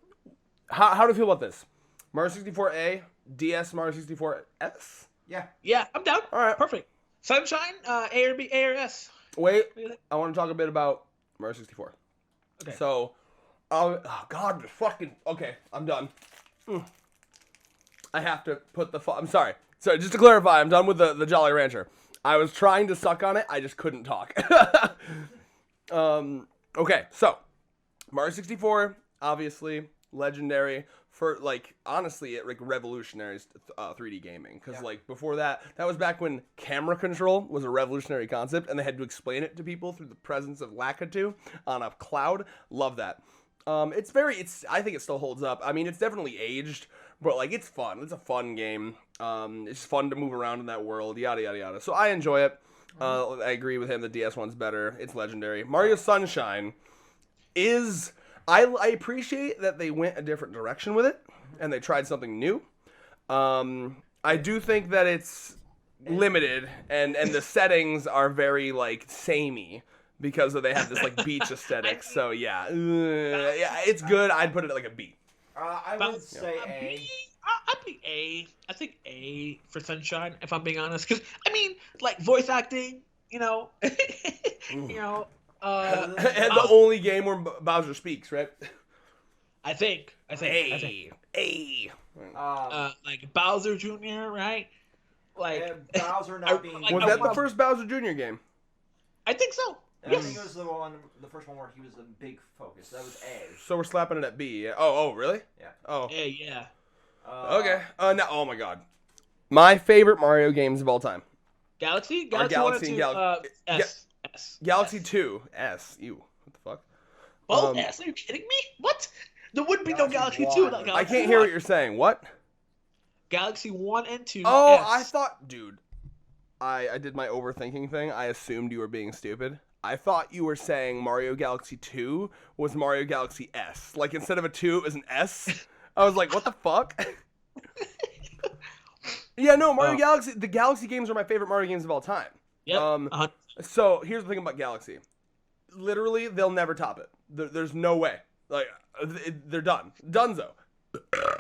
Speaker 3: How do you feel about this? Mario 64A, DS, Mario 64S.
Speaker 4: Yeah, I'm down.
Speaker 3: All right.
Speaker 4: Perfect. Sunshine, A or B, A or S.
Speaker 3: Wait, I want to talk a bit about Mario 64.
Speaker 4: Okay.
Speaker 3: So, oh God, fucking. Okay, I'm done. I have to put the. I'm sorry. So just to clarify, I'm done with the Jolly Rancher. I was trying to suck on it. I just couldn't talk. Okay, so Mario 64, obviously legendary for like honestly it like revolutionized 3D gaming because like before that was back when camera control was a revolutionary concept and they had to explain it to people through the presence of Lakitu on a cloud. Love that. I think it still holds up. I mean, it's definitely aged, but like it's fun. It's a fun game. It's fun to move around in that world. Yada yada yada. So I enjoy it. I agree with him. The DS one's better. It's legendary. Mario Sunshine is. I appreciate that they went a different direction with it and they tried something new. I do think that it's limited and the settings are very like samey because they have this like beach aesthetic. So yeah, it's good. I'd put it at like a B.
Speaker 1: I would say A.
Speaker 4: I'd be A. I think A for Sunshine, if I'm being honest. Because, I mean, like, voice acting, you know.
Speaker 3: And the only game where Bowser speaks, right?
Speaker 4: I think.
Speaker 3: A.
Speaker 4: Like, Bowser Jr., right? Like,
Speaker 1: Bowser not being...
Speaker 3: Was that the first Bowser Jr. game?
Speaker 4: I think so.
Speaker 1: I think it was the first one where he was the big focus. That was A.
Speaker 3: So we're slapping it at B. Yeah. Oh, really?
Speaker 1: Yeah.
Speaker 3: Oh.
Speaker 4: Yeah.
Speaker 3: Okay. Now, oh my God. My favorite Mario games of all time.
Speaker 4: Galaxy?
Speaker 3: Galaxy
Speaker 4: 1 or 2? S.
Speaker 3: Galaxy 2. S. Ew. What the fuck?
Speaker 4: Both S? Are you kidding me? What? There wouldn't be no Galaxy 2 without Galaxy 1.
Speaker 3: I can't hear what you're saying. What?
Speaker 4: Galaxy 1 and 2.
Speaker 3: Oh,
Speaker 4: S.
Speaker 3: I thought... Dude. I did my overthinking thing. I assumed you were being stupid. I thought you were saying Mario Galaxy 2 was Mario Galaxy S. Like, instead of a 2, it was an S. I was like, what the fuck? Yeah, no, Mario Galaxy. The Galaxy games are my favorite Mario games of all time.
Speaker 4: Yep.
Speaker 3: So here's the thing about Galaxy. Literally, they'll never top it. There's no way. Like, they're done. Dunzo.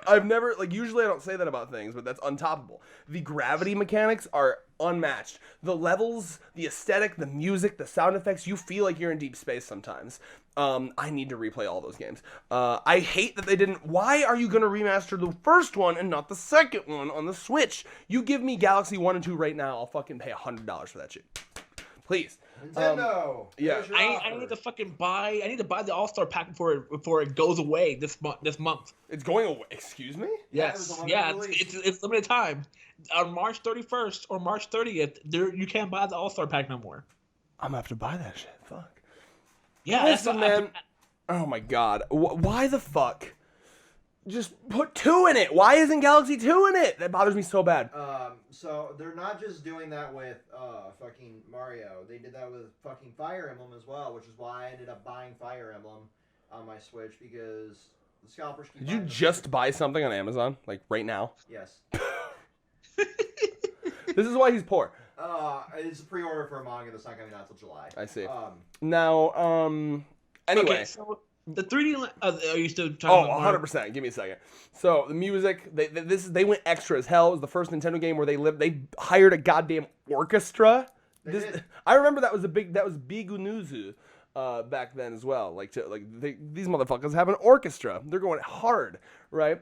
Speaker 3: I've never, like, usually I don't say that about things, but that's untoppable. The gravity mechanics are unmatched. The levels, the aesthetic, the music, the sound effects, you feel like you're in deep space sometimes. I need to replay all those games. I hate that they didn't. Why are you going to remaster the first one and not the second one on the Switch? You give me Galaxy 1 and 2 right now, I'll fucking pay $100 for that shit. Please.
Speaker 1: Nintendo.
Speaker 3: Yeah.
Speaker 4: I need to fucking buy. I need to buy the All-Star pack before it goes away this month.
Speaker 3: It's going away. Excuse me?
Speaker 4: Yes. Yeah. It's limited time. On March 31st or March 30th, you can't buy the All-Star pack no more.
Speaker 3: I'm gonna have to buy that shit. Fuck.
Speaker 4: Yeah.
Speaker 3: Listen, man. Oh my god. Why the fuck? Just put 2 in it. Why isn't Galaxy 2 in it? That bothers me so bad.
Speaker 1: So they're not just doing that with fucking Mario. They did that with fucking Fire Emblem as well, which is why I ended up buying Fire Emblem on my Switch because the scalpers keep
Speaker 3: Did you just buy something on Amazon? Like right now?
Speaker 1: Yes.
Speaker 3: This is why he's poor.
Speaker 1: It's a pre-order for a manga that's not coming out until July.
Speaker 3: I see. Now, anyway.
Speaker 4: Okay, so the 3D. Are you still talking about
Speaker 3: 100%. Give me a second. So the music, they went extra as hell. It was the first Nintendo game where they hired a goddamn orchestra. I remember that was Bigunuzu back then as well. These motherfuckers have an orchestra. They're going hard, right?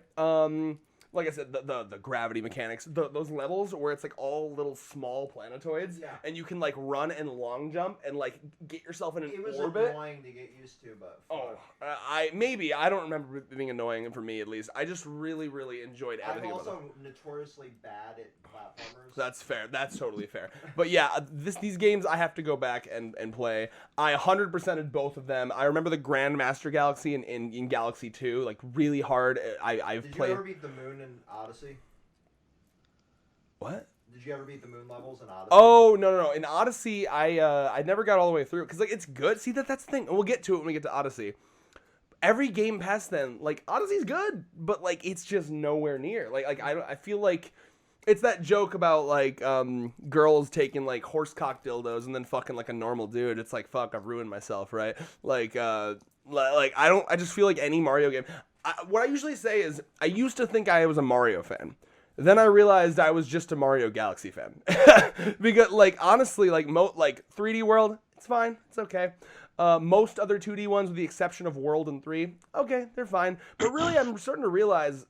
Speaker 3: Like I said, the gravity mechanics, those levels where it's like all little small planetoids, and you can like run and long jump and like get yourself in an orbit.
Speaker 1: It was annoying to get used to, but
Speaker 3: I don't remember it being annoying for me at least. I just really enjoyed everything.
Speaker 1: I'm
Speaker 3: about
Speaker 1: also notoriously bad at platformers.
Speaker 3: That's fair. That's totally fair. But yeah, these games I have to go back and play. I 100%ed both of them. I remember the Grandmaster Galaxy in Galaxy 2, like really hard. I've played.
Speaker 1: Did you ever beat the moon in Odyssey?
Speaker 3: What?
Speaker 1: Did you ever beat the moon levels in Odyssey?
Speaker 3: Oh no! In Odyssey, I never got all the way through because like it's good. See that's the thing. And we'll get to it when we get to Odyssey. Every game past then, like Odyssey's good, but like it's just nowhere near. I feel like it's that joke about like girls taking like horsecock dildos and then fucking like a normal dude. It's like fuck, I've ruined myself, right? I just feel like any Mario game. What I usually say is I used to think I was a Mario fan. Then I realized I was just a Mario Galaxy fan. Because like honestly, like 3D World, it's fine, it's okay. Most other 2D ones, with the exception of World and 3, okay, they're fine. But really, I'm starting to realize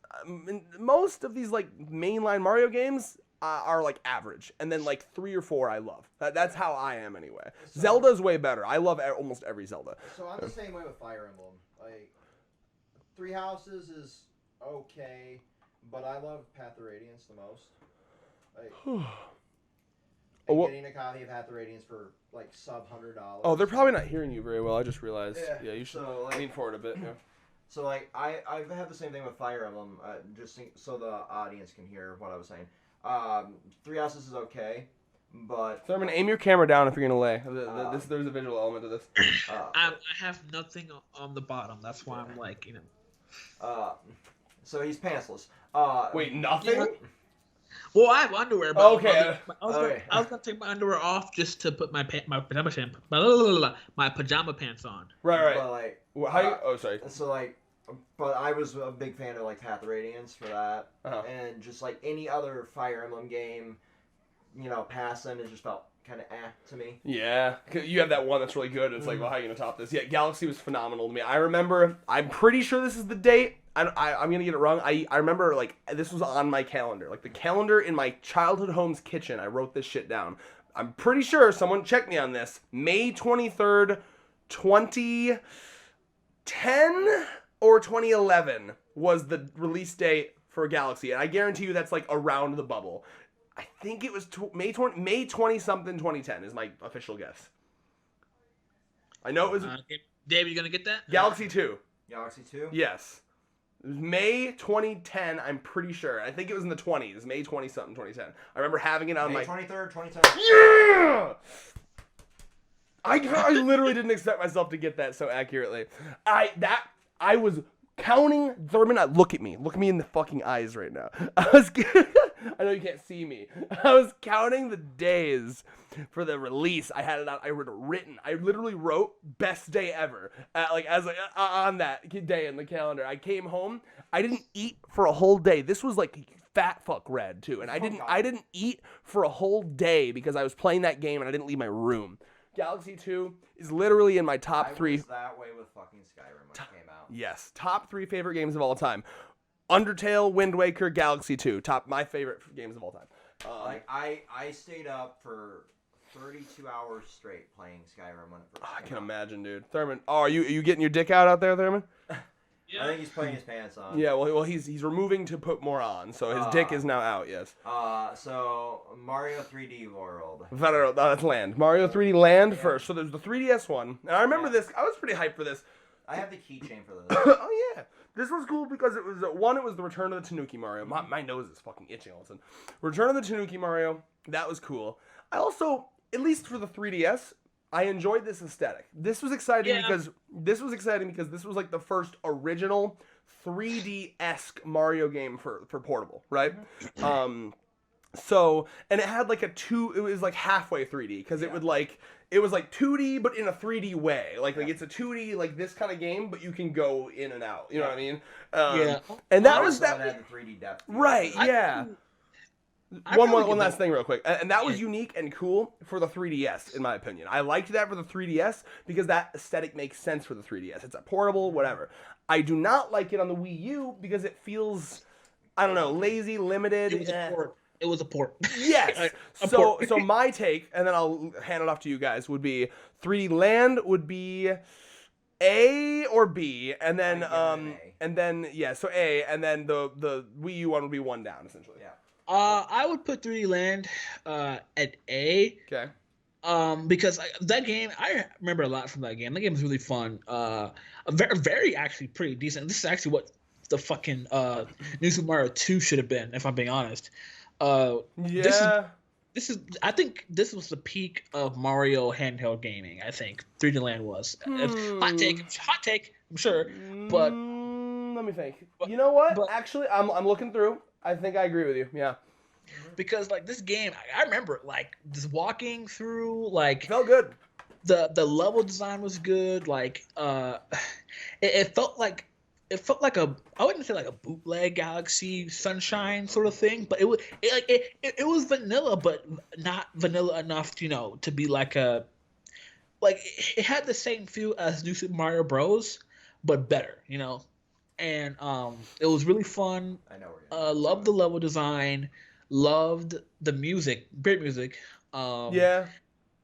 Speaker 3: most of these like mainline Mario games are like average, and then like 3 or 4 I love. That's how I am anyway. So, Zelda's way better. I love almost every Zelda.
Speaker 1: So I'm the same way with Fire Emblem. Like Three Houses is okay, but I love Path of Radiance the most. Like. Getting a copy of Path of Radiance for like sub $100.
Speaker 3: Oh, they're probably not hearing you very well. I just realized. Yeah, you should lean forward a bit. Yeah.
Speaker 1: So like I've had the same thing with Fire Emblem. So the audience can hear what I was saying. Three Houses is okay, but
Speaker 3: Thurman, aim your camera down if you're gonna lay. There's a visual element to this.
Speaker 4: I have nothing on the bottom. That's why I'm like
Speaker 1: So he's pantsless.
Speaker 3: Wait, nothing.
Speaker 4: Yeah. Well, I have underwear. But
Speaker 3: okay.
Speaker 4: I was gonna take my underwear off just to put my pajama pants on.
Speaker 3: Right.
Speaker 1: But like,
Speaker 3: sorry.
Speaker 1: So like, but I was a big fan of like Path of Radiance for that, and just like any other Fire Emblem game, past them, it just felt kind of to me.
Speaker 3: Yeah, you have that one that's really good. It's like, well, how are you gonna top this? Yeah, Galaxy was phenomenal to me. I remember. I'm pretty sure this is the date. I'm gonna get it wrong. I remember like this was on my calendar, like the calendar in my childhood home's kitchen. I wrote this shit down. I'm pretty sure someone checked me on this. May 23rd, 2010 or 2011 was the release date for Galaxy, and I guarantee you that's like around the bubble. I think it was May 20 something 2010 is my official guess. I know it was.
Speaker 4: Dave, you gonna get that?
Speaker 3: Galaxy 2.
Speaker 1: Galaxy 2?
Speaker 3: Yes. It was May 2010, I'm pretty sure. I think it was in the 20s. May 20 something 2010. I remember having it on
Speaker 1: May
Speaker 3: my
Speaker 1: 23rd, 2010.
Speaker 3: Yeah! I literally didn't expect myself to get that so accurately. I was counting Thurman. Look at me in the fucking eyes right now. I know you can't see me. I was counting the days for the release. I had it out. I would have written. I literally wrote best day ever. On that day in the calendar. I came home. I didn't eat for a whole day. This was like fat fuck red too, and I didn't eat for a whole day because I was playing that game and I didn't leave my room. Galaxy 2 is literally in my top 3.
Speaker 1: I was that way with fucking Skyrim when it came out.
Speaker 3: Yes, top 3 favorite games of all time. Undertale, Wind Waker, Galaxy 2, my favorite games of all time.
Speaker 1: I stayed up for 32 hours straight playing Skyrim when it first came out.
Speaker 3: I can imagine, dude. Thurman, are you getting your dick out there, Thurman?
Speaker 1: Yeah. I think he's putting his pants on.
Speaker 3: Yeah, well, he's removing to put more on, so his dick is now out. Yes.
Speaker 1: So Mario 3D World.
Speaker 3: That's Land. Mario 3D Land first. So there's the 3DS one, and I remember this. I was pretty hyped for this.
Speaker 1: I have the keychain for this.
Speaker 3: Oh yeah, this was cool because it was one. It was the Return of the Tanuki Mario. My nose is fucking itching all of a sudden. Return of the Tanuki Mario. That was cool. I also, at least for the 3DS, I enjoyed this aesthetic. This was exciting because this was like the first original 3D-esque Mario game for portable, right? So, and it had like it was like halfway 3D because it was like 2D but in a 3D way. Like it's a 2D like this kind of game, but you can go in and out. You know what I mean? And that was that.
Speaker 1: Had the 3D depth.
Speaker 3: Right? Yeah. One last thing real quick. And that was unique and cool for the 3DS, in my opinion. I liked that for the 3DS because that aesthetic makes sense for the 3DS. It's a portable, whatever. I do not like it on the Wii U because it feels, I don't know, lazy, limited.
Speaker 4: It was a port.
Speaker 3: Yes. So my take, and then I'll hand it off to you guys, would be 3D Land would be A or B, and then so A, and then the Wii U one would be 1 down essentially.
Speaker 1: Yeah.
Speaker 4: I would put 3D Land at A.
Speaker 3: Okay.
Speaker 4: Because that game, I remember a lot from that game. That game was really fun. Very, very actually pretty decent. This is actually what the fucking New Super Mario 2 should have been, if I'm being honest. This is. I think this was the peak of Mario handheld gaming. I think 3D Land was. Hot take. I'm sure, but
Speaker 3: let me think. You know what? Actually, I'm looking through. I think I agree with you. Yeah.
Speaker 4: Because like this game, I remember like just walking through like
Speaker 3: it felt good.
Speaker 4: The level design was good. Like it felt like a, I wouldn't say like a bootleg Galaxy Sunshine sort of thing, but it was vanilla, but not vanilla enough, to be like it had the same feel as New Super Mario Bros, but better, and it was really fun.
Speaker 1: I know where you're
Speaker 4: loved the level design, loved the music, great music.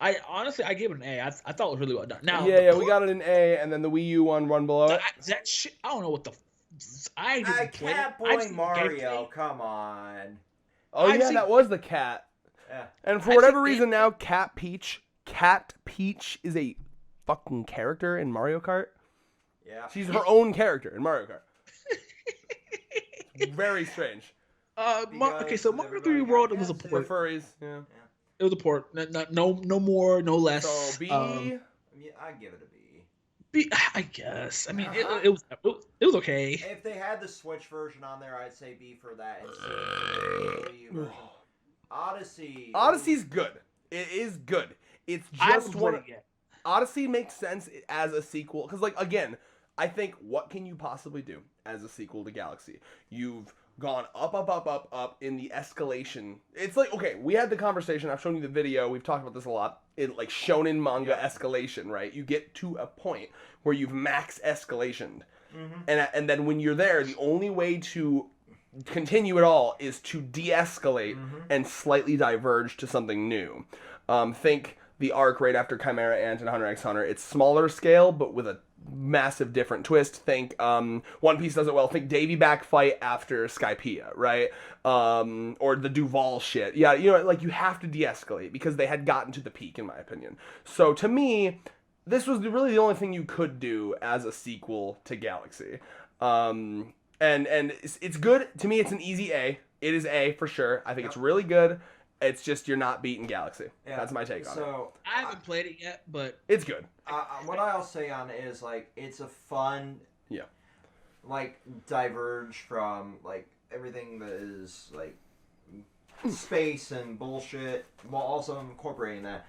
Speaker 4: I honestly, I gave it an A. I thought it was really well done. Now,
Speaker 3: we got it an A, and then the Wii U one run below it.
Speaker 4: That shit, I don't know what the. I
Speaker 1: Cat Boy Mario, come on.
Speaker 3: Oh that was the cat.
Speaker 1: Yeah.
Speaker 3: And for whatever reason now, Cat Peach is a fucking character in Mario Kart.
Speaker 1: Yeah.
Speaker 3: She's her own character in Mario Kart. Very strange.
Speaker 4: Okay, so Mario 3D World, it was a port.
Speaker 3: For furries, yeah.
Speaker 4: It was a port. No more, no less.
Speaker 3: So B.
Speaker 1: I'd give it a B.
Speaker 4: B, I guess. I mean, it was okay.
Speaker 1: If they had the Switch version on there, I'd say B for that. And Odyssey.
Speaker 3: Odyssey's good. It is good. It's just one. Odyssey makes sense as a sequel because, like, again, I think what can you possibly do as a sequel to Galaxy? You've gone up in the escalation. It's like, okay, we had the conversation. I've shown you the video. We've talked about this a lot. In like shonen manga escalation, right? You get to a point where you've max escalationed, and then when you're there, the only way to continue it all is to de-escalate and slightly diverge to something new. Think the arc right after Chimera Ant and Hunter x Hunter. It's smaller scale, but with a massive different twist. Think One Piece does it well. Think Davy back fight after Skypiea, right? Or the Duval shit. Yeah, like you have to de-escalate because they had gotten to the peak, in my opinion. So to me, this was really the only thing you could do as a sequel to Galaxy. And it's good. To me, it's an easy A. It is A for sure. I think it's really good. It's just you're not beating Galaxy. Yeah. That's my take on it.
Speaker 4: I haven't played it yet, but
Speaker 3: it's good.
Speaker 1: What I'll say on it is like it's a fun, like diverge from like everything that is like space and bullshit, while also incorporating that.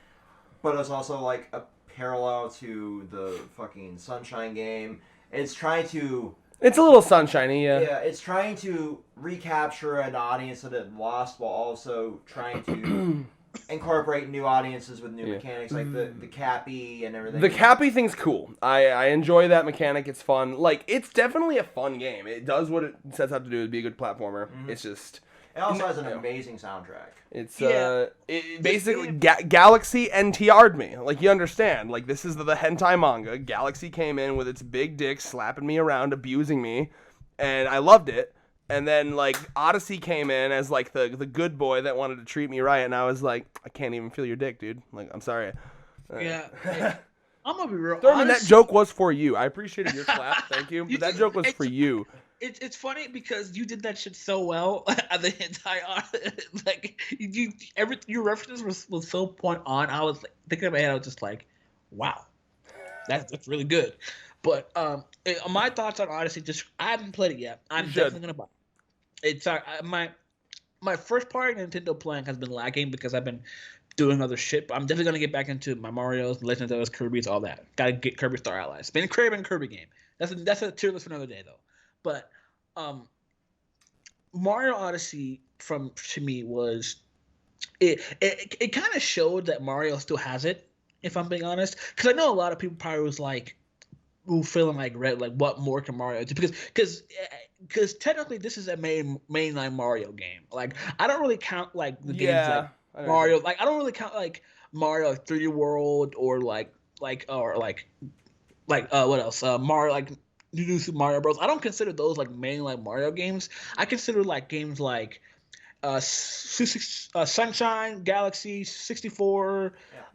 Speaker 1: But it's also like a parallel to the fucking Sunshine game. It's trying to
Speaker 3: It's a little sunshiny, yeah.
Speaker 1: Yeah, it's trying to recapture an audience that it lost while also trying to incorporate new audiences with new mechanics, like the Cappy and everything.
Speaker 3: The Cappy thing's cool. I enjoy that mechanic. It's fun. Like, it's definitely a fun game. It does what it sets out to do, be a good platformer. It's just...
Speaker 1: It also has an amazing soundtrack.
Speaker 3: It's it basically Galaxy NTR'd me. Like, you understand. Like, this is the hentai manga. Galaxy came in with its big dick slapping me around, abusing me, and I loved it. And then, like, Odyssey came in as, like, the good boy that wanted to treat me right, and I was like, I can't even feel your dick, dude. Like, I'm sorry.
Speaker 4: Yeah. I'm gonna be real.
Speaker 3: Thurman, that joke was for you. I appreciated your clap. Thank you. But that joke was for you.
Speaker 4: It's funny because you did that shit so well the entire like your references was so point on. I was like, thinking in my head, I was just like, wow, that's really good. But my thoughts on Odyssey, just I haven't played it yet. I'm definitely gonna buy it. It's my first part of Nintendo playing has been lagging because I've been doing other shit. But I'm definitely gonna get back into my Mario's, Legend of Zelda's, Kirby's, all that. Gotta get Kirby Star Allies. Been craving a Kirby game. That's a tier list for another day though. But Mario Odyssey to me was it kind of showed that Mario still has it, if I'm being honest, because I know a lot of people probably was like feeling like what more can Mario do, because technically this is a mainline Mario game. Like I don't really count like the games like Mario, like I don't really count like Mario 3D World or like what else Mario like New Super Mario Bros. I don't consider those like mainline Mario games. I consider like games like Sunshine, Galaxy, 64,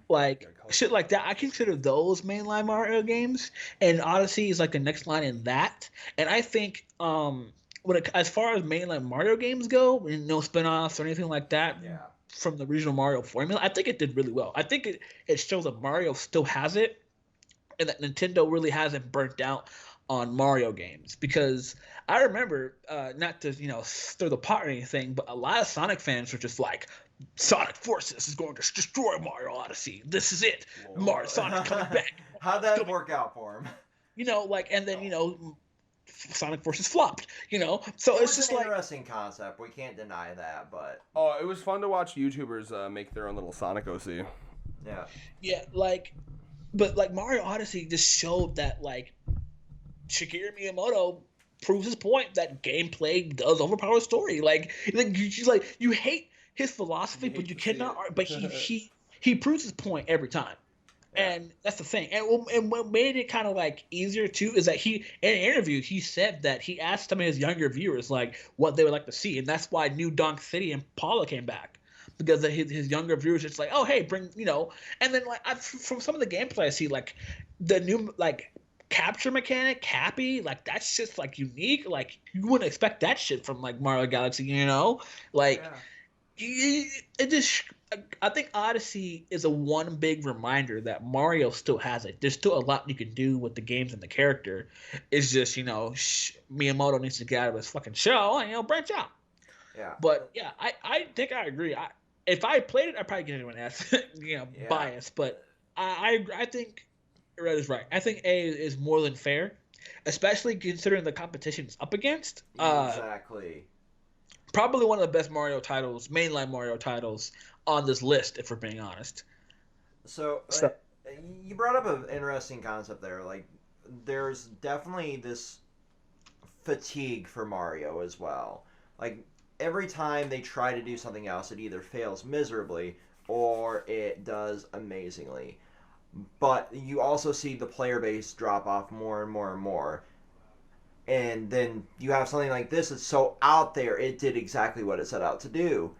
Speaker 4: like shit like that. I consider those mainline Mario games, and Odyssey is like the next line in that. And I think as far as mainline Mario games go, and no spin-offs or anything like that from the original Mario formula, I think it did really well. I think it shows that Mario still has it, and that Nintendo really hasn't burnt out on Mario games, because I remember not to stir the pot or anything, but a lot of Sonic fans were just like, Sonic Forces is going to destroy Mario Odyssey. This is it. Sonic coming back.
Speaker 1: How'd that work out for him?
Speaker 4: And then Sonic Forces flopped. So it's just
Speaker 1: an
Speaker 4: like
Speaker 1: interesting concept. We can't deny that, but
Speaker 3: it was fun to watch YouTubers make their own little Sonic OC.
Speaker 1: Yeah.
Speaker 4: Yeah, but Mario Odyssey just showed that Shigeru Miyamoto proves his point that gameplay does overpower story. You hate his philosophy, but you cannot. But he proves his point every time, and that's the thing. And what made it kind of easier too is that in an interview he said that he asked some of his younger viewers what they would like to see, and that's why New Donk City and Paula came back. Because his younger viewers, it's like, oh hey, bring and then from some of the gameplay I see the new capture mechanic, Cappy, that's just unique. You wouldn't expect that shit from Mario Galaxy, it just. I think Odyssey is a one big reminder that Mario still has it. There's still a lot you can do with the games and the character. It's just Miyamoto needs to get out of his fucking shell and branch out.
Speaker 1: Yeah.
Speaker 4: But yeah, I think I agree. If I played it, I'd probably get anyone else, biased. But I think Red is right. I think A is more than fair, especially considering the competition it's up against.
Speaker 1: Exactly.
Speaker 4: Probably one of the best Mario titles, mainline Mario titles, on this list, if we're being honest.
Speaker 1: So you brought up an interesting concept there. There's definitely this fatigue for Mario as well. Every time they try to do something else, it either fails miserably or it does amazingly. But you also see the player base drop off more and more and more. And then you have something like this that's so out there, it did exactly what it set out to do.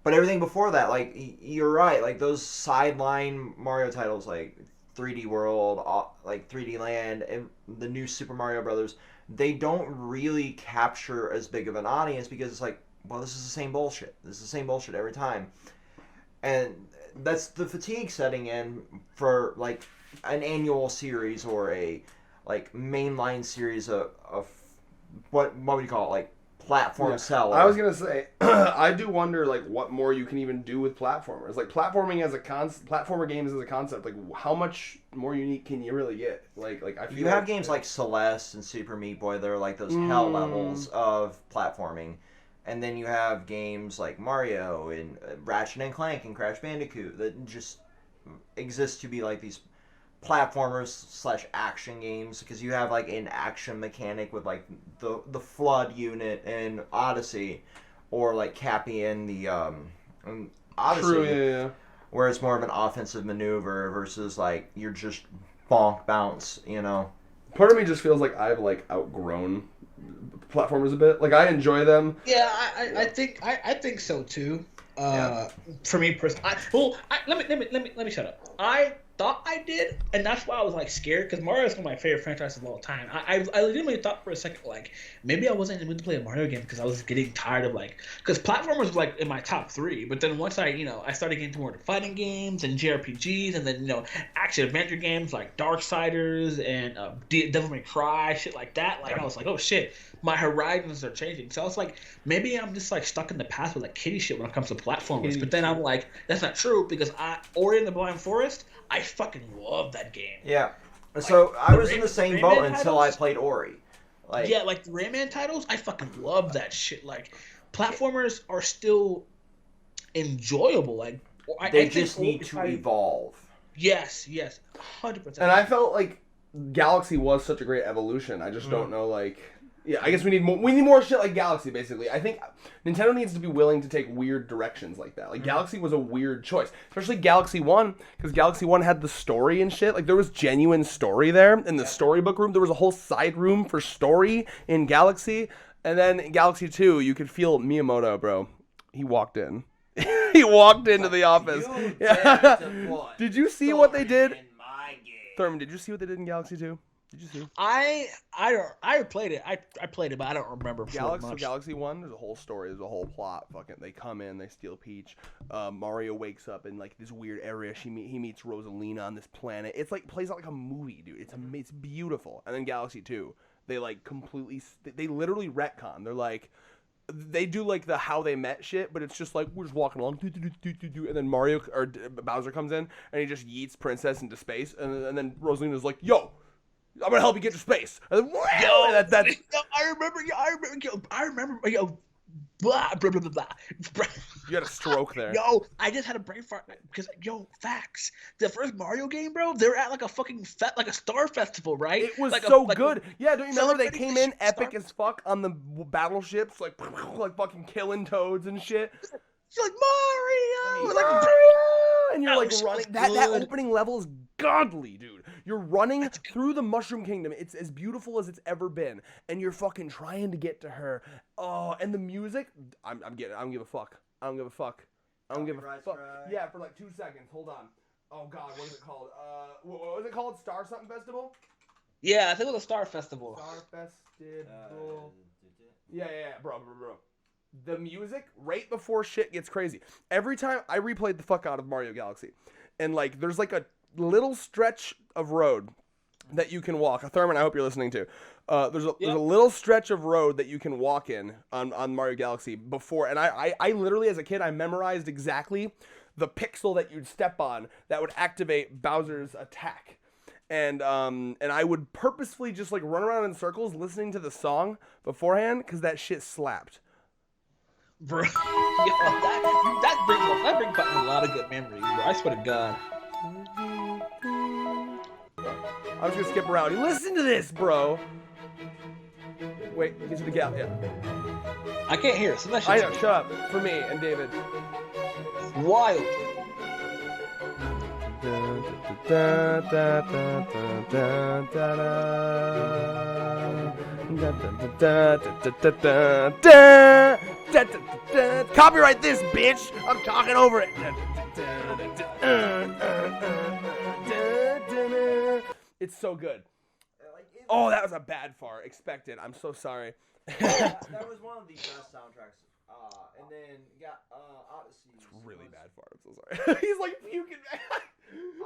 Speaker 1: But everything before that, you're right, those sideline Mario titles 3D World, 3D Land, and the new Super Mario Brothers, they don't really capture as big of an audience because it's this is the same bullshit. This is the same bullshit every time. And that's the fatigue setting in for an annual series or a mainline series of what would you call it, platform seller.
Speaker 3: I was gonna say, I do wonder like what more you can even do with platformers. Like platforming as a platformer games as a concept. Like how much more unique can you really get? Like I feel
Speaker 1: you have games like Celeste and Super Meat Boy. They're like those hell levels of platforming, and then you have games like Mario and Ratchet and Clank and Crash Bandicoot that just exist to be like these platformers / action games, because you have like an action mechanic with like the flood unit in Odyssey, or like Cappy in the Odyssey.
Speaker 3: True, yeah.
Speaker 1: Where it's more of an offensive maneuver versus like you're just bonk bounce, you know.
Speaker 3: Part of me just feels like I've like outgrown platformers a bit. Like I enjoy them.
Speaker 4: Yeah, I think so too. For me personally, let me shut up. I thought I did, and that's why I was like scared, because Mario is one of my favorite franchises of all time. I legitimately thought for a second like maybe I wasn't in the mood to play a Mario game because I was getting tired of like, because platformers was like in my top 3, but then once I started getting more into fighting games and JRPGs, and then action adventure games like Darksiders and Devil May Cry, shit like that. Like I was like, oh shit, my horizons are changing. So I was like, maybe I'm just like stuck in the past with like kiddie shit when it comes to platformers. But then I'm like, that's not true, because Ori and the Blind Forest, I fucking love that game.
Speaker 1: Yeah. So I was in the same boat until I played Ori. Like,
Speaker 4: yeah, like the Rayman titles, I fucking love that shit. Like platformers are still enjoyable. Like
Speaker 1: they just need to evolve.
Speaker 4: Yes, 100%.
Speaker 3: And I felt like Galaxy was such a great evolution. I just don't know, like... Yeah, I guess we need more shit like Galaxy, basically. I think Nintendo needs to be willing to take weird directions like that. Like, Galaxy was a weird choice. Especially Galaxy 1, because Galaxy 1 had the story and shit. Like, there was genuine story there. In the storybook room, there was a whole side room for story in Galaxy. And then in Galaxy 2, you could feel Miyamoto, bro. He walked in. He walked into the office. Did you see what they did? Thurman, did you see what they did in Galaxy 2? Did you see?
Speaker 4: I played it. I played it, but I don't remember much.
Speaker 3: Galaxy 1, there's a whole story, there's a whole plot. Fucking, they come in, they steal Peach. Mario wakes up in like this weird area. He meets Rosalina on this planet. It's like plays out like a movie, dude. It's beautiful. And then Galaxy 2, they like completely, they literally retcon. They're like, they do like the how they met shit, but it's just like we're just walking along, and then Mario or Bowser comes in and he just yeets Princess into space, and then Rosalina's like, "Yo, I'm gonna help you get to space." And then,
Speaker 4: I remember. Blah, blah, blah, blah, blah.
Speaker 3: You had a stroke there.
Speaker 4: Yo, I just had a brain fart because facts. The first Mario game, bro, they were at like a fucking like a star festival, right?
Speaker 3: It was
Speaker 4: like
Speaker 3: so good. Yeah, don't you remember they came in epic
Speaker 4: star...
Speaker 3: as fuck on the battleships, like fucking killing toads and shit.
Speaker 4: You're like Mario,
Speaker 3: and you're like running. That opening level is godly, dude. You're running through the Mushroom Kingdom. It's as beautiful as it's ever been, and you're fucking trying to get to her. Oh, and the music. I don't give a fuck. I don't give a fuck. Yeah, for like 2 seconds. Hold on. Oh God, what is it called? What was it called? Star something festival?
Speaker 4: Yeah, I think it was a Star Festival.
Speaker 3: Star Festival. Yeah, bro. The music right before shit gets crazy. Every time I replayed the fuck out of Mario Galaxy, and like there's like a little stretch of road that you can walk. Thurman, I hope you're listening to. There's a little stretch of road that you can walk in on Mario Galaxy before, and I literally as a kid I memorized exactly the pixel that you'd step on that would activate Bowser's attack. And I would purposefully just like run around in circles listening to the song beforehand because that shit slapped.
Speaker 4: Bro, that brings back a lot of good memories, bro. I swear to God.
Speaker 3: I'm just gonna skip around. Listen to this, bro. Wait, get to the gap. Yeah.
Speaker 4: I can't hear it. So that
Speaker 3: I know. Shut up. For me and David.
Speaker 4: Wild.
Speaker 3: Copyright this, bitch! I'm talking over it. It's so good. Oh, that was a bad fart. Expected. I'm so sorry.
Speaker 1: that was one of the best soundtracks. And then got Odyssey.
Speaker 3: It's really bad fart. I'm so sorry. He's like puking.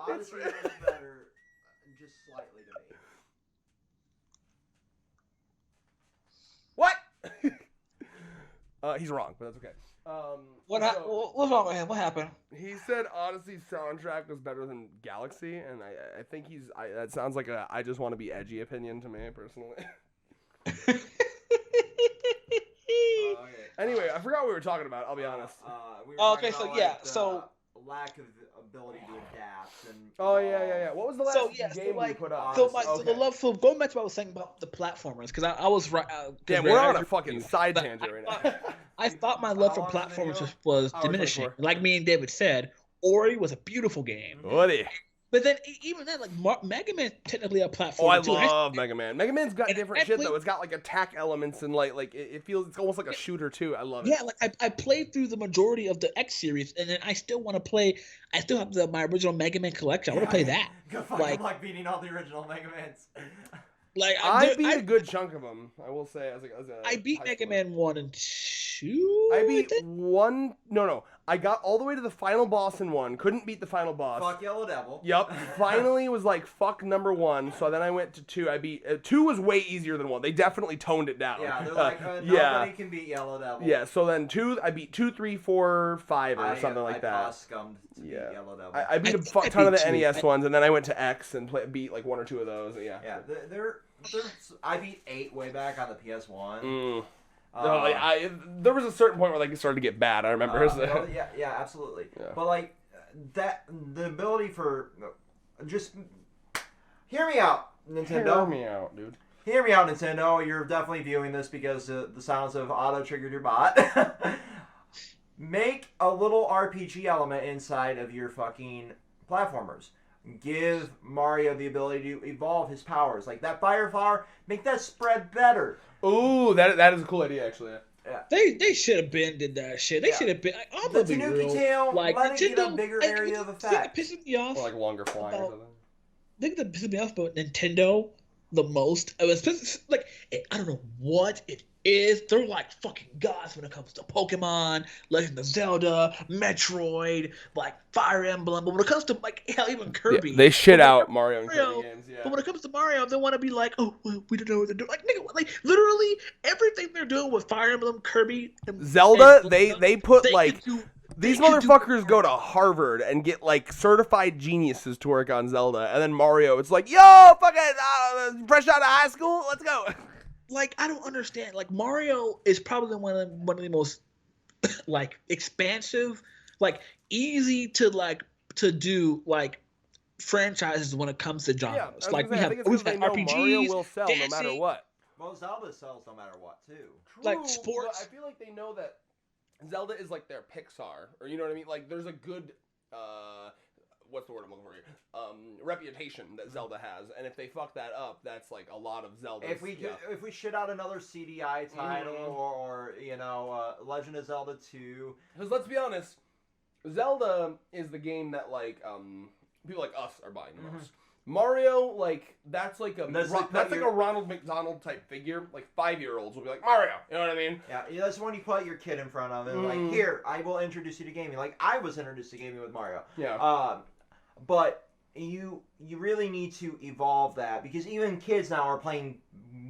Speaker 1: Odyssey was better, just slightly to me.
Speaker 3: What? He's wrong, but that's okay.
Speaker 4: What's wrong with him? What happened?
Speaker 3: He said Odyssey's soundtrack was better than Galaxy, and I think that sounds like a I just want to be edgy opinion to me personally. Anyway, I forgot what we were talking about. I'll be honest.
Speaker 1: Lack of ability to adapt and.
Speaker 3: Oh yeah. What was the last game we put up?
Speaker 4: Going back to what I was saying about the platformers, because I was right.
Speaker 3: Damn, we're on a fucking side tangent right now.
Speaker 4: I thought my love for platformers was diminishing. Like me and David said, Ori was a beautiful game.
Speaker 3: Ori.
Speaker 4: But then, even then, like Mega Man's technically a platformer.
Speaker 3: Oh, I love Mega Man. Mega Man's got different shit though. It's got like attack elements and like it feels it's almost like a shooter too. I love it.
Speaker 4: Yeah, like I played through the majority of the X series, and then I still want to play. I still have my original Mega Man collection. I want to play that.
Speaker 1: Like beating all the original Mega Mans.
Speaker 4: Like
Speaker 3: I beat a good chunk of them. I will say,
Speaker 4: I beat Mega Man 1 and 2.
Speaker 3: I beat 1. No. I got all the way to the final boss in 1. Couldn't beat the final boss.
Speaker 1: Fuck Yellow Devil.
Speaker 3: Yup. Finally was like fuck number 1. So then I went to 2. I beat 2 was way easier than 1. They definitely toned it down.
Speaker 1: Yeah, they're like nobody can beat Yellow Devil.
Speaker 3: Yeah. So then 2. I beat 2, 3, 4, 5 or something like that.
Speaker 1: I scummed to beat Yellow Devil.
Speaker 3: I beat a fuck ton of the NES ones, and then I went to X and beat like 1 or 2 of those. Yeah.
Speaker 1: Yeah. I beat 8 way back on the PS1.
Speaker 3: There was a certain point where like it started to get bad. I remember.
Speaker 1: Yeah, absolutely.
Speaker 3: Yeah.
Speaker 1: But like the ability for just hear me out, Nintendo.
Speaker 3: Hear me out, dude.
Speaker 1: Hear me out, Nintendo. You're definitely viewing this because the sounds have auto-triggered your bot. Make a little RPG element inside of your fucking platformers. Give Mario the ability to evolve his powers. Like that fire flower, make that spread better.
Speaker 3: Ooh, that is a cool idea, actually.
Speaker 4: Yeah. They should have did that shit. They should have been. I'm
Speaker 1: the Tanuki tail, like let it get a bigger area of effect.
Speaker 4: Pissing me off.
Speaker 3: Or like longer flying or something.
Speaker 4: I think that pissed me off about Nintendo the most. It was like I don't know what it is. They're like fucking gods when it comes to Pokemon, Legend of Zelda, Metroid, like Fire Emblem. But when it comes to like hell, even Kirby,
Speaker 3: they shit out Mario and Kirby games. Yeah.
Speaker 4: But when it comes to Mario, they want to be like, oh, well, we don't know what they're doing. Like nigga, like literally everything they're doing with Fire Emblem, Kirby,
Speaker 3: Zelda, they put like. These motherfuckers go to Harvard and get, like, certified geniuses to work on Zelda. And then Mario, it's like, yo, fucking, fresh out of high school, let's go.
Speaker 4: Like, I don't understand. Like, Mario is probably one of the most, like, expansive, like, easy to do, like, franchises when it comes to genres.
Speaker 3: Yeah,
Speaker 4: like, we have RPGs,
Speaker 3: Mario will sell
Speaker 4: dancing.
Speaker 3: no matter what.
Speaker 1: Well, Zelda sells no matter what, too.
Speaker 3: True,
Speaker 4: like, sports.
Speaker 3: But I feel like they know that Zelda is like their Pixar, or you know what I mean? Like, there's a good, what's the word I'm looking for here? Reputation that Zelda has, and if they fuck that up, that's like a lot of Zelda.
Speaker 1: If we shit out another CDI title, or you know, Legend of Zelda 2,
Speaker 3: because let's be honest, Zelda is the game that like people like us are buying the most. Mario, like, that's like a Ronald McDonald type figure. Like, 5-year-olds will be like, Mario, you know what I mean?
Speaker 1: Yeah, that's when you put your kid in front of it. Like, here, I will introduce you to gaming. Like, I was introduced to gaming with Mario.
Speaker 3: Yeah.
Speaker 1: But you really need to evolve that, because even kids now are playing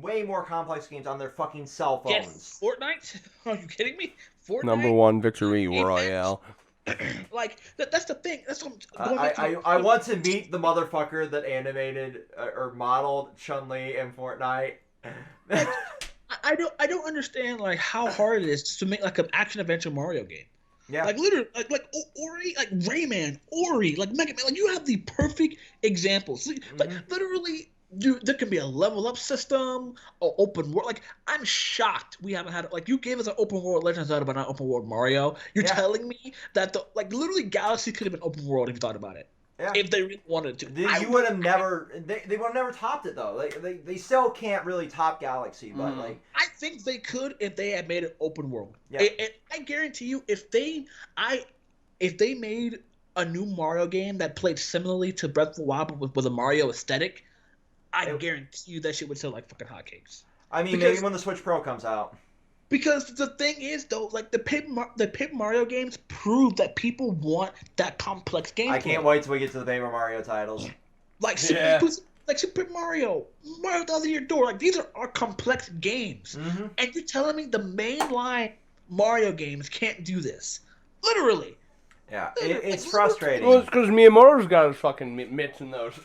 Speaker 1: way more complex games on their fucking cell phones.
Speaker 4: Yes, Fortnite? Are you kidding me? Fortnite?
Speaker 3: Number 1 victory royale.
Speaker 4: Like that's the thing. That's what
Speaker 1: I want to meet the motherfucker that animated or modeled Chun-Li in Fortnite.
Speaker 4: Like, I don't understand like how hard it is to make like an action adventure Mario game.
Speaker 1: Yeah.
Speaker 4: Like literally like Ori, like Rayman, Ori, like Mega Man. Like you have the perfect examples. Like literally. Dude, there can be a level up system, or open world. Like, I'm shocked we haven't had like you gave us an open world Legend of Zelda, but not open world Mario. You're telling me that literally Galaxy could have been open world if you thought about it. Yeah. If they really wanted to.
Speaker 1: You would have never. They would have never topped it though. They still can't really top Galaxy, but like.
Speaker 4: I think they could if they had made it open world.
Speaker 1: Yeah.
Speaker 4: And I guarantee you, if they made a new Mario game that played similarly to Breath of the Wild with a Mario aesthetic. I guarantee you that shit would sell like fucking hotcakes.
Speaker 1: I mean, maybe when the Switch Pro comes out.
Speaker 4: Because the thing is, though, like the Paper Mario games prove that people want that complex gameplay.
Speaker 1: I can't wait till we get to the Paper Mario titles.
Speaker 4: Like Super Mario, Mario Thousand Year Door. Like these are complex games, and you're telling me the main line Mario games can't do this. Literally.
Speaker 1: Yeah, it's frustrating.
Speaker 3: Well, it's because Miyamoto's got his fucking mitts in those.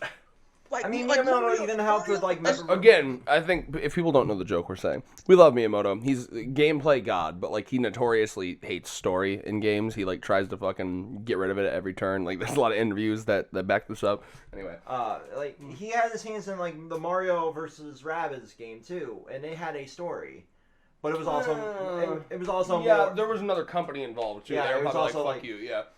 Speaker 4: Like,
Speaker 1: I mean,
Speaker 4: like
Speaker 1: Miyamoto even helped with like.
Speaker 3: Again, I think if people don't know the joke we're saying, we love Miyamoto. He's gameplay god, but like he notoriously hates story in games. He like tries to fucking get rid of it at every turn. Like there's a lot of interviews that back this up. Anyway,
Speaker 1: like he had his hands in like the Mario versus Rabbids game too, and they had a story. But it was also it was also more,
Speaker 3: there was another company involved too.
Speaker 1: Yeah,
Speaker 3: They
Speaker 1: it was also
Speaker 3: like, fuck you,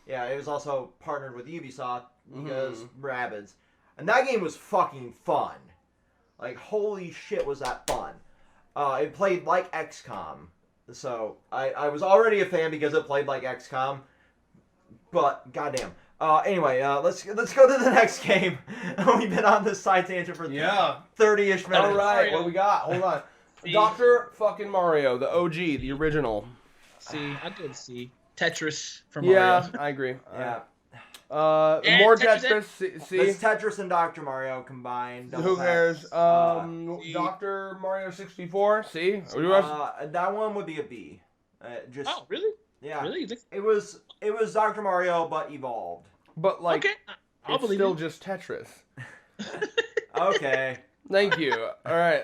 Speaker 1: yeah, it was also partnered with Ubisoft because Rabbids, and that game was fucking fun. Like holy shit, was that fun? It played like XCOM, so I was already a fan because it played like XCOM. But goddamn. Anyway, let's go to the next game. We've been on this side tangent for 30-ish minutes.
Speaker 3: All right, what do we got? Hold on. Dr. fucking Mario, the OG, the original.
Speaker 4: See, I could see Tetris from Mario.
Speaker 3: Yeah, I agree.
Speaker 1: Yeah.
Speaker 3: More Tetris. See,
Speaker 1: It's Tetris and Dr. Mario combined.
Speaker 3: who cares? Dr. Mario 64. See,
Speaker 1: that one would be a B.
Speaker 4: Oh, really?
Speaker 1: Yeah.
Speaker 4: Really?
Speaker 1: It was Dr. Mario but evolved.
Speaker 3: but like,
Speaker 4: Okay, I'll
Speaker 3: it's
Speaker 4: believe
Speaker 3: still
Speaker 4: it.
Speaker 3: just Tetris.
Speaker 1: Okay.
Speaker 3: Thank you. All right.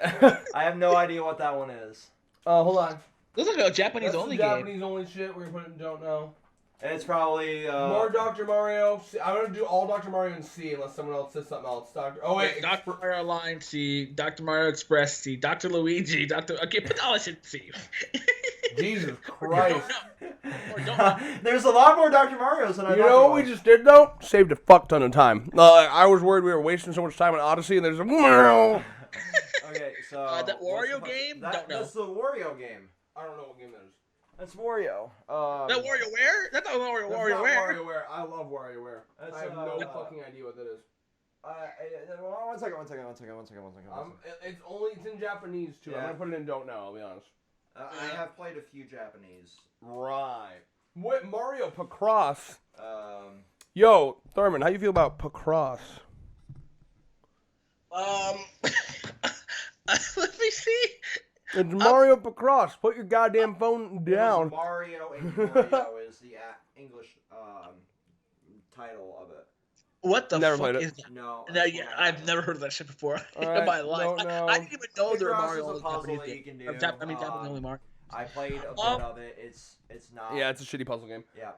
Speaker 1: I have no idea what that one is.
Speaker 3: Hold on.
Speaker 4: This is like a Japanese
Speaker 3: That's
Speaker 4: only
Speaker 3: the
Speaker 4: game.
Speaker 3: Japanese only shit. We're gonna put it in don't know.
Speaker 1: It's probably
Speaker 3: More Dr. Mario. I'm gonna do all Dr. Mario in C unless someone else says something else. Oh wait,
Speaker 4: Dr. Mario Line C, Dr. Mario Express C, Dr. Luigi, Okay, put all this in C.
Speaker 3: Jesus Christ.
Speaker 4: Or don't know.
Speaker 1: There's a lot more Dr. Marios than I
Speaker 3: You
Speaker 1: thought
Speaker 3: know
Speaker 1: there
Speaker 3: what we
Speaker 1: was.
Speaker 3: just did though? Saved a fuck ton of time. I was worried we were wasting so much time on Odyssey, and there's a.
Speaker 1: Okay, so
Speaker 4: That Wario game? Don't know.
Speaker 1: That's the Wario game.
Speaker 3: I don't know what game that is.
Speaker 1: That's Wario.
Speaker 4: That WarioWare? That's not WarioWare.
Speaker 3: WarioWare. I love WarioWare.
Speaker 1: That's,
Speaker 3: I have no fucking idea what that is.
Speaker 1: One second.
Speaker 3: It's in Japanese too.
Speaker 1: Yeah.
Speaker 3: I'm gonna put it in don't know. I'll be honest.
Speaker 1: I have played a few Japanese.
Speaker 3: Right. What Mario Pacross?
Speaker 1: Um,
Speaker 3: Yo, Thurman, how you feel about Pacross?
Speaker 4: Let me see.
Speaker 3: It's Mario Pacross. Put your goddamn phone down.
Speaker 1: Mario and Mario is the English title of it.
Speaker 4: What the
Speaker 3: Never
Speaker 4: fuck
Speaker 3: played it.
Speaker 4: is that?
Speaker 1: No,
Speaker 4: No, yeah, I've never heard of that shit before in
Speaker 3: Alright,
Speaker 4: my life.
Speaker 3: don't know.
Speaker 4: I didn't even know there were
Speaker 1: Picross
Speaker 4: Mario
Speaker 1: is a
Speaker 4: was
Speaker 1: puzzle
Speaker 4: Japanese
Speaker 1: that you
Speaker 4: game.
Speaker 1: can do.
Speaker 4: Japanese only Mario.
Speaker 1: I played a bit of it. It's not.
Speaker 3: Yeah, it's a shitty puzzle game.
Speaker 1: Yeah.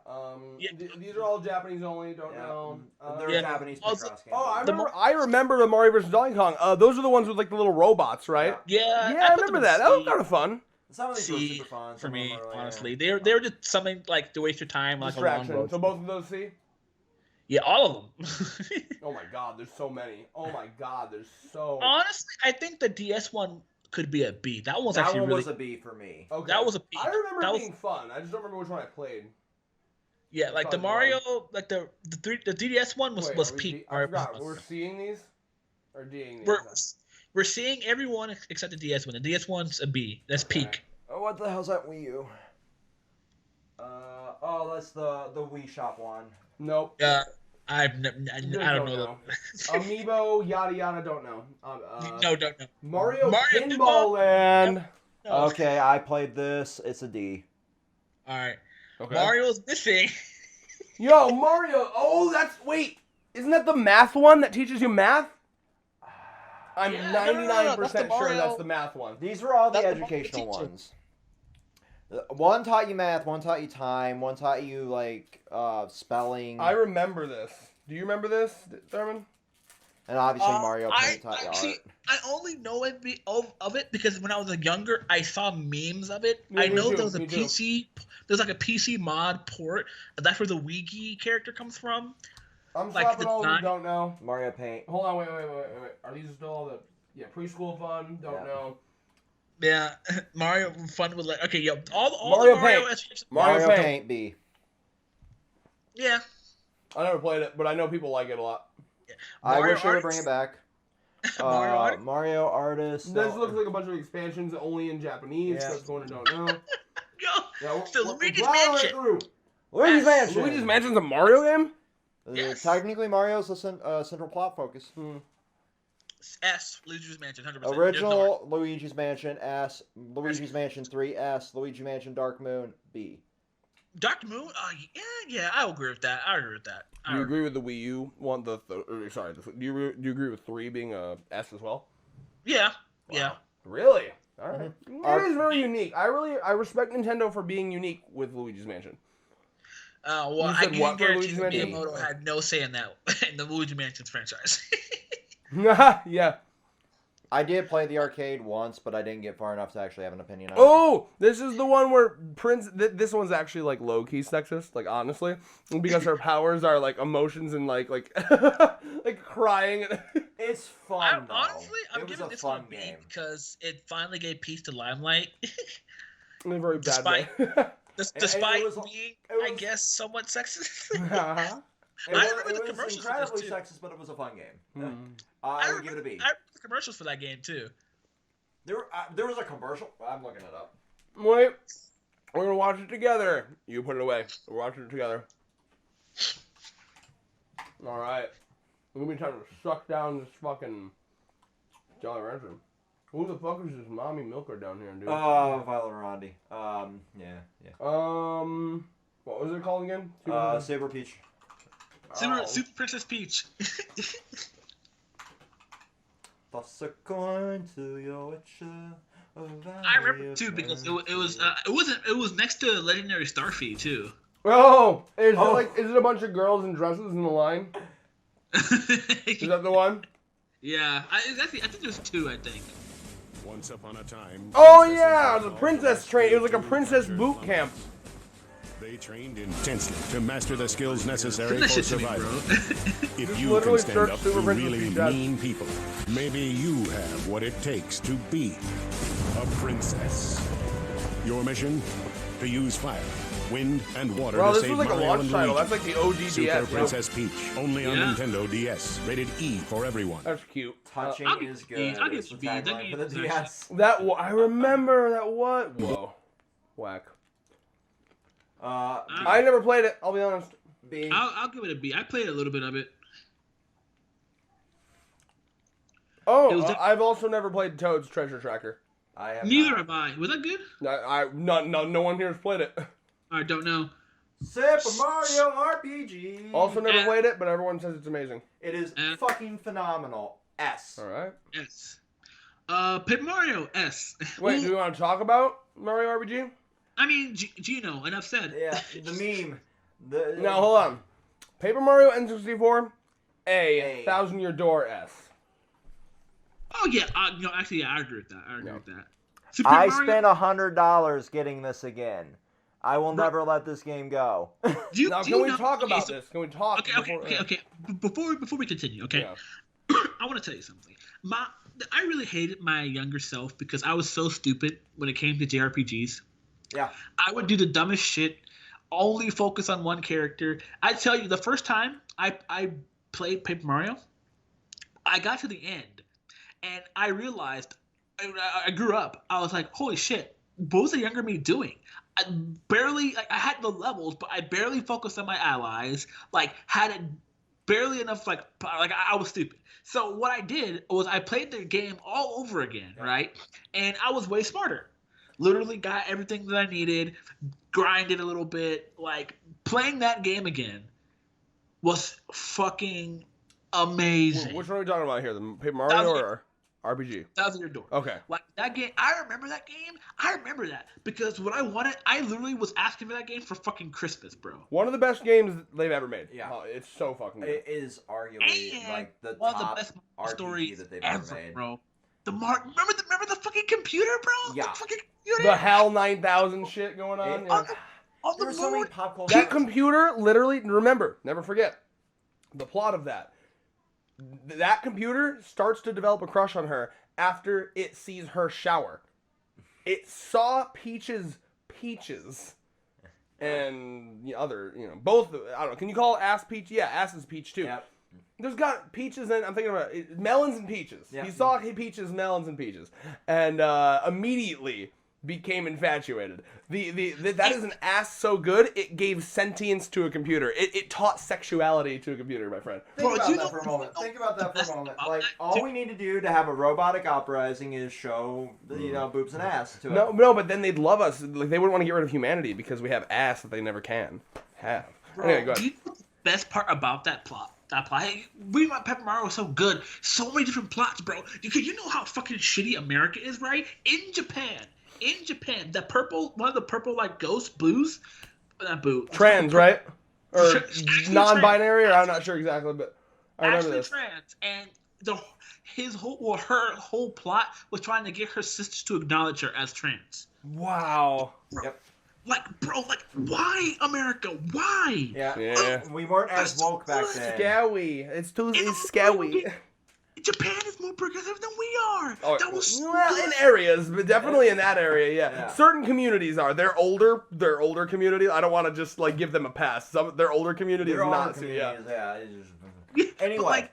Speaker 3: These are all Japanese only. Don't know.
Speaker 1: They're
Speaker 4: Yeah.
Speaker 1: Japanese
Speaker 4: Also-
Speaker 1: Picross games.
Speaker 3: Oh, I remember the Mario vs. Donkey Kong. Those are the ones with like the little robots, right?
Speaker 4: Yeah,
Speaker 3: Yeah, I remember that. That was kind of fun.
Speaker 1: Some of these were
Speaker 4: C
Speaker 1: super fun.
Speaker 4: for
Speaker 1: some of
Speaker 4: me,
Speaker 1: them were,
Speaker 4: honestly. They were just something like to waste your time, like a long
Speaker 3: Distraction.
Speaker 4: road.
Speaker 3: So both of those C?
Speaker 4: Yeah, all of them.
Speaker 3: Oh my god, there's so many. Oh my god, there's so.
Speaker 4: Honestly, I think the DS one could be a B. That one's
Speaker 1: that
Speaker 4: actually
Speaker 1: one
Speaker 4: really.
Speaker 1: was a B for me.
Speaker 3: Okay.
Speaker 4: That was a B.
Speaker 3: I remember
Speaker 4: That
Speaker 3: it
Speaker 4: was-
Speaker 3: being fun. I just don't remember which one I played.
Speaker 4: Yeah, like the
Speaker 3: Probably
Speaker 4: Mario, like the DDS one was
Speaker 3: Wait, are we
Speaker 4: peak.
Speaker 3: D- I
Speaker 4: Mario
Speaker 3: forgot.
Speaker 4: Bros.
Speaker 3: We're seeing these? Or D'ing these?
Speaker 4: We're seeing everyone except the DS one. The DS one's a B. That's peak.
Speaker 1: Oh, what the hell's that Wii U? That's the Wii Shop one.
Speaker 3: Nope.
Speaker 4: I don't know.
Speaker 3: Amiibo, yada yada, don't know.
Speaker 4: No, don't know.
Speaker 3: Mario
Speaker 4: Pinball
Speaker 3: Pinball Land.
Speaker 4: No.
Speaker 1: Okay, I played this. It's a D.
Speaker 4: All right.
Speaker 3: Okay.
Speaker 4: Mario's missing.
Speaker 3: Yo, Mario. Oh, wait. Isn't that the math one that teaches you math? I'm
Speaker 4: Yeah,
Speaker 3: 99%
Speaker 4: that's the
Speaker 3: sure
Speaker 4: Mario.
Speaker 3: that's the math one.
Speaker 1: These were all the
Speaker 4: That's the
Speaker 1: educational
Speaker 4: Mario teacher.
Speaker 1: ones. One taught you math, one taught you time, one taught you like spelling,
Speaker 3: I remember this. Do you remember this, Thurman?
Speaker 1: and obviously Mario
Speaker 4: I
Speaker 1: Paint taught you
Speaker 4: actually,
Speaker 1: art.
Speaker 4: I only know of it because when I was younger, I saw memes of it.
Speaker 3: Yeah,
Speaker 4: I
Speaker 3: me
Speaker 4: know
Speaker 3: too,
Speaker 4: there was a
Speaker 3: me too.
Speaker 4: PC. There's like a PC mod port. And that's where the Wii character comes from.
Speaker 3: I'm
Speaker 4: Like
Speaker 3: slapping
Speaker 4: the
Speaker 3: all of them,
Speaker 4: design-
Speaker 3: don't know.
Speaker 1: Mario Paint.
Speaker 3: Hold on, wait. Are these still all the preschool fun? Don't
Speaker 1: Yeah.
Speaker 3: know.
Speaker 4: Yeah, Mario fun with like all
Speaker 3: Mario
Speaker 4: the Mario
Speaker 3: Paint.
Speaker 4: education-
Speaker 3: Mario Paint.
Speaker 1: B.
Speaker 4: Yeah.
Speaker 3: I never played it, but I know people like it a lot.
Speaker 1: I
Speaker 4: Mario
Speaker 1: wish they would
Speaker 4: Artist.
Speaker 1: bring it back.
Speaker 4: Mario Artist.
Speaker 1: Mario Artist.
Speaker 3: This looks like a bunch of expansions only in Japanese.
Speaker 1: Yeah.
Speaker 3: So it's going to don't know.
Speaker 4: Yo,
Speaker 3: Yeah,
Speaker 4: So
Speaker 3: we're
Speaker 4: Luigi's
Speaker 3: plowing right
Speaker 4: Mansion.
Speaker 3: through.
Speaker 1: Luigi's Mansion.
Speaker 3: Luigi's Mansion's a Mario game?
Speaker 4: Yes.
Speaker 1: Technically, Mario's the central plot focus.
Speaker 4: S. Luigi's Mansion, 100%.
Speaker 1: Original Luigi's Mansion S. Luigi's Mansion 3 S. Luigi Mansion Dark Moon B.
Speaker 4: Dark Moon? Yeah, I agree with that.
Speaker 3: Do you agree with the Wii U one? Do you agree with 3 being a S as well?
Speaker 4: Yeah.
Speaker 3: Wow.
Speaker 4: Yeah.
Speaker 3: Really? All right. It is very unique. I respect Nintendo for being unique with Luigi's Mansion.
Speaker 4: Well,
Speaker 3: You
Speaker 4: I
Speaker 3: said what
Speaker 4: can
Speaker 3: for
Speaker 4: guarantee
Speaker 3: Luigi's
Speaker 4: that
Speaker 3: Mansion?
Speaker 4: Miyamoto had no say in that in the Luigi Mansion franchise.
Speaker 3: Yeah.
Speaker 1: I did play the arcade once, but I didn't get far enough to actually have an opinion on it.
Speaker 3: Oh, this is the one where this one's actually like low key sexist, like honestly, because her powers are like emotions and like like crying.
Speaker 1: It's fun though.
Speaker 4: Honestly, I'm
Speaker 1: it was
Speaker 4: giving
Speaker 1: a
Speaker 4: this
Speaker 1: fun
Speaker 4: one a B
Speaker 1: game.
Speaker 4: because it finally gave peace to Limelight.
Speaker 3: In a very bad
Speaker 4: Despite-
Speaker 3: way.
Speaker 4: Despite
Speaker 1: was-
Speaker 4: being,
Speaker 1: it
Speaker 4: I
Speaker 1: was-
Speaker 4: guess, somewhat sexist.
Speaker 1: It
Speaker 4: I
Speaker 1: was,
Speaker 4: remember the
Speaker 1: it was
Speaker 4: commercials for
Speaker 1: incredibly
Speaker 4: this, too.
Speaker 1: sexist, but it was a fun game.
Speaker 3: Mm.
Speaker 1: I would give it a B.
Speaker 4: I remember the commercials for that game too.
Speaker 1: There was a commercial. I'm looking it up.
Speaker 3: Wait, we're gonna watch it together. You put it away. We're watching it together. All right. We're gonna be trying to suck down this fucking Jolly Rancher. Who the fuck is this mommy milker down here, dude?
Speaker 1: Violet Rondi. Yeah.
Speaker 3: What was it called again?
Speaker 1: Saber Peach.
Speaker 4: Super Princess Peach.
Speaker 1: Toss a coin to your witcher.
Speaker 4: I remember too because it was next to Legendary Starfy too.
Speaker 3: Oh, is it a bunch of girls in dresses in the line? Is that the one?
Speaker 4: Yeah, I think there's 2. I think.
Speaker 6: Once upon a time.
Speaker 3: Oh yeah, the princess train. It was like a princess boot camp.
Speaker 6: They trained intensely to master the skills necessary
Speaker 4: Send that
Speaker 6: for
Speaker 4: shit to me,
Speaker 6: survival.
Speaker 4: bro.
Speaker 6: If
Speaker 3: Just
Speaker 6: you can
Speaker 3: literally
Speaker 6: stand
Speaker 3: search
Speaker 6: up
Speaker 3: Super
Speaker 6: to
Speaker 3: Princess
Speaker 6: really
Speaker 3: Peach ads.
Speaker 6: mean people, maybe you have what it takes to be a princess. Your mission? To use fire, wind, and water
Speaker 3: Bro,
Speaker 6: to
Speaker 3: this
Speaker 6: save
Speaker 3: was like a
Speaker 6: Mario
Speaker 3: launch
Speaker 6: and
Speaker 3: title.
Speaker 6: Luigi.
Speaker 3: That's like the OG
Speaker 6: Super
Speaker 3: DS. Bro.
Speaker 6: Princess Peach, only on
Speaker 4: Yeah.
Speaker 6: Nintendo DS. Rated E for everyone.
Speaker 3: That's cute.
Speaker 1: Touching
Speaker 4: I'll give
Speaker 1: is
Speaker 4: it a
Speaker 1: good.
Speaker 4: B. I'll give
Speaker 1: It's
Speaker 4: it a
Speaker 1: the
Speaker 4: B. That
Speaker 1: tagline
Speaker 4: game
Speaker 1: for the
Speaker 4: is
Speaker 1: DS.
Speaker 3: I remember that. What? Whoa, whack. I never played it. I'll be honest.
Speaker 1: B.
Speaker 4: I'll give it a B. I played a little bit of it.
Speaker 3: Oh,
Speaker 4: It was
Speaker 3: I've also never played Toad's Treasure Tracker.
Speaker 1: I have
Speaker 4: Neither
Speaker 1: not.
Speaker 4: have I. Was that good?
Speaker 3: No one here has played it.
Speaker 4: I don't know.
Speaker 1: Super Mario RPG.
Speaker 3: Also never played it, but everyone says it's amazing.
Speaker 1: It is fucking phenomenal. S.
Speaker 3: All right.
Speaker 4: S. Paper Mario S.
Speaker 3: Wait,
Speaker 4: Well,
Speaker 3: do we want to talk about Mario RPG?
Speaker 4: I mean, Gino. Enough said.
Speaker 1: Yeah, the meme.
Speaker 3: No, hold on. Paper Mario N64,
Speaker 1: A.
Speaker 3: 1,000-Year Door S.
Speaker 4: Oh yeah. Actually, yeah, I agree with that. I agree with that. Super
Speaker 2: I
Speaker 4: Mario,
Speaker 2: spent $100 getting this again. I will never let this game go.
Speaker 4: Do you
Speaker 3: Now,
Speaker 4: do
Speaker 3: can
Speaker 4: you
Speaker 3: we
Speaker 4: know-
Speaker 3: talk
Speaker 4: okay,
Speaker 3: about
Speaker 4: so-
Speaker 3: this? Can we talk?
Speaker 4: Okay. Before we continue, okay.
Speaker 3: Yeah.
Speaker 4: I want to tell you something. I really hated my younger self because I was so stupid when it came to JRPGs.
Speaker 1: Yeah.
Speaker 4: I would do the dumbest shit, only focus on one character. I tell you, the first time I played Paper Mario, I got to the end, and I realized I grew up. I was like, holy shit, what was the younger me doing? I had the levels, but I barely focused on my allies. Like, had it barely enough, like I was stupid. So what I did was I played the game all over again, right? And I was way smarter. Literally got everything that I needed, grinded a little bit. Like, playing that game again was fucking amazing.
Speaker 3: Which one are we talking about here? The Paper Mario or RPG?
Speaker 4: 1,000-Year Door.
Speaker 3: Okay.
Speaker 4: Like, that game, I remember that game. I remember that because what I wanted, I literally was asking for that game for fucking Christmas, bro.
Speaker 3: One of the best games they've ever made.
Speaker 1: Yeah.
Speaker 3: Oh, it's so fucking good.
Speaker 1: It is arguably
Speaker 4: And
Speaker 1: like the
Speaker 4: one
Speaker 1: top
Speaker 4: of the best
Speaker 1: RPG
Speaker 4: stories
Speaker 1: that they've
Speaker 4: ever,
Speaker 1: ever made.
Speaker 4: bro. Remember the fucking computer, bro?
Speaker 1: Yeah.
Speaker 4: The fucking computer.
Speaker 3: The HAL 9000 shit going on. Yeah.
Speaker 4: On
Speaker 1: There
Speaker 4: the
Speaker 1: were so many
Speaker 4: moon.
Speaker 1: pop culture.
Speaker 3: That computer, literally, remember, never forget, the plot of that. That computer starts to develop a crush on her after it sees her shower. It saw Peach's peaches. And the other, both, I don't know, can you call ass peach? Yeah, ass is peach too.
Speaker 1: Yep.
Speaker 3: There's got peaches and I'm thinking about melons and peaches.
Speaker 1: Yeah.
Speaker 3: He saw peaches, melons, and peaches. And immediately became infatuated. That is an ass so good it gave sentience to a computer. It taught sexuality to a computer, my friend.
Speaker 1: Think about that for a moment. Think about that for a moment. Like, all we need to do to have a robotic uprising is show, boobs and ass to it.
Speaker 3: No, but then they'd love us. Like, they wouldn't want to get rid of humanity because we have ass that they never can have.
Speaker 4: Bro,
Speaker 3: Anyway, go ahead.
Speaker 4: do you know the best part about that plot? Reading about Paper Mario was so good. So many different plots, bro. You know how fucking shitty America is, right? In Japan, the purple, one of the purple like ghost boos, not boo.
Speaker 3: Trans, right? Or
Speaker 4: Actually
Speaker 3: non-binary, or I'm not sure exactly, but I remember
Speaker 4: Actually
Speaker 3: this.
Speaker 4: trans, and her whole plot was trying to get her sisters to acknowledge her as trans.
Speaker 3: Wow.
Speaker 1: Yep.
Speaker 4: Like, bro, why America? Why?
Speaker 3: Yeah.
Speaker 1: We weren't as woke back then.
Speaker 3: Scary. It's too scary.
Speaker 4: Japan is more progressive than we are.
Speaker 3: Oh,
Speaker 4: That was so
Speaker 3: well,
Speaker 4: good.
Speaker 3: in areas, but definitely in that area, yeah.
Speaker 1: Yeah.
Speaker 3: Certain communities are. They're older communities. I don't want to just like give them a pass. Their older community is
Speaker 1: They're all
Speaker 3: not.
Speaker 1: communities,
Speaker 3: Yeah.
Speaker 4: Yeah, but,
Speaker 1: Anyway.
Speaker 4: like,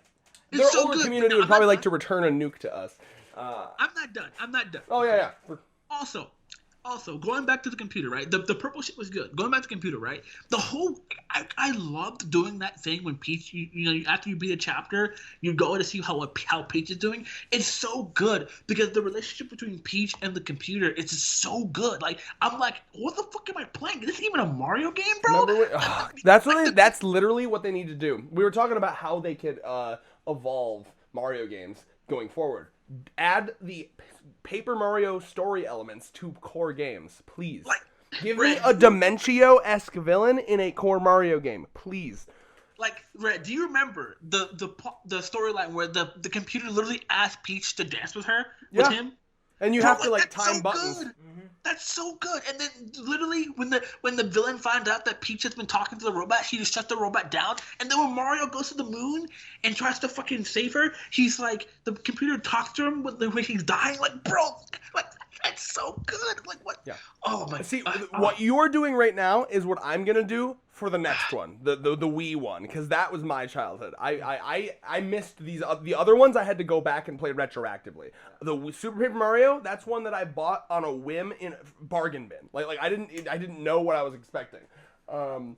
Speaker 4: it's
Speaker 3: Their
Speaker 4: so
Speaker 3: older
Speaker 4: good.
Speaker 3: community
Speaker 4: I'm
Speaker 3: would probably
Speaker 4: not
Speaker 3: like to return a nuke to us.
Speaker 4: I'm not done.
Speaker 3: Oh yeah.
Speaker 4: Also, going back to the computer, right? The purple shit was good. Going back to the computer, right? The whole I loved doing that thing when Peach, after you beat a chapter, you go to see how Peach is doing. It's so good because the relationship between Peach and the computer is just so good. Like, I'm like, what the fuck am I playing? Is this even a Mario game, bro?
Speaker 3: That's literally what they need to do. We were talking about how they could evolve Mario games going forward. Add the Paper Mario story elements to core games, please. Give me a Dementio-esque villain in a core Mario game, please.
Speaker 4: Like, Red, do you remember the storyline where the computer literally asked Peach to dance with him?
Speaker 3: And you
Speaker 4: Bro,
Speaker 3: have to
Speaker 4: that's
Speaker 3: time
Speaker 4: so
Speaker 3: buttons.
Speaker 4: good. That's so good. And then literally when the villain finds out that Peach has been talking to the robot, he just shuts the robot down. And then when Mario goes to the moon and tries to fucking save her, he's like, the computer talks to him when he's dying. Like, bro, like that's so good. Like, what?
Speaker 3: Yeah.
Speaker 4: Oh my.
Speaker 3: See, what you're doing right now is what I'm gonna do for the next one, the Wii one, because that was my childhood. I missed the other ones. I had to go back and play retroactively. The Super Paper Mario, that's one that I bought on a whim in a bargain bin. Like I didn't know what I was expecting. Anyway.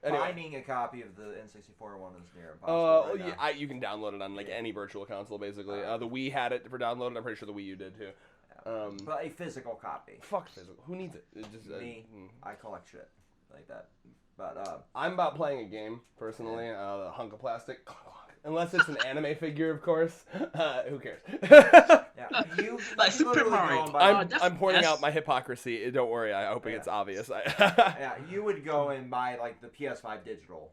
Speaker 1: Finding a copy of the N64 one is near impossible. Right now.
Speaker 3: You can download it on like any virtual console basically. The Wii had it for download, and I'm pretty sure the Wii U did too.
Speaker 1: But a physical copy.
Speaker 3: Fuck physical. Who needs it?
Speaker 1: Me, I collect shit like that. But
Speaker 3: I'm about playing a game personally. The hunk of plastic, unless it's an anime figure, of course. Who cares?
Speaker 1: you
Speaker 4: like Super
Speaker 1: literally
Speaker 4: Mario.
Speaker 1: go and buy-
Speaker 3: I'm pointing out my hypocrisy. Don't worry. I hope it's obvious.
Speaker 1: you would go and buy like the PS5 digital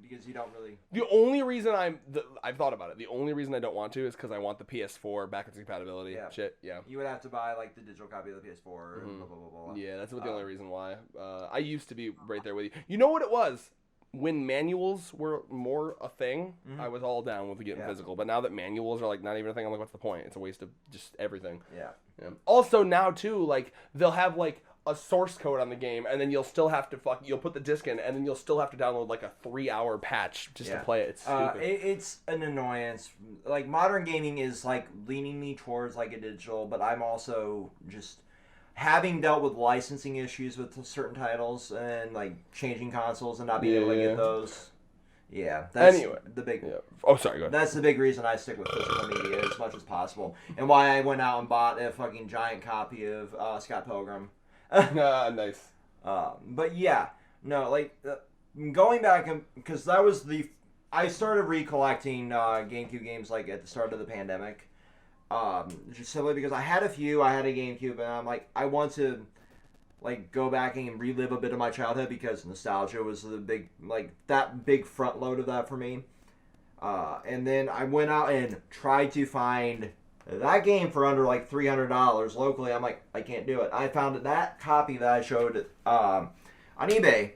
Speaker 1: because you don't really.
Speaker 3: The only reason I've thought about it. The only reason I don't want to is because I want the PS4 backwards compatibility.
Speaker 1: Yeah.
Speaker 3: Shit. Yeah.
Speaker 1: You would have to buy like the digital copy of the PS4 and blah blah blah blah.
Speaker 3: Yeah, that's the only reason why. I used to be right there with you. You know what it was? When manuals were more a thing, I was all down with getting physical. But now that manuals are like not even a thing, I'm like, what's the point? It's a waste of just everything. Yeah. Also now too, like they'll have like a source code on the game, and then you'll still have to you'll put the disc in, and then you'll still have to download like a 3-hour patch just to play it. It's stupid.
Speaker 1: It's an annoyance. Like modern gaming is like leaning me towards like a digital, but I'm also just having dealt with licensing issues with certain titles and like changing consoles and not being able to get those. Yeah, that's the big.
Speaker 3: Yeah. Oh, sorry. Go ahead.
Speaker 1: That's the big reason I stick with physical media as much as possible, and why I went out and bought a fucking giant copy of Scott Pilgrim.
Speaker 3: Nice.
Speaker 1: But yeah, no, like going back because that was I started recollecting GameCube games like at the start of the pandemic. Just simply because I had a GameCube, and I'm like, I want to like go back and relive a bit of my childhood because nostalgia was the big front load of that for me. And then I went out and tried to find that game for under like $300 locally. I'm like, I can't do it. I found that copy that I showed on eBay,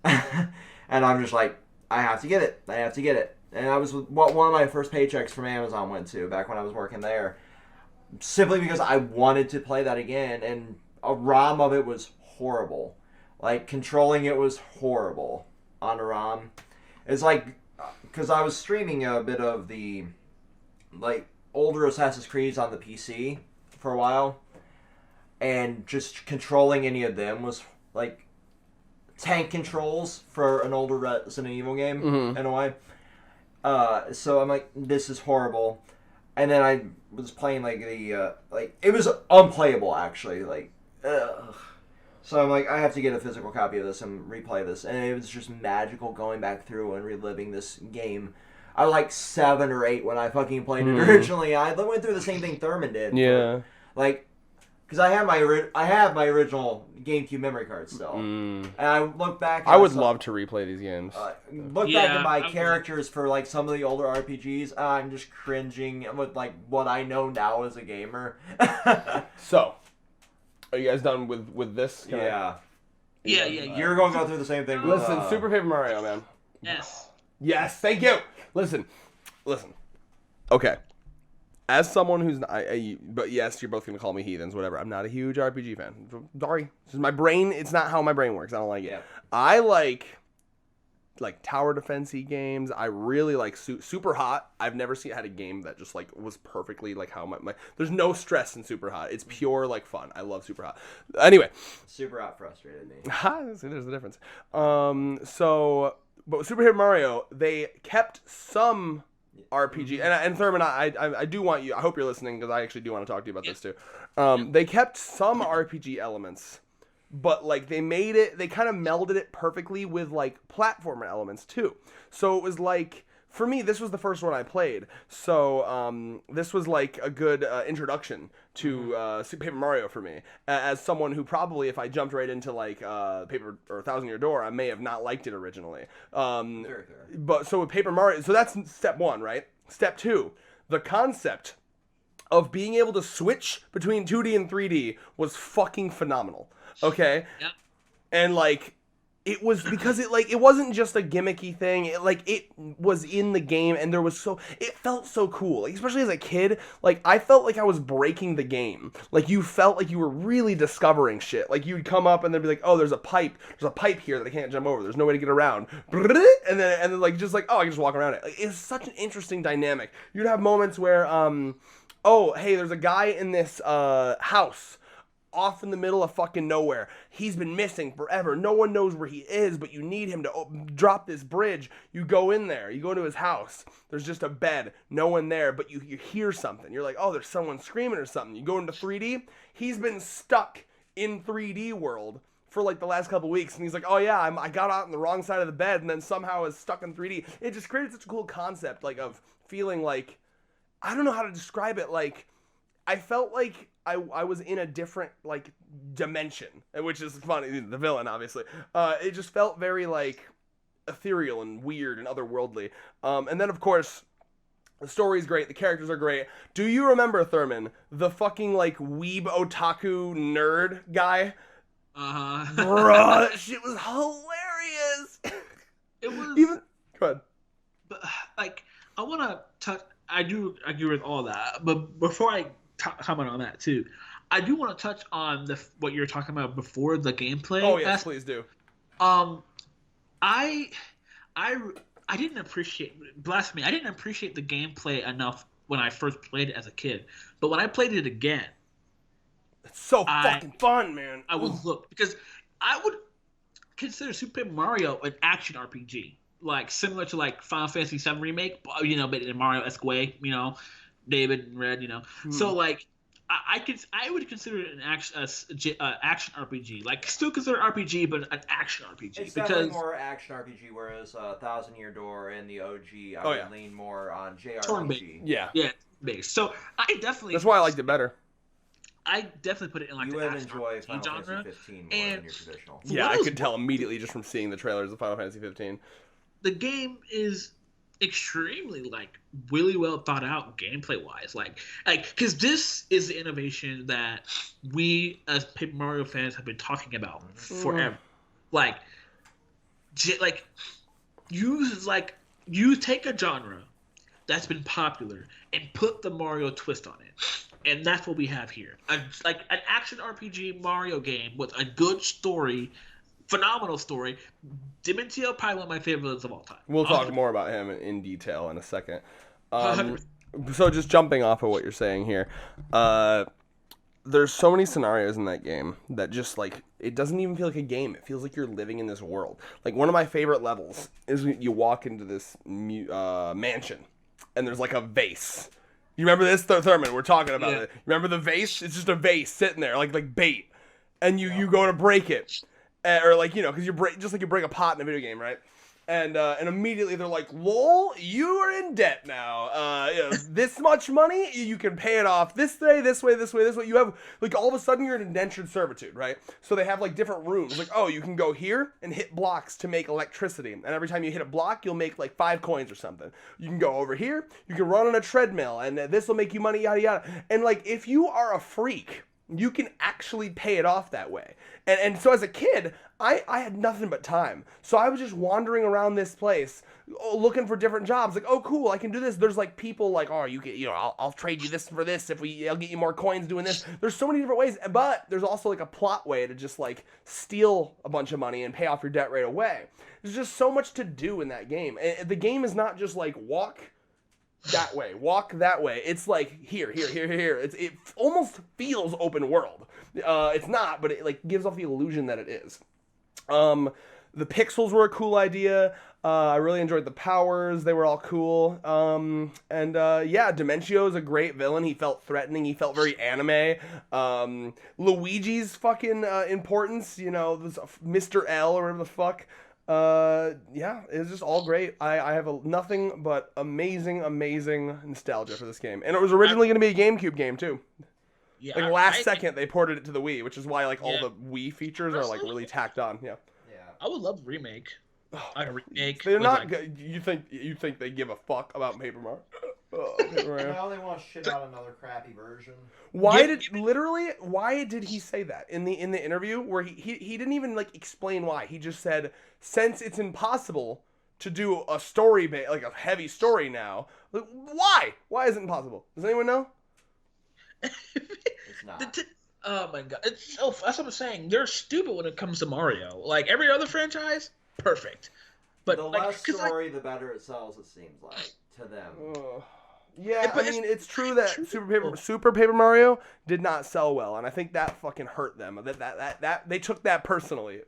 Speaker 1: and I'm just like, I have to get it. And that was what one of my first paychecks from Amazon went to back when I was working there. Simply because I wanted to play that again, and a ROM of it was horrible. Like, controlling it was horrible on a ROM. It's like, because I was streaming a bit of the, like, older Assassin's Creeds on the PC for a while. and just controlling any of them was like tank controls for an older Resident Evil game in a way. So I'm like, this is horrible. And then I was playing like the it was unplayable actually. Like, ugh. So I'm like, I have to get a physical copy of this and replay this. And it was just magical going back through and reliving this game. I was like 7 or 8 when I fucking played it originally. I went through the same thing Thurman did.
Speaker 3: Yeah.
Speaker 1: Because I have my original GameCube memory card still. And I look back.
Speaker 3: I would love to replay these games.
Speaker 1: Back at my characters for like some of the older RPGs. I'm just cringing with like what I know now as a gamer.
Speaker 3: So, are you guys done with this?
Speaker 4: Yeah.
Speaker 1: You're going to go through the same thing.
Speaker 3: Listen, Super Paper Mario, man. Yes, thank you. Listen. Okay. As someone who's not, but yes, you're both gonna call me heathens, whatever. I'm not a huge RPG fan. Sorry, this is my brain. It's not how my brain works. I don't like it. Yeah. I like tower defense-y games. I really like Super Hot. I've never had a game that just like was perfectly like how my there's no stress in Super Hot. It's pure like fun. I love Super Hot. Anyway,
Speaker 1: Super Hot frustrated me.
Speaker 3: See, there's the difference. But with Super Paper Mario, they kept some RPG, and Thurman, I do want you, I hope you're listening, because I actually do want to talk to you about this too. They kept some RPG elements, but like they kind of melded it perfectly with like platformer elements too. So it was like, for me, this was the first one I played, so this was like a good introduction to Super Paper Mario for me, as someone who probably, if I jumped right into like Paper or Thousand Year Door, I may have not liked it originally. Very fair. But so with Paper Mario, so that's step 1, right? Step 2, the concept of being able to switch between 2D and 3D was fucking phenomenal. Okay?
Speaker 4: Yep.
Speaker 3: And like, it was because it wasn't just a gimmicky thing. It was in the game, and it felt so cool. Like, especially as a kid, like I felt like I was breaking the game. Like you felt like you were really discovering shit. Like you'd come up and they'd be like, oh, there's a pipe here that I can't jump over. There's no way to get around. And then like just like, oh, I can just walk around it. Like, it's such an interesting dynamic. You'd have moments where oh, hey, there's a guy in this house off in the middle of fucking nowhere. He's been missing forever. No one knows where he is, but you need him to drop this bridge. You go in there. You go to his house. There's just a bed. No one there, but you hear something. You're like, oh, there's someone screaming or something. You go into 3D. He's been stuck in 3D world for like the last couple weeks, and he's like, oh yeah, I got out on the wrong side of the bed and then somehow is stuck in 3D. It just created such a cool concept, like, of feeling like, I don't know how to describe it, like, I felt like I was in a different, like, dimension, which is funny, the villain, obviously. It just felt very, like, ethereal and weird and otherworldly. And then, of course, the story's great, the characters are great. Do you remember, Thurman, the fucking, like, weeb otaku nerd guy? Bruh, that shit was hilarious!
Speaker 4: It was...
Speaker 3: Go ahead.
Speaker 4: But, like, I want to touch... I do agree with all that, but before I comment on that too, I do want to touch on what you were talking about before, the gameplay.
Speaker 3: Oh yes, please do.
Speaker 4: I didn't appreciate, blasphemy, I didn't appreciate the gameplay enough when I first played it as a kid, but when I played it again,
Speaker 3: it's so fucking fun, man.
Speaker 4: I was hooked, because I would consider Super Paper Mario an action RPG. Like, similar to, like, Final Fantasy VII Remake, you know, but in a Mario-esque way, you know, David and Red, you know. So, like, I would consider it an action RPG. Like, still consider RPG, but an action RPG.
Speaker 1: It's definitely more action RPG, whereas Thousand Year Door and the OG, I would lean more on JRPG.
Speaker 3: Yeah,
Speaker 4: based. So, I definitely...
Speaker 3: That's why I liked it better.
Speaker 4: I definitely put it in, like,
Speaker 1: you
Speaker 4: the
Speaker 1: would
Speaker 4: action
Speaker 1: enjoy
Speaker 4: RPG
Speaker 1: Final
Speaker 4: genre.
Speaker 1: Fantasy 15 more than your traditional.
Speaker 3: Yeah, I could tell immediately just from seeing the trailers of Final Fantasy 15.
Speaker 4: The game is extremely, like, really well thought out gameplay wise, like because this is the innovation that we as Paper Mario fans have been talking about forever. Like you take a genre that's been popular and put the Mario twist on it, and that's what we have here. Like an action RPG Mario game with a good story. Phenomenal story. Dimentio, probably one of my favorites of all time.
Speaker 3: We'll talk more about him in detail in a second. So just jumping off of what you're saying here, there's so many scenarios in that game that just like it doesn't even feel like a game. It feels like you're living in this world. Like one of my favorite levels is when you walk into this mansion and there's like a vase. You remember this, Thurman? We're talking about it. Remember the vase? It's just a vase sitting there like bait, and you go to break it, or like because you break just like you break a pot in a video game, right? And immediately they're like, "Lol, you are in debt now. This much money, you can pay it off this way, this way, this way, this way." You have like all of a sudden you're in indentured servitude, right? So they have like different rooms. Like, oh, you can go here and hit blocks to make electricity, and every time you hit a block, you'll make like 5 coins or something. You can go over here, you can run on a treadmill, and this will make you money, yada yada. And like if you are a freak, you can actually pay it off that way. And so as a kid, I had nothing but time. So I was just wandering around this place looking for different jobs. Like, oh, cool, I can do this. There's like people like, oh, I'll trade you this for this I'll get you more coins doing this. There's so many different ways. But there's also like a plot way to just like steal a bunch of money and pay off your debt right away. There's just so much to do in that game. And the game is not just like walk that way, walk that way. It's like here. It almost feels open world. It's not, but it like gives off the illusion that it is. The pixels were a cool idea. I really enjoyed the powers. They were all cool. Dimentio is a great villain. He felt threatening. He felt very anime. Luigi's fucking importance, this Mr. L or whatever the fuck. It was just all great. I have nothing but amazing nostalgia for this game. And it was originally going to be a GameCube game, too. Yeah, like last second, they ported it to the Wii, which is why like all the Wii features are like really tacked on. Yeah.
Speaker 4: I would love a remake.
Speaker 3: They're not good. You think they give a fuck about Paper Mario?
Speaker 1: Now they want to shit out another crappy version.
Speaker 3: Why did he say that in the interview where he didn't even like explain why? He just said, since it's impossible to do a story like a heavy story now, like, why is it impossible? Does anyone know?
Speaker 1: It's not.
Speaker 4: Oh my god, that's what I'm saying. They're stupid when it comes to Mario. Like every other franchise, perfect. But
Speaker 1: the less story, the better it sells. It seems like to them.
Speaker 3: It's true that Super Paper Mario did not sell well, and I think that fucking hurt them. That they took that personally.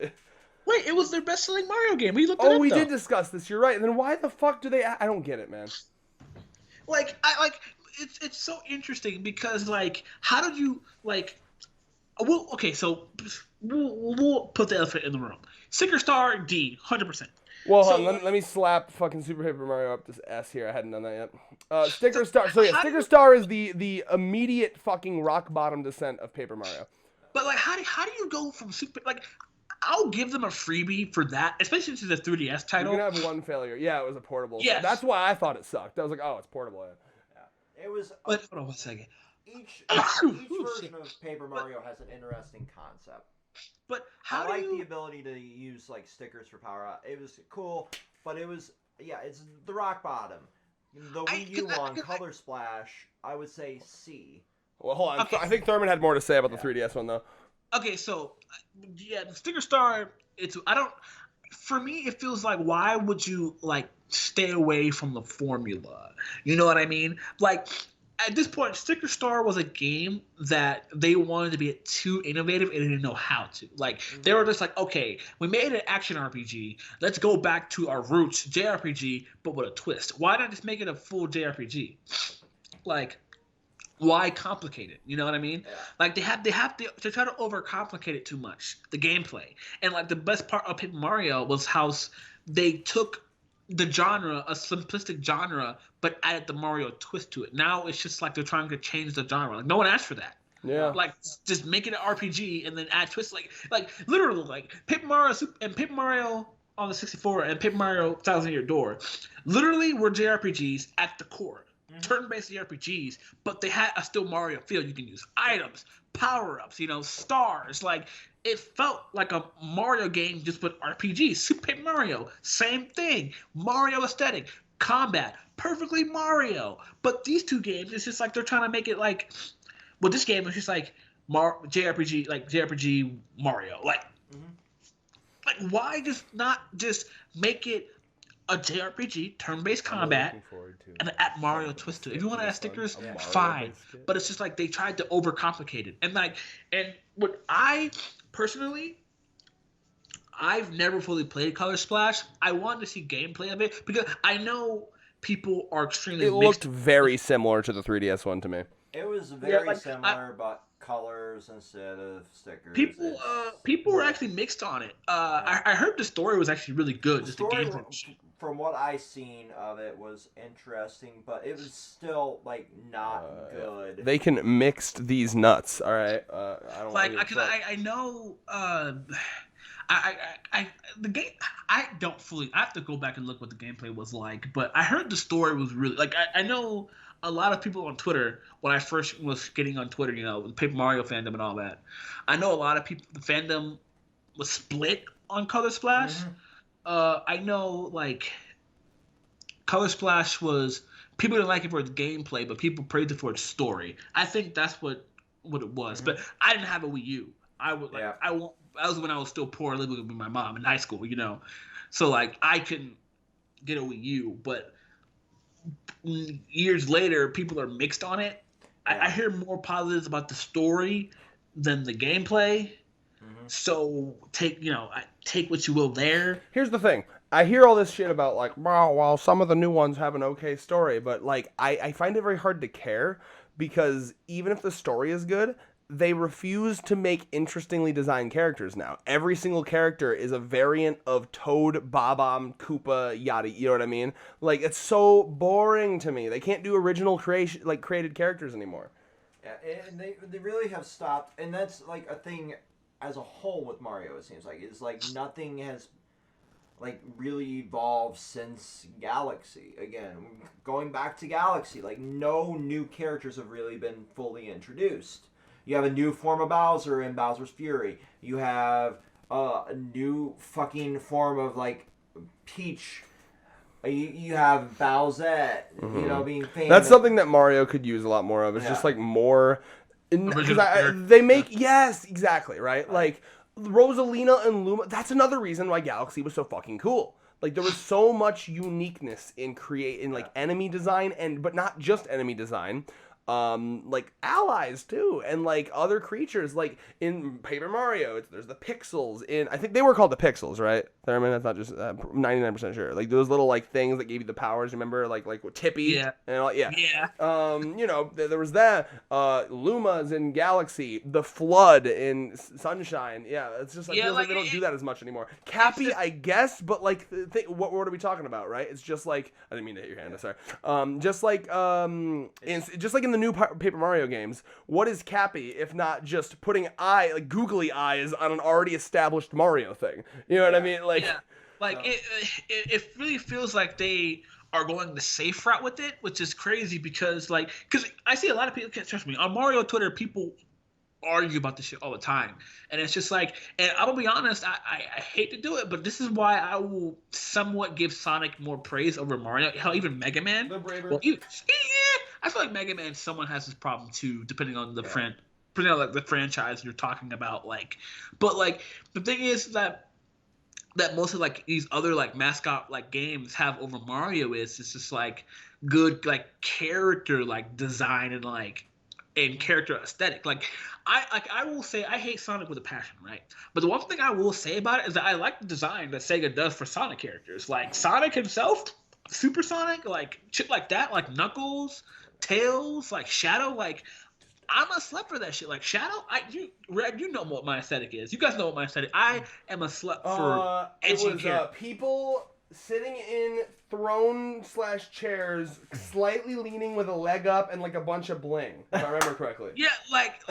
Speaker 4: Wait, it was their best-selling Mario game. We
Speaker 3: did discuss this. You're right. And then why the fuck do they? I don't get it, man.
Speaker 4: It's so interesting because like, how did you like? Well, okay, so we'll put the elephant in the room. Sticker Star D, 100%.
Speaker 3: Well, hold on, let me slap fucking Super Paper Mario up this S here. I hadn't done that yet. Sticker Star. So yeah, Sticker Star is the immediate fucking rock bottom descent of Paper Mario.
Speaker 4: But like, how do you go from Super like? I'll give them a freebie for that, especially to the 3DS title.
Speaker 3: You're gonna have one failure. Yeah, it was a portable. Yeah, so that's why I thought it sucked. I was like, oh, it's portable.
Speaker 1: Yeah. It was.
Speaker 4: But hold on 1 second.
Speaker 1: Each version of Paper Mario has an interesting concept.
Speaker 4: But
Speaker 1: I like the ability to use like stickers for power up. It was cool, but it's the rock bottom. The Wii U one, Color Splash, I would say C.
Speaker 3: Well, hold on. Okay. I think Thurman had more to say about the 3DS one though.
Speaker 4: Okay, so the Sticker Star. For me, it feels like why would you like stay away from the formula? You know what I mean? Like. At this point, Sticker Star was a game that they wanted to be too innovative and they didn't know how to. Like, they were just like, okay, we made an action RPG. Let's go back to our roots, JRPG, but with a twist. Why not just make it a full JRPG? Like, why complicate it? You know what I mean? Yeah. Like, they have to try to overcomplicate it too much, the gameplay. And, like, the best part of Paper Mario was how they took the genre, a simplistic genre, but added the Mario twist to it. Now it's just like they're trying to change the genre. Like no one asked for that.
Speaker 3: Yeah.
Speaker 4: Like just make it an RPG and then add twists. Like literally, like Paper Mario on the 64 and Paper Mario Thousand Year Door, literally were JRPGs at the core, turn-based JRPGs, but they had a still Mario feel. You can use items, power-ups, stars, like. It felt like a Mario game just with RPG. Super Paper Mario, same thing. Mario aesthetic, combat, perfectly Mario. But these two games, it's just like they're trying to make it like. Well, this game is just like JRPG Mario. Like why just not just make it a JRPG, turn-based combat, and at Mario twist to it. If you want to add stickers, fine. But it's just like they tried to overcomplicate it. And what I personally, I've never fully played Color Splash. I wanted to see gameplay of it because I know people are extremely
Speaker 3: It looked very similar to the 3DS one to me.
Speaker 1: It was very similar, but colors instead of stickers.
Speaker 4: People were actually mixed on it. I heard the story was actually really good.
Speaker 1: The story, from what I seen of it, was interesting, but it was still like not good.
Speaker 3: They can mix these nuts. All right. I don't
Speaker 4: I know. The game. I don't fully. I have to go back and look what the gameplay was like, but I heard the story was really like. I know a lot of people on Twitter when I first was getting on Twitter, you know, with Paper Mario fandom and all that. I know a lot of people. The fandom was split on Color Splash. Mm-hmm. I know like Color Splash was people didn't like it for its gameplay, but people praised it for its story. I think that's what it was. Mm-hmm. But I didn't have a Wii U. I would like I won't. That was when I was still poor, living with my mom in high school, you know. So, like, I couldn't get a Wii U. But years later, people are mixed on it. I hear more positives about the story than the gameplay. Mm-hmm. So, take what you will there.
Speaker 3: Here's the thing. I hear all this shit about, like, well, some of the new ones have an okay story. But, like, I find it very hard to care because even if the story is good, they refuse to make interestingly designed characters now. Every single character is a variant of Toad, Bob-omb, Koopa, yada. You know what I mean? Like, it's so boring to me. They can't do original created characters anymore.
Speaker 1: Yeah, and they really have stopped. And that's, like, a thing as a whole with Mario, it seems like. It's like nothing has, like, really evolved since Galaxy. Again, going back to Galaxy, like, no new characters have really been fully introduced. You have a new form of Bowser in Bowser's Fury. You have a new fucking form of, like, Peach. You have Bowsette,
Speaker 3: mm-hmm.
Speaker 1: you know, being famous.
Speaker 3: That's something that Mario could use a lot more of. It's just, like, more... they make... Yes, exactly, right? Like, Rosalina and Luma... That's another reason why Galaxy was so fucking cool. Like, there was so much uniqueness in enemy design, but not just enemy design. Like allies too, and like other creatures, like in Paper Mario, there's the pixels. I think they were called the pixels, right? Thurman, that's not just 99% sure. Like those little like things that gave you the powers. Remember, like with Tippy, and all, yeah. You know, there was that. Luma's in Galaxy, the Flood in Sunshine. Yeah, it's just like, like they don't do that as much anymore. Cappy, I guess, but like, what are we talking about, right? It's just like I didn't mean to hit your hand. Sorry. Just like in the new Paper Mario games, what is Cappy if not just putting googly eyes on an already established Mario thing? You know what I mean?
Speaker 4: It really feels like they are going the safe route with it, which is crazy because I see a lot of people, can't trust me, on Mario Twitter, people argue about this shit all the time, and it's just like, and I'm gonna be honest, I hate to do it, but this is why I will somewhat give Sonic more praise over Mario. Hell, even Mega Man.
Speaker 3: The braver.
Speaker 4: Well, I feel like Mega Man, someone has this problem too, depending on the the franchise you're talking about. Like, but like the thing is that most of like these other like mascot like games have over Mario is it's just like good like character like design and character aesthetic. Like I will say I hate Sonic with a passion, right? But the one thing I will say about it is that I like the design that Sega does for Sonic characters. Like Sonic himself, Super Sonic, like shit like that, like Knuckles, Tails, like Shadow, like I'm a slut for that shit. Like Shadow, Red, you know what my aesthetic is. You guys know what my aesthetic. I am a slut for edgy characters.
Speaker 3: People sitting in throne/chairs, slightly leaning with a leg up and like a bunch of bling, if I remember correctly.
Speaker 4: Yeah, like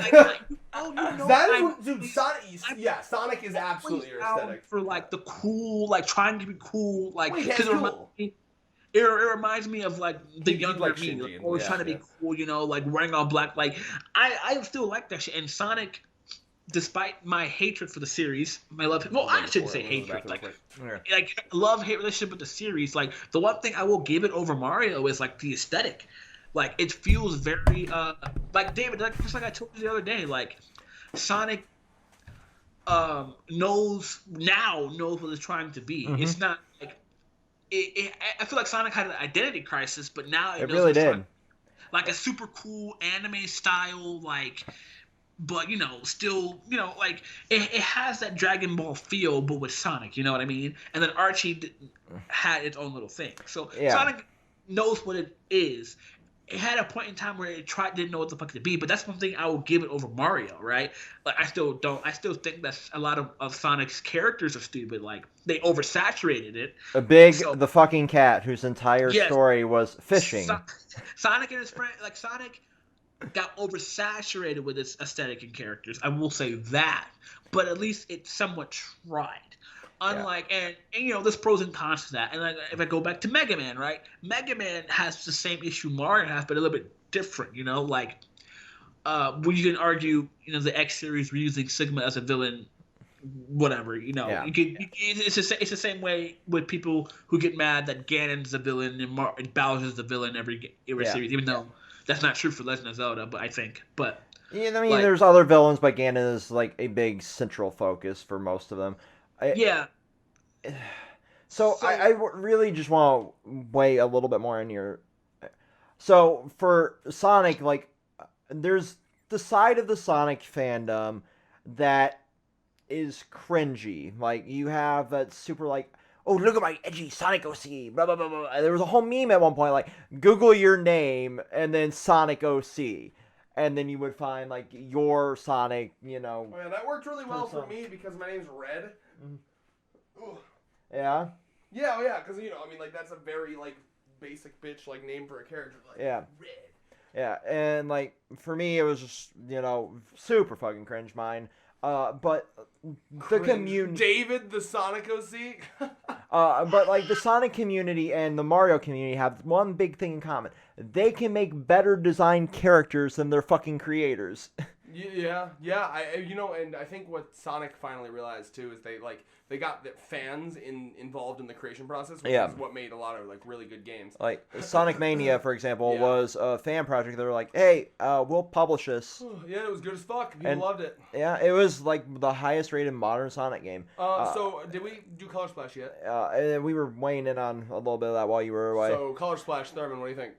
Speaker 4: oh, you know,
Speaker 3: that is what, dude. Sonic is absolutely your aesthetic.
Speaker 4: For like the cool, like trying to be cool, like
Speaker 3: because
Speaker 4: it reminds me of like the younger
Speaker 3: like
Speaker 4: me, like, always trying to be cool, you know, like wearing all black. Like I still like that shit. And Sonic, despite my hatred for the series, my love. Well, I shouldn't say hatred. Like love-hate relationship with the series. Like the one thing I will give it over Mario is like the aesthetic. Like it feels very like David, just like I told you the other day. Like Sonic knows what it's trying to be. Mm-hmm. It's not like I feel like Sonic had an identity crisis, but now
Speaker 1: It really did.
Speaker 4: Like a super cool anime style, like, but still, like it has that Dragon Ball feel, but with Sonic. You know what I mean? And then Archie had its own little thing. So Sonic knows what it is. It had a point in time where it didn't know what the fuck to be, but that's one thing I will give it over Mario, right? Like I still think that a lot of Sonic's characters are stupid. Like they oversaturated it.
Speaker 1: The fucking cat whose entire story was fishing.
Speaker 4: Sonic and his friend, like Sonic, got oversaturated with its aesthetic and characters. I will say that, but at least it somewhat tried. Unlike and there's pros and cons to that. And like if I go back to Mega Man, right? Mega Man has the same issue Mario has, but a little bit different. Like when you can argue, the X series we're using Sigma as a villain, whatever. It's the same way with people who get mad that Ganon's the villain and Bowser's the villain every series, even though that's not true for Legend of Zelda. But I think,
Speaker 1: there's other villains, but Ganon is like a big central focus for most of them. So I really just want to weigh a little bit more in your. So for Sonic, like, there's the side of the Sonic fandom that is cringy. Like, you have that super, like, oh, look at my edgy Sonic OC, blah, blah, blah, blah. There was a whole meme at one point, like, Google your name and then Sonic OC. And then you would find, like, your Sonic,
Speaker 3: Oh, yeah, that worked really well for me because my name's Red. Ooh.
Speaker 1: Yeah?
Speaker 3: Yeah, because, like, that's a very, like, basic bitch, like, name for a character. Like,
Speaker 1: yeah.
Speaker 3: Red.
Speaker 1: Yeah, and, like, for me, it was just, super fucking cringe mine. But the community...
Speaker 3: David, the Sonic OC?
Speaker 1: But, like, the Sonic community and the Mario community have one big thing in common. They can make better designed characters than their fucking creators.
Speaker 3: Yeah. And I think what Sonic finally realized too is they got the fans involved in the creation process, which is what made a lot of like really good games.
Speaker 1: Like Sonic Mania, for example, was a fan project. They were like, "Hey, we'll publish this."
Speaker 3: Yeah, it was good as fuck. People loved it.
Speaker 1: Yeah, it was like the highest rated modern Sonic game.
Speaker 3: So did we do Color Splash yet?
Speaker 1: And we were weighing in on a little bit of that while you were away.
Speaker 3: So Color Splash, Thurman, what do you think?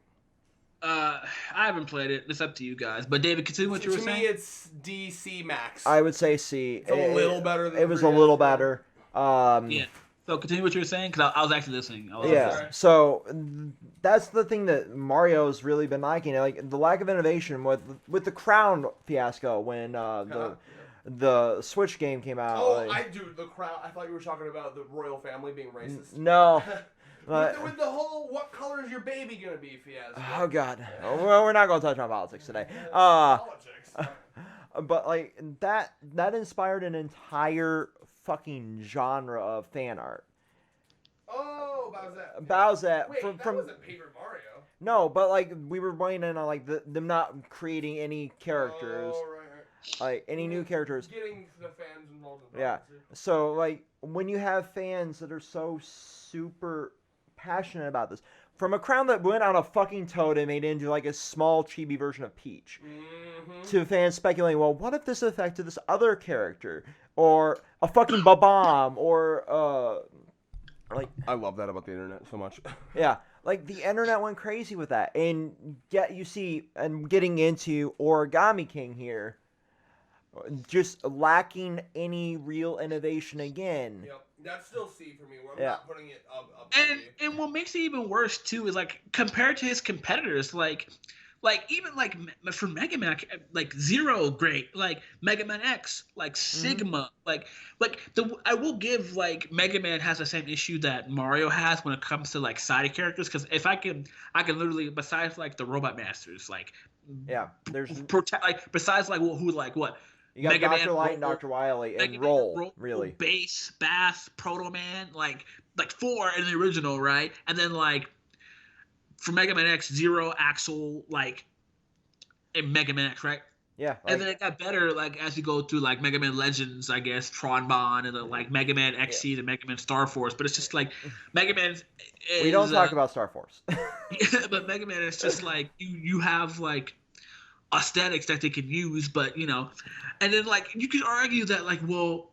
Speaker 4: I haven't played it. It's up to you guys. But David, continue what you were saying.
Speaker 3: To me, it's DC Max.
Speaker 1: I would say C.
Speaker 3: It's a little better than
Speaker 1: it was a little better.
Speaker 4: Yeah. So continue what you were saying, because I was actually listening.
Speaker 1: So that's the thing that Mario's really been liking. Like the lack of innovation with the Crown fiasco when the Switch game came out.
Speaker 3: Oh, the Crown. I thought you were talking about the royal family being racist.
Speaker 1: No.
Speaker 3: With the whole, what color is your baby gonna be if he has?
Speaker 1: Oh God. Well, we're not gonna touch on politics today. Politics. But like that inspired an entire fucking genre of fan art.
Speaker 3: Oh,
Speaker 1: Bowsette.
Speaker 3: Wait, that wasn't Paper Mario.
Speaker 1: No, but like we were weighing in on like them not creating any characters.
Speaker 3: Oh, right.
Speaker 1: Like any new characters.
Speaker 3: Getting the fans involved in
Speaker 1: So like when you have fans that are so super passionate about this, from a Crown that went on a fucking toad and made it into like a small chibi version of Peach, to fans speculating, well, what if this affected this other character, or a fucking Babam, or like,
Speaker 3: I love that about the internet so much.
Speaker 1: Yeah, like the internet went crazy with that, and you see, and getting into Origami King here, just lacking any real innovation again.
Speaker 3: Yep. That's still C for me. I'm not putting it up.
Speaker 4: And what makes it even worse too is like compared to his competitors, like even like for Mega Man, like Zero, great, like Mega Man X, like Sigma, like I will give like Mega Man has the same issue that Mario has when it comes to like side characters, because if I can literally, besides like the Robot Masters, like
Speaker 1: there's
Speaker 4: besides like who like what.
Speaker 1: You got
Speaker 4: Mega
Speaker 1: Dr.
Speaker 4: Man,
Speaker 1: Light and Dr. Wily and
Speaker 4: Mega
Speaker 1: Roll, really.
Speaker 4: Bass, Bass, Proto Man, like 4 in the original, right? And then like for Mega Man X, Zero, Axel, like in Mega Man X, right?
Speaker 1: Yeah.
Speaker 4: And then it got better like as you go through like Mega Man Legends, I guess, Tron Bon, and then like Mega Man XC and Mega Man Star Force. But it's just like Mega Man is,
Speaker 1: we don't talk about Star Force.
Speaker 4: But Mega Man is just like you have like aesthetics that they can use, but and then like you could argue that like, well,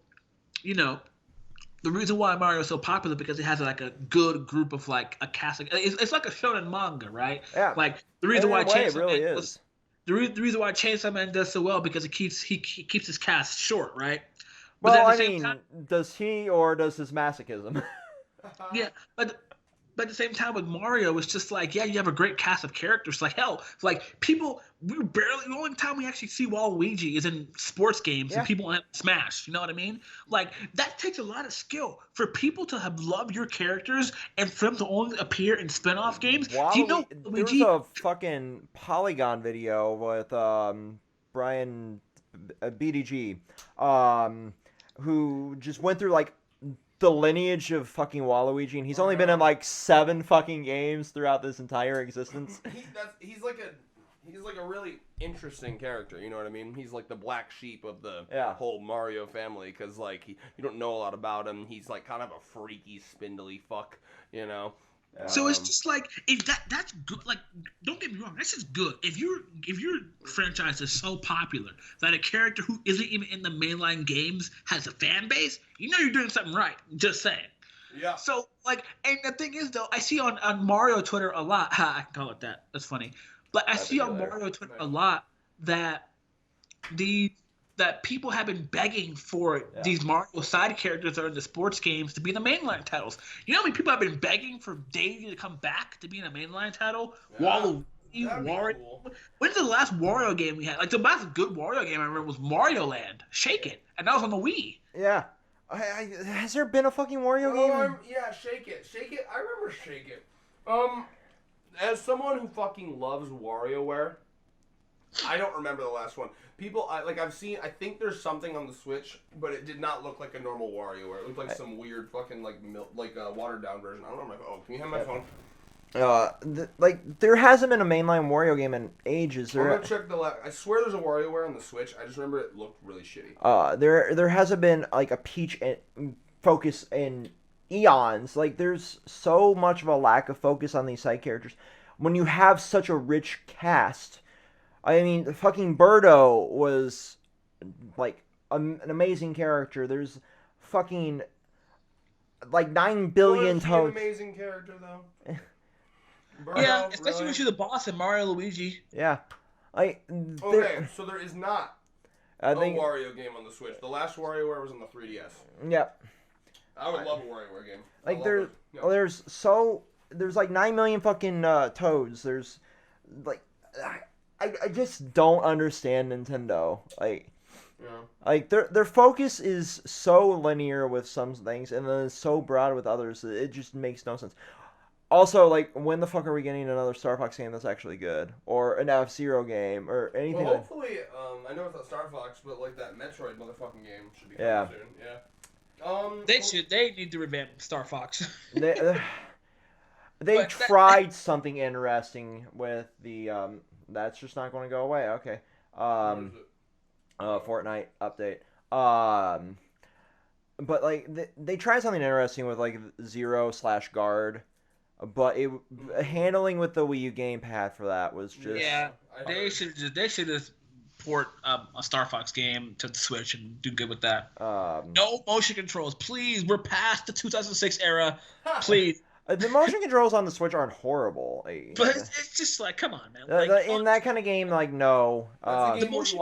Speaker 4: the reason why Mario is so popular because it has like a good group of like a cast. It's like a shonen manga, right?
Speaker 1: Yeah.
Speaker 4: Like the reason why
Speaker 1: it really is.
Speaker 4: The reason why Chainsaw Man does so well because he keeps his cast short, right?
Speaker 1: Well, I mean, does he or does his masochism?
Speaker 4: Yeah, but at the same time with Mario, it's just like, yeah, you have a great cast of characters. Like hell, like people, the only time we actually see Waluigi is in sports games and people on Smash. You know what I mean? Like that takes a lot of skill for people to have loved your characters and for them to only appear in spin-off games.
Speaker 1: There's a fucking Polygon video with Brian BDG, who just went through like the lineage of fucking Waluigi, and he's only been in like 7 fucking games throughout this entire existence.
Speaker 3: He's like a really interesting character. You know what I mean? He's like the black sheep of the whole Mario family because like you don't know a lot about him. He's like kind of a freaky, spindly fuck. You know.
Speaker 4: So it's just like if that's good. Like, don't get me wrong, that's just good. If your franchise is so popular that a character who isn't even in the mainline games has a fan base, you know you're doing something right. Just saying.
Speaker 3: Yeah.
Speaker 4: So like, and the thing is though, I see on Mario Twitter a lot. I can call it that. That's funny. But I see on Mario Twitter a lot that that people have been begging for these Mario side characters that are in the sports games to be in the mainline titles. You know how many people have been begging for Daisy to come back to be in a mainline title? Waluigi, Wario. Cool. When's the last Wario game we had? Like the last good Wario game I remember was Mario Land, Shake It, and that was on the Wii.
Speaker 1: Yeah. Has there been a fucking Wario game?
Speaker 3: Yeah, Shake It. Shake It. I remember Shake It. As someone who fucking loves WarioWare, I don't remember the last one. I've seen, I think there's something on the Switch, but it did not look like a normal WarioWare. It looked like some weird fucking, watered down version. I don't know my phone. Can you have my phone?
Speaker 1: There hasn't been a mainline Wario game in ages.
Speaker 3: I'm gonna check I swear there's a WarioWare on the Switch. I just remember it looked really shitty.
Speaker 1: There hasn't been, like, a Peach focus in eons. Like, there's so much of a lack of focus on these side characters. When you have such a rich cast... I mean, fucking Birdo was, like, an amazing character. There's fucking, like, 9 billion toads.
Speaker 3: An amazing character, though.
Speaker 4: Birdo, yeah, especially when you're the boss in Mario Luigi.
Speaker 1: Yeah.
Speaker 3: Okay, so there is not a Wario game on the Switch. The last WarioWare was on the 3DS.
Speaker 1: Yep.
Speaker 3: I would love a WarioWare game.
Speaker 1: Like, there's, like, 9 million fucking toads. There's, like... I just don't understand Nintendo. Like their focus is so linear with some things and then it's so broad with others that it just makes no sense. Also, like, when the fuck are we getting another Star Fox game that's actually good? Or an F-Zero game or anything?
Speaker 3: Well, hopefully, I know it's not Star Fox, but like that Metroid motherfucking game should be coming soon. Yeah.
Speaker 4: They need to revamp Star Fox.
Speaker 1: They tried something interesting with the that's just not going to go away. Okay. Fortnite update. But like they tried something interesting with like Zero/Guard, but handling with the Wii U gamepad for that was just
Speaker 4: they should just port a Star Fox game to the Switch and do good with that. No motion controls, please. We're past the 2006 era, please.
Speaker 1: The motion controls on the Switch aren't horrible.
Speaker 4: But it's just like, come on, man. Like,
Speaker 1: in that kind of game, like, no.
Speaker 4: The motion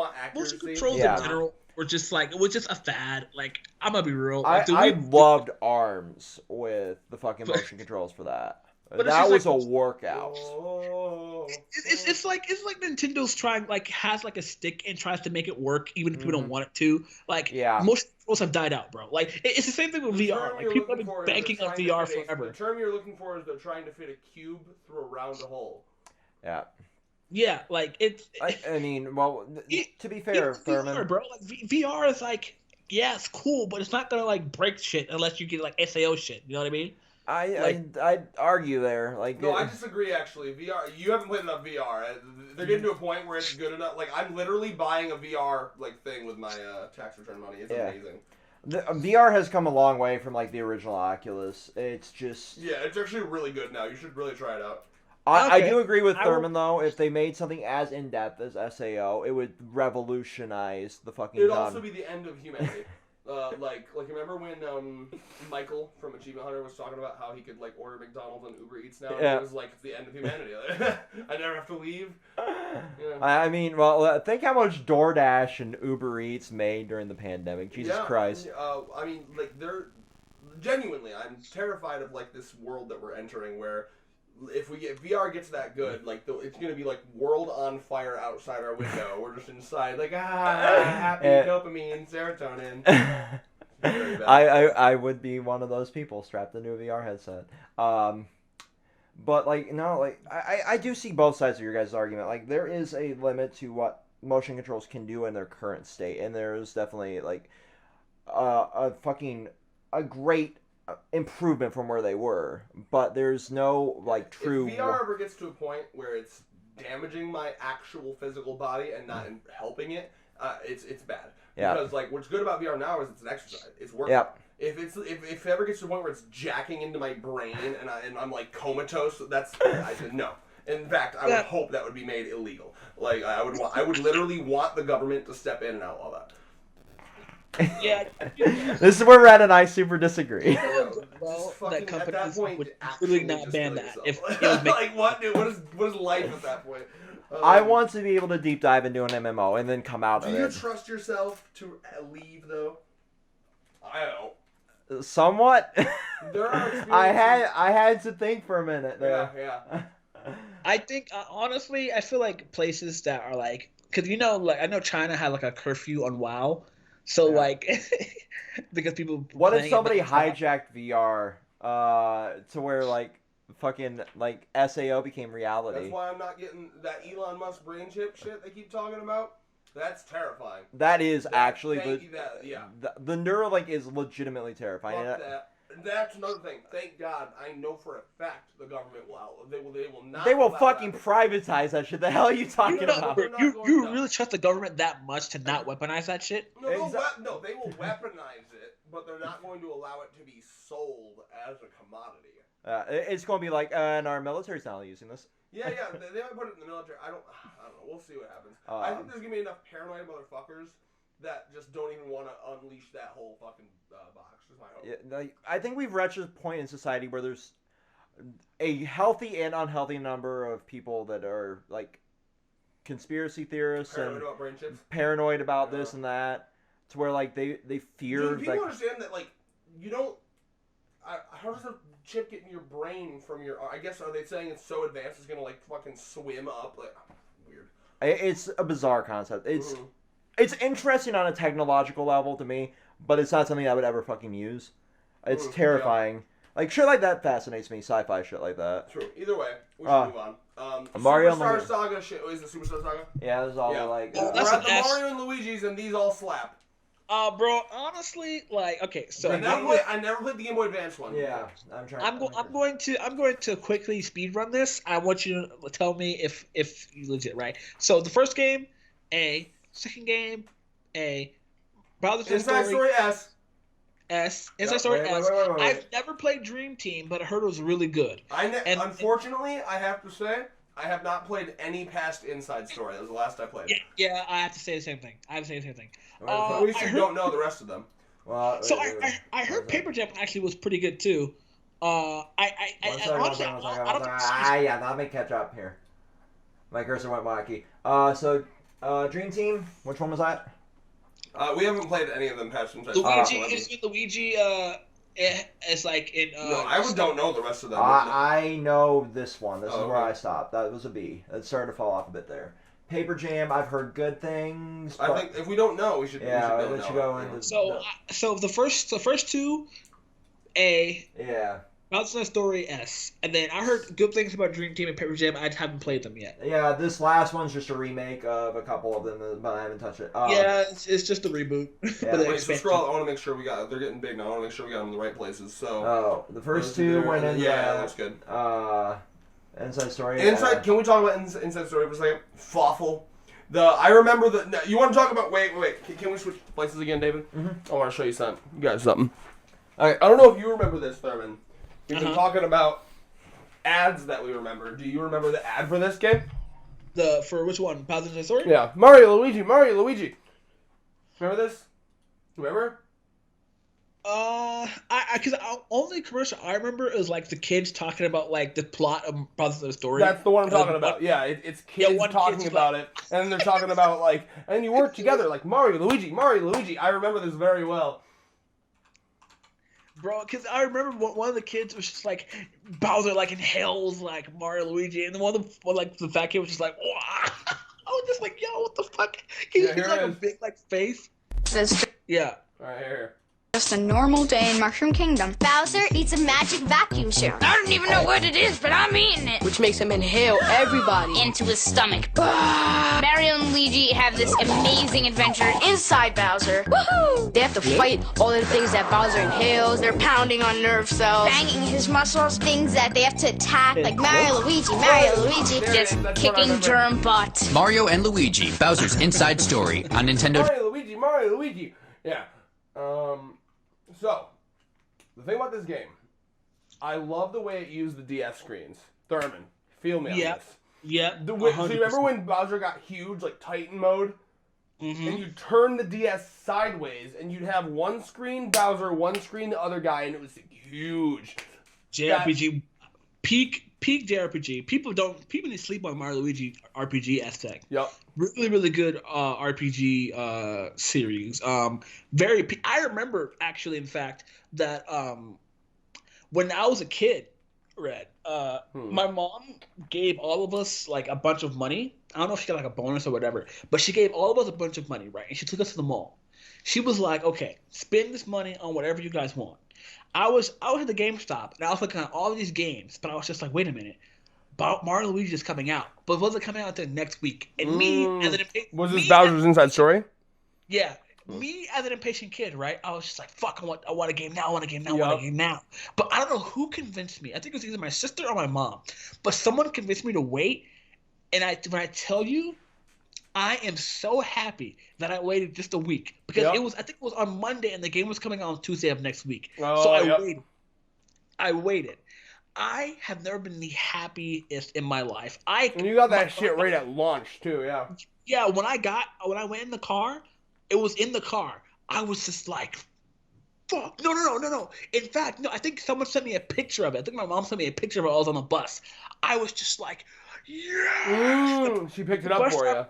Speaker 4: controls in general were just like, it was just a fad. Like, I'm going to be real. Like,
Speaker 1: I loved ARMS with the fucking motion controls for that. But that was like a workout.
Speaker 4: It's like Nintendo's trying, like, has like a stick and tries to make it work even if people don't want it to. Like, most controls have died out, bro. Like, it's the same thing with VR. Like, people have been banking on VR forever.
Speaker 3: The term you're looking for is they're trying to fit a cube through a round hole.
Speaker 1: Yeah.
Speaker 4: Yeah, like it's.
Speaker 1: I mean, well, to be fair, Thurman,
Speaker 4: VR, bro, like VR is like, yeah, it's cool, but it's not gonna like break shit unless you get like SAO shit. You know what I mean?
Speaker 1: I'd argue there. Like,
Speaker 3: no, I disagree. Actually, VR. You haven't played enough VR. They're getting to a point where it's good enough. Like, I'm literally buying a VR like thing with my tax return money. It's amazing.
Speaker 1: The VR has come a long way from like the original Oculus. It's just
Speaker 3: it's actually really good now. You should really try it out.
Speaker 1: I do agree with Thurman though. If they made something as in depth as SAO, it would revolutionize the fucking.
Speaker 3: It would also be the end of humanity. Like remember when Michael from Achievement Hunter was talking about how he could like order McDonald's on Uber Eats now?
Speaker 1: Yeah.
Speaker 3: It was like the end of humanity. I never have to leave. Yeah.
Speaker 1: I mean, well, think how much DoorDash and Uber Eats made during the pandemic. Jesus Christ.
Speaker 3: I mean, like they're genuinely. I'm terrified of like this world that we're entering where. If VR gets that good, like it's gonna be like world on fire outside our window. We're just inside, like happy dopamine, serotonin.
Speaker 1: I would be one of those people strapped into a VR headset. But like no, like I do see both sides of your guys' argument. Like there is a limit to what motion controls can do in their current state, and there is definitely like a great improvement from where they were, but there's no like true.
Speaker 3: If VR ever gets to a point where it's damaging my actual physical body and not helping it, it's bad.
Speaker 1: Yeah.
Speaker 3: Because like what's good about VR now is it's an exercise. It's working.
Speaker 1: Yep.
Speaker 3: If it ever gets to the point where it's jacking into my brain and I'm like comatose, I said no. In fact, I would hope that would be made illegal. Like I would literally want the government to step in and outlaw that.
Speaker 4: Yeah.
Speaker 1: This is where Red and I super disagree.
Speaker 4: Well,
Speaker 3: fucking,
Speaker 4: that company
Speaker 3: at that point,
Speaker 4: would
Speaker 3: actually
Speaker 4: really not ban that.
Speaker 3: yourself.
Speaker 4: If it was
Speaker 3: like what, dude? What is life at that point?
Speaker 1: I want to be able to deep dive into an MMO and then come out of it.
Speaker 3: Do you trust yourself to leave though? I don't.
Speaker 1: Somewhat.
Speaker 3: There are experiences.
Speaker 1: I had to think for a minute there.
Speaker 3: Yeah.
Speaker 4: I think honestly, I feel like places that are like, because like I know China had like a curfew on WoW, so like because people.
Speaker 1: What if somebody hijacked VR to where like fucking like SAO became reality?
Speaker 3: That's why I'm not getting that Elon Musk brain chip shit they keep talking about. That's terrifying.
Speaker 1: That is actually
Speaker 3: the
Speaker 1: Neuralink is legitimately terrifying.
Speaker 3: Fuck that. That's another thing. Thank God, I know for a fact the government they will not.
Speaker 1: They will fucking privatize that shit. The hell are you talking about?
Speaker 4: You really trust the government that much to not weaponize that shit?
Speaker 3: No, they will weaponize it, but they're not going to allow it to be sold as a commodity.
Speaker 1: It's going to be like, and our military's not using this.
Speaker 3: Yeah, they might put it in the military. I don't know. We'll see what happens. I think there's gonna be enough paranoid motherfuckers that just don't even want to unleash that whole fucking box. Is my hope.
Speaker 1: Yeah, I think we've reached a point in society where there's a healthy and unhealthy number of people that are like conspiracy theorists and paranoid about this and that, to where like they fear.
Speaker 3: Dude, people understand that like you don't. How does a chip get in your brain from your? I guess are they saying it's so advanced it's gonna like fucking swim up? Like weird.
Speaker 1: It's a bizarre concept. It's interesting on a technological level to me, but it's not something I would ever fucking use. It's terrifying. Yeah. Like shit like that fascinates me. Sci-fi shit like that.
Speaker 3: True. Either way, we should move on.
Speaker 1: Mario
Speaker 3: Superstar Saga shit. Is the Superstar Saga?
Speaker 1: Yeah, there's all like.
Speaker 3: We're at the Mario and Luigi's, and these all slap.
Speaker 4: Bro, honestly, like, okay, so
Speaker 3: I never played the Game Boy Advance one.
Speaker 1: Yeah, I'm trying.
Speaker 4: I'm going to quickly speed run this. I want you to tell me if you legit, right? So the first game, A. Second game, A. Bowser's Story S. Inside Story S.
Speaker 1: Wait.
Speaker 4: I've never played Dream Team, but I heard it was really good.
Speaker 3: Unfortunately, I have to say, I have not played any past Inside Story. That was the last I played.
Speaker 4: Yeah, I have to say the same thing. At
Speaker 3: least you don't know the rest of them.
Speaker 1: Well,
Speaker 4: I heard Paper Jam actually was pretty good too.
Speaker 1: Yeah, let me catch up here. My cursor went wacky. So Dream Team, which one was that?
Speaker 3: We haven't played any of them past Inside
Speaker 4: Luigi, Luigi, it's like in.
Speaker 3: No, I don't know the rest of them.
Speaker 1: I know this one. This is where I stopped. That was a B. It started to fall off a bit there. Paper Jam, I've heard good things.
Speaker 3: I think if we don't know, we should.
Speaker 1: Yeah, we should go into.
Speaker 4: So the first two, A.
Speaker 1: Yeah.
Speaker 4: Bowser's Story S, and then I heard good things about Dream Team and Paper Jam. I haven't played them yet.
Speaker 1: Yeah, this last one's just a remake of a couple of them, but I haven't touched it.
Speaker 4: Yeah, it's just a reboot.
Speaker 1: Yeah.
Speaker 3: Wait, so scroll. I want to make sure we got. They're getting big now. I want to make sure we got them in the right places. So.
Speaker 1: The first two went in.
Speaker 3: Yeah, that's good.
Speaker 1: Inside Story.
Speaker 3: Can we talk about Inside Story for a second? Fawful. I remember the. You want to talk about? Wait. Can we switch places again, David?
Speaker 1: Mm-hmm.
Speaker 3: I want to show you something. You got something. All right. I don't know if you remember this, Thurman. We've been talking about ads that we remember. Do you remember the ad for this game?
Speaker 4: For which one? Bowser's Story?
Speaker 3: Yeah. Mario, Luigi. Remember this? Remember?
Speaker 4: Because only commercial I remember is like the kids talking about like the plot of the story.
Speaker 3: That's the one I'm talking about. Yeah, it's kids talking about it, and then they're talking about like, and you work together like Mario, Luigi. I remember this very well.
Speaker 4: Bro, because I remember one of the kids was just like Bowser like in hell's like Mario Luigi, and one of the fat kid was just like, wow. I was just like, yo, what the fuck? He's like a big like face. Yeah.
Speaker 3: Right here.
Speaker 7: Just a normal day in Mushroom Kingdom.
Speaker 8: Bowser eats a magic vacuum shield. I don't even know what it is, but I'm eating it.
Speaker 9: Which makes him inhale everybody
Speaker 8: into his stomach. Mario and Luigi have this amazing adventure inside Bowser. Woohoo!
Speaker 9: They have to fight all the things that Bowser inhales. They're pounding on nerve cells.
Speaker 8: Banging his muscles, things that they have to attack, like Mario, Luigi, just kicking germ butt.
Speaker 10: Mario and Luigi, Bowser's Inside Story on Nintendo.
Speaker 3: Mario, Luigi. Yeah. So, the thing about this game, I love the way it used the DS screens. Thurman, feel me on this.
Speaker 4: Yeah.
Speaker 3: So you remember when Bowser got huge, like Titan mode? Mm-hmm. And you turn the DS sideways, and you'd have one screen Bowser, one screen the other guy, and it was huge.
Speaker 4: JRPG, peak JRPG. People need to sleep on Mario Luigi RPG aspect.
Speaker 3: Yep.
Speaker 4: Really, really good RPG series. I remember actually, in fact, that when I was a kid, Red, my mom gave all of us like a bunch of money. I don't know if she got like a bonus or whatever, but she gave all of us a bunch of money, right? And she took us to the mall. She was like, "Okay, spend this money on whatever you guys want." I was at the GameStop and I was looking at all of these games, but I was just like, "Wait a minute, Mario Luigi is coming out, but it wasn't coming out until next week." And
Speaker 3: was this Bowser's Inside Story?
Speaker 4: Yeah, me as an impatient kid, right? I was just like, "Fuck, I want a game now, I want a game now." But I don't know who convinced me. I think it was either my sister or my mom, but someone convinced me to wait. And when I tell you, I am so happy that I waited just a week because I think it was on Monday and the game was coming out on Tuesday of next week. So I waited. I have never been the happiest in my life. And
Speaker 3: you got that shit right at launch too, yeah.
Speaker 4: Yeah, when I went in the car, it was in the car. I was just like, fuck, no. In fact, no, I think someone sent me a picture of it. I think my mom sent me a picture of it. I was on the bus. I was just like, yeah.
Speaker 3: She picked it up for you.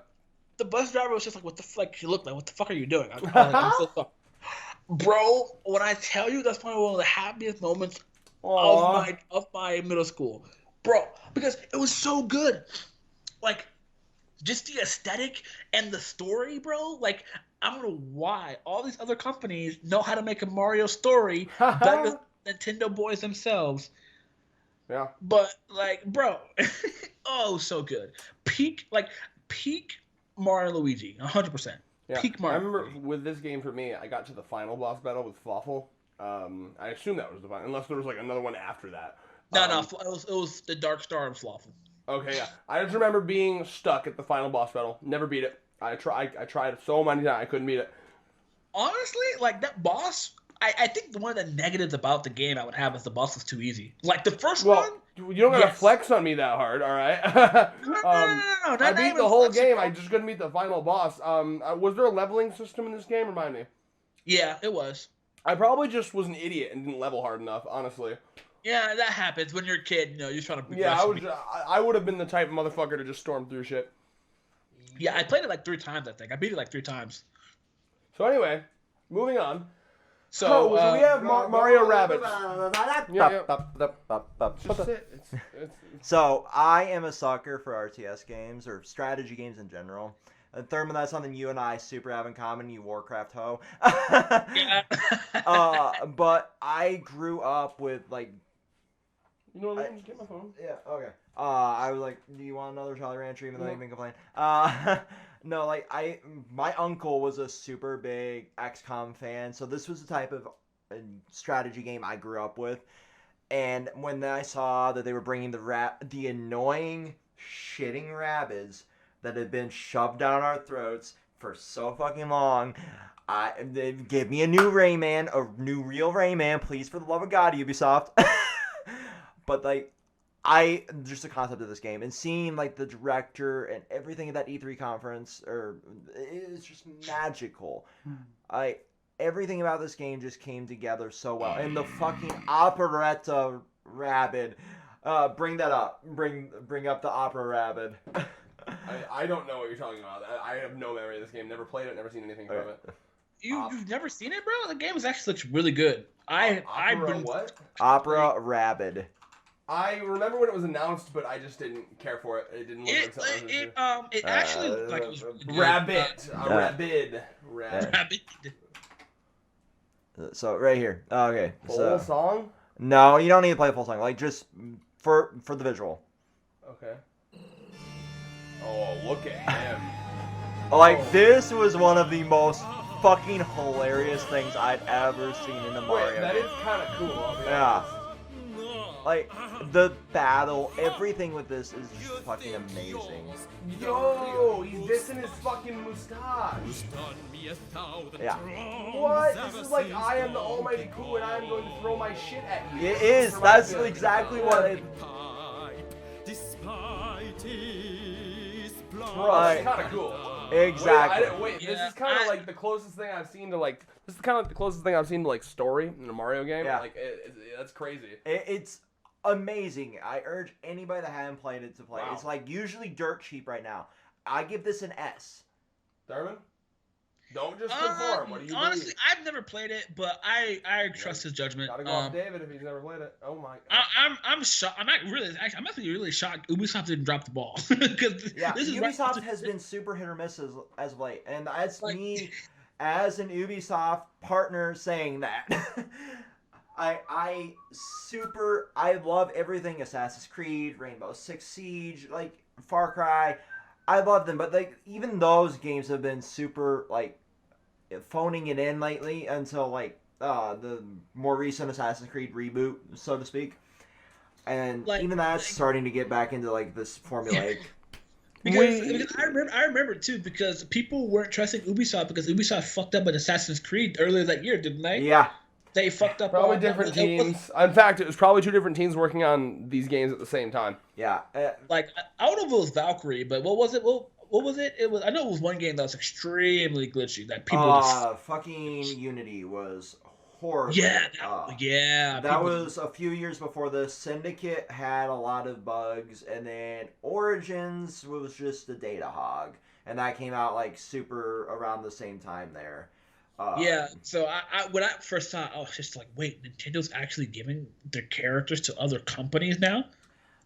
Speaker 4: The bus driver was just like, what the fuck? He looked like, what the fuck are you doing? I'm so sorry. Bro, when I tell you, that's probably one of the happiest moments of my middle school. Bro, because it was so good. Like, just the aesthetic and the story, bro. Like, I don't know why all these other companies know how to make a Mario story better than Nintendo boys themselves.
Speaker 3: Yeah.
Speaker 4: But, like, bro, so good. Peak Mario and Luigi, 100%.
Speaker 3: Yeah.
Speaker 4: Peak Mario.
Speaker 3: I remember with this game for me, I got to the final boss battle with Fluffle. I assume that was the final, unless there was like another one after that.
Speaker 4: No, it was the Dark Star and Fluffle.
Speaker 3: Okay, yeah. I just remember being stuck at the final boss battle. Never beat it. I tried so many times, I couldn't beat it.
Speaker 4: Honestly, like that boss, I think one of the negatives about the game I would have is the boss is too easy. Like the first one.
Speaker 3: You don't gotta flex on me that hard, all right?
Speaker 4: No.
Speaker 3: I beat the whole game. I just couldn't beat the final boss. Was there a leveling system in this game? Remind me.
Speaker 4: Yeah, it was.
Speaker 3: I probably just was an idiot and didn't level hard enough, honestly.
Speaker 4: Yeah, that happens when you're a kid. You know, you're trying to.
Speaker 3: Yeah, I would have been the type of motherfucker to just storm through shit.
Speaker 4: Yeah, I played it like 3 times. I think I beat it like 3 times.
Speaker 3: So anyway, moving on.
Speaker 1: So
Speaker 3: we have Mario Rabbids.
Speaker 1: So I am a sucker for RTS games or strategy games in general. And Thurman, that's something you and I super have in common, you Warcraft hoe.
Speaker 4: Yeah.
Speaker 1: But I grew up with like.
Speaker 3: You know what I mean? Just get my phone.
Speaker 1: Yeah. Okay. I was like, do you want another Jolly Rancher? Even though you've been complaining. No, like my uncle was a super big XCOM fan, so this was the type of strategy game I grew up with. And when I saw that they were bringing the annoying shitting Rabbids that had been shoved down our throats for so fucking long, they give me a new Rayman, a new real Rayman, please, for the love of God, Ubisoft. But like. Just the concept of this game and seeing like the director and everything at that E3 conference, it's just magical. everything about this game just came together so well. And the fucking operetta rabbit. Bring that up. Bring up the opera rabbit.
Speaker 3: I don't know what you're talking about. I have no memory of this game. Never played it. Never seen anything from it.
Speaker 4: You've never seen it, bro? The game actually looks really good.
Speaker 3: What?
Speaker 1: Opera rabbit.
Speaker 3: I remember when it was announced, but I just didn't care for it. It didn't look like something.
Speaker 4: It actually looked like it was really good.
Speaker 3: Rabbit.
Speaker 4: Rabbit.
Speaker 1: So right here. Okay.
Speaker 3: Full song?
Speaker 1: No, you don't need to play a full song. Like just for the visual.
Speaker 3: Okay. Oh, look at him.
Speaker 1: Like this was one of the most fucking hilarious things I'd ever seen in a Mario game.
Speaker 3: That is kind of cool. I'll be honest.
Speaker 1: Like the battle, everything with this is just fucking amazing.
Speaker 3: Yo, he's dissing his fucking mustache.
Speaker 1: Yeah.
Speaker 3: What? This is like I am the almighty coup and I am going to throw my shit at you.
Speaker 1: It is. That's exactly what it.
Speaker 3: Bro, it's kind of cool.
Speaker 1: Exactly.
Speaker 3: Wait, this is kind of like the closest thing I've seen to like. This is kind of the closest thing I've seen to like story in a Mario game.
Speaker 1: Yeah.
Speaker 3: Like that's crazy.
Speaker 1: It's amazing. I urge anybody that hasn't played it to play.
Speaker 3: Wow.
Speaker 1: It's like usually dirt cheap right now. I give this an S.
Speaker 3: Darwin? Don't just conform. What do you
Speaker 4: honestly,
Speaker 3: believe?
Speaker 4: I've never played it, but I trust his judgment.
Speaker 3: Gotta go off David if he's never played it. Oh my
Speaker 4: god. I'm shocked. I'm actually really shocked. Ubisoft didn't drop the ball.
Speaker 1: Yeah,
Speaker 4: this is
Speaker 1: Ubisoft has been super hit or miss as of late, and that's me as an Ubisoft partner saying that. I love everything Assassin's Creed, Rainbow Six Siege, like Far Cry. I love them, but like even those games have been super like phoning it in lately until like the more recent Assassin's Creed reboot, so to speak. And like, even that's starting to get back into like this formulaic.
Speaker 4: Because I remember too, because people weren't trusting Ubisoft because Ubisoft fucked up with Assassin's Creed earlier that year, didn't they?
Speaker 1: Yeah.
Speaker 4: They fucked up.
Speaker 3: Probably different teams. In fact, it was probably two different teams working on these games at the same time.
Speaker 1: Yeah.
Speaker 4: Like I don't know if it was Valkyrie, but what was it? What was it? It was. I know it was one game that was extremely glitchy that people.
Speaker 1: Fucking Unity was horrible.
Speaker 4: Yeah.
Speaker 1: That was a few years before this. Syndicate had a lot of bugs, and then Origins was just a data hog, and that came out like super around the same time there.
Speaker 4: So when I first saw it, I was just like, wait, Nintendo's actually giving their characters to other companies now?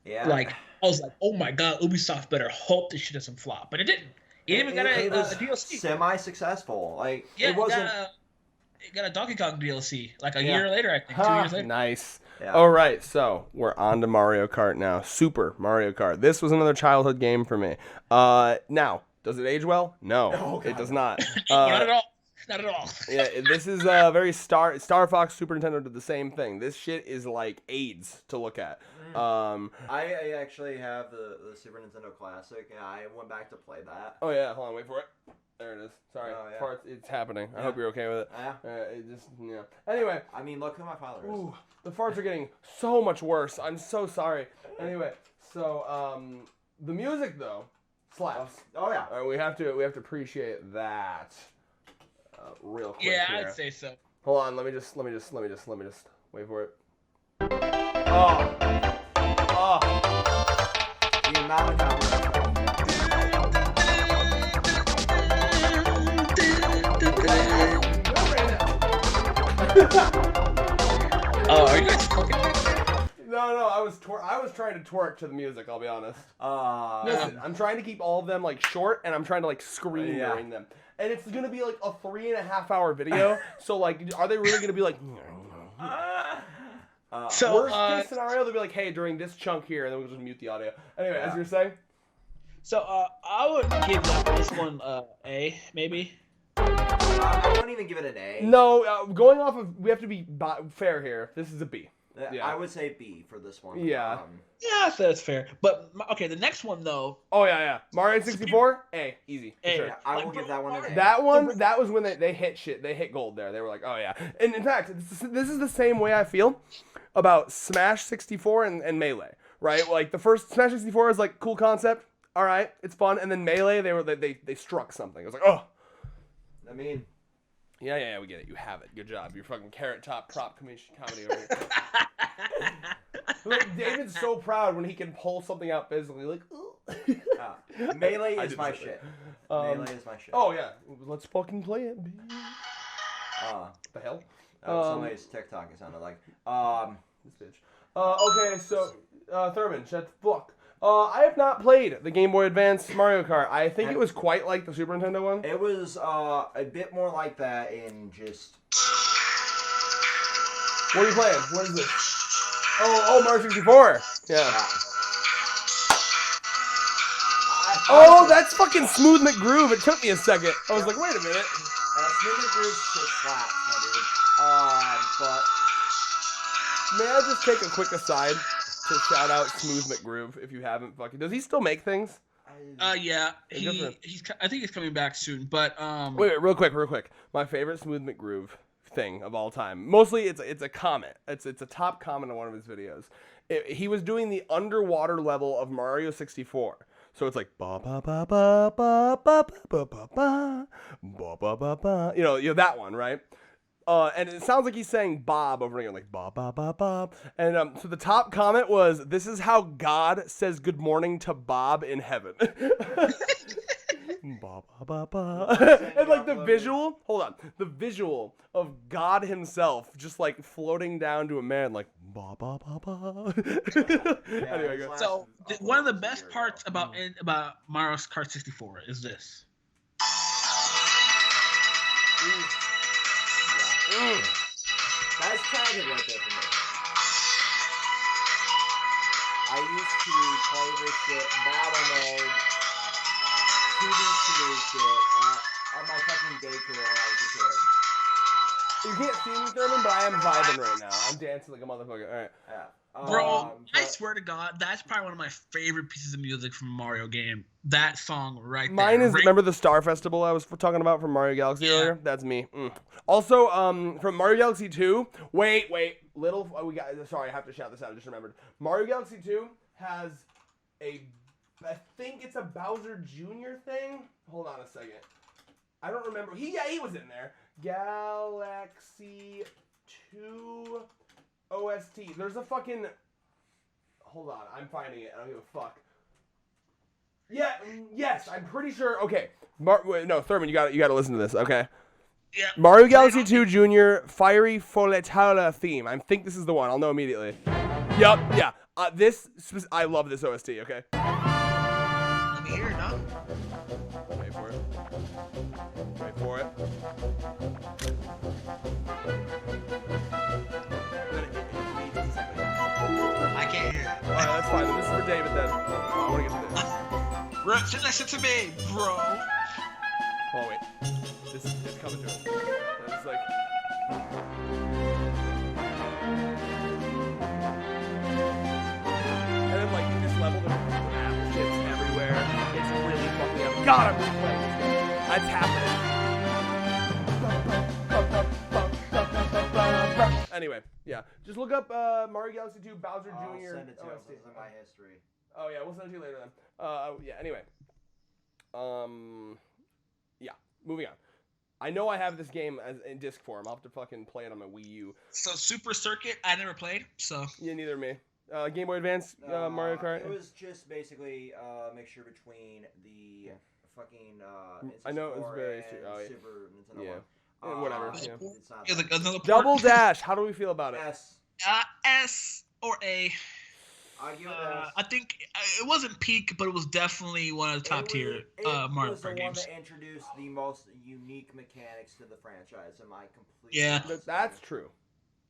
Speaker 1: Yeah.
Speaker 4: Like, I was like, oh my god, Ubisoft better hope this shit doesn't flop. But it didn't. It even got a DLC.
Speaker 1: Semi-successful. Like,
Speaker 4: yeah,
Speaker 1: it wasn't...
Speaker 4: It got a Donkey Kong DLC, like a year later, I think, 2 years later.
Speaker 3: Nice.
Speaker 1: Yeah.
Speaker 3: All right, so we're on to Mario Kart now. Super Mario Kart. This was another childhood game for me. Now, does it age well? No, it does not.
Speaker 4: Not at all. Not at all.
Speaker 3: Yeah, this is very Star Fox Super Nintendo did the same thing. This shit is like AIDS to look at.
Speaker 1: I actually have the Super Nintendo Classic, and I went back to play that.
Speaker 3: Oh yeah, hold on, wait for it. There it is. Sorry, it's happening. I hope you're okay with it.
Speaker 1: Yeah.
Speaker 3: Anyway.
Speaker 1: I mean, look who my father is.
Speaker 3: Ooh, the farts are getting so much worse. I'm so sorry. Anyway, so the music though slaps.
Speaker 1: Oh yeah.
Speaker 3: We have to appreciate that. Real quick.
Speaker 4: Yeah,
Speaker 3: here.
Speaker 4: I'd say so.
Speaker 3: Hold on, let me just wait for it.
Speaker 1: Oh. The amount of
Speaker 4: Are you guys fucking?
Speaker 3: No, I was trying to twerk to the music, I'll be honest. Listen, I'm trying to keep all of them like short, and I'm trying to like scream during them. And it's gonna be like a 3.5 hour video. So like, are they really gonna be like? Worst case scenario, they'll be like, hey, during this chunk here, and then we'll just mute the audio. Anyway, as you're saying.
Speaker 4: So I would give this one A maybe.
Speaker 1: I wouldn't even give it an A.
Speaker 3: No, going off of, we have to be fair here. This is a B.
Speaker 1: Yeah. I would say B for this one.
Speaker 3: Yeah.
Speaker 4: Yeah, that's fair. But okay, the next one though.
Speaker 3: Oh yeah. Mario 64, A, easy.
Speaker 4: A.
Speaker 3: Sure.
Speaker 1: Yeah, I will give that one an A.
Speaker 3: That was when they hit shit. They hit gold there. They were like, oh yeah. And in fact, this is the same way I feel about Smash 64 and Melee, right? Like the first Smash 64 is like cool concept. All right, it's fun. And then Melee, they struck something. It was like, oh.
Speaker 1: I mean,
Speaker 3: Yeah, we get it. You have it. Good job. You're fucking Carrot Top prop comedy over here. Like, David's so proud when he can pull something out physically. Like,
Speaker 1: Melee is my shit. Melee is my shit.
Speaker 3: Oh, yeah. Let's fucking play it. The hell?
Speaker 1: Somebody's TikTok it sounded like.
Speaker 3: This bitch. Okay, so, Thurman, shut the fuck. I have not played the Game Boy Advance Mario Kart. I think it was quite like the Super Nintendo one.
Speaker 1: It was a bit more like that in just...
Speaker 3: What are you playing? What is this? Oh, Mario 64. Yeah. Oh, that's fucking Smooth McGroove. It took me a second. I was like, wait a minute.
Speaker 1: Smooth McGroove shit slaps, my dude. But...
Speaker 3: May I just take a quick aside to shout out Smooth McGroove if you haven't fucking... Does he still make things?
Speaker 4: Yeah. I think he's coming back soon, but...
Speaker 3: Wait, real quick. My favorite Smooth McGroove thing of all time. Mostly it's a comment. It's a top comment on one of his videos. He was doing the underwater level of Mario 64. So it's like ba ba ba ba ba ba ba ba ba ba ba ba ba. You know that one, right? And it sounds like he's saying Bob over again, like ba ba ba ba. And so the top comment was, "This is how God says good morning to Bob in heaven." Ba ba ba ba. And like the visual of God himself just like floating down to a man, like ba ba ba ba. Anyway, go.
Speaker 4: So one of the best parts about Mario Kart 64 is this.
Speaker 1: That's childhood right there for me. I used to play this shit, battle mode, 2v2 shit, on my fucking daycare when I was a kid.
Speaker 3: You can't see me, Thurman, but I am vibing right now. I'm dancing like a motherfucker. All right.
Speaker 1: Yeah.
Speaker 4: Bro, I swear to God, that's probably one of my favorite pieces of music from a Mario game. That song right there.
Speaker 3: Mine is, remember the Star Festival I was talking about from Mario Galaxy earlier? That's me. Also, from Mario Galaxy 2, wait, sorry, I have to shout this out, I just remembered. Mario Galaxy 2 has I think it's a Bowser Jr. thing? Hold on a second. I don't remember. He was in there. Galaxy 2 OST. There's a fucking... Hold on, I'm finding it. I don't give a fuck. Yeah, yes, I'm pretty sure. Okay, no, Thurman, you got to listen to this. Okay.
Speaker 4: Yeah.
Speaker 3: Mario Galaxy 2 Junior Fiery Folletala theme. I think this is the one. I'll know immediately. Yup. Yeah. I love this OST. Okay.
Speaker 4: Let me hear it now.
Speaker 3: Wait for it.
Speaker 4: I can't hear it.
Speaker 3: All right, that's fine. This is for David then. I want to get to this.
Speaker 4: Listen to me, bro.
Speaker 3: Oh wait, it's coming to us. It's like. And then like in this level, there's apple chips everywhere. It's really fucking up. God, I'm really playing this game. That's happening. Anyway, yeah. Just look up Mario Galaxy 2 Bowser Jr.
Speaker 1: I'll send it to you. This is in my history.
Speaker 3: Oh yeah, we'll send it to you later then. Yeah. Anyway. Yeah. Moving on. I know I have this game in disc form. I'll have to fucking play it on my Wii U.
Speaker 4: So Super Circuit, I never played. So
Speaker 3: yeah, neither me. Game Boy Advance Mario Kart.
Speaker 1: It was just basically a mixture between the fucking
Speaker 3: I know it was very
Speaker 1: Super Nintendo one.
Speaker 3: Whatever.
Speaker 1: It's
Speaker 3: Yeah.
Speaker 1: not
Speaker 4: it was like another
Speaker 3: Double Dash. How do we feel about it?
Speaker 1: S.
Speaker 4: S or A.
Speaker 1: I give it S.
Speaker 4: I think it wasn't peak, but it was definitely one of the top tier Mario Kart games.
Speaker 1: It was the one that introduced the most unique mechanics to the franchise. Am I completely?
Speaker 4: Yeah,
Speaker 3: that's true.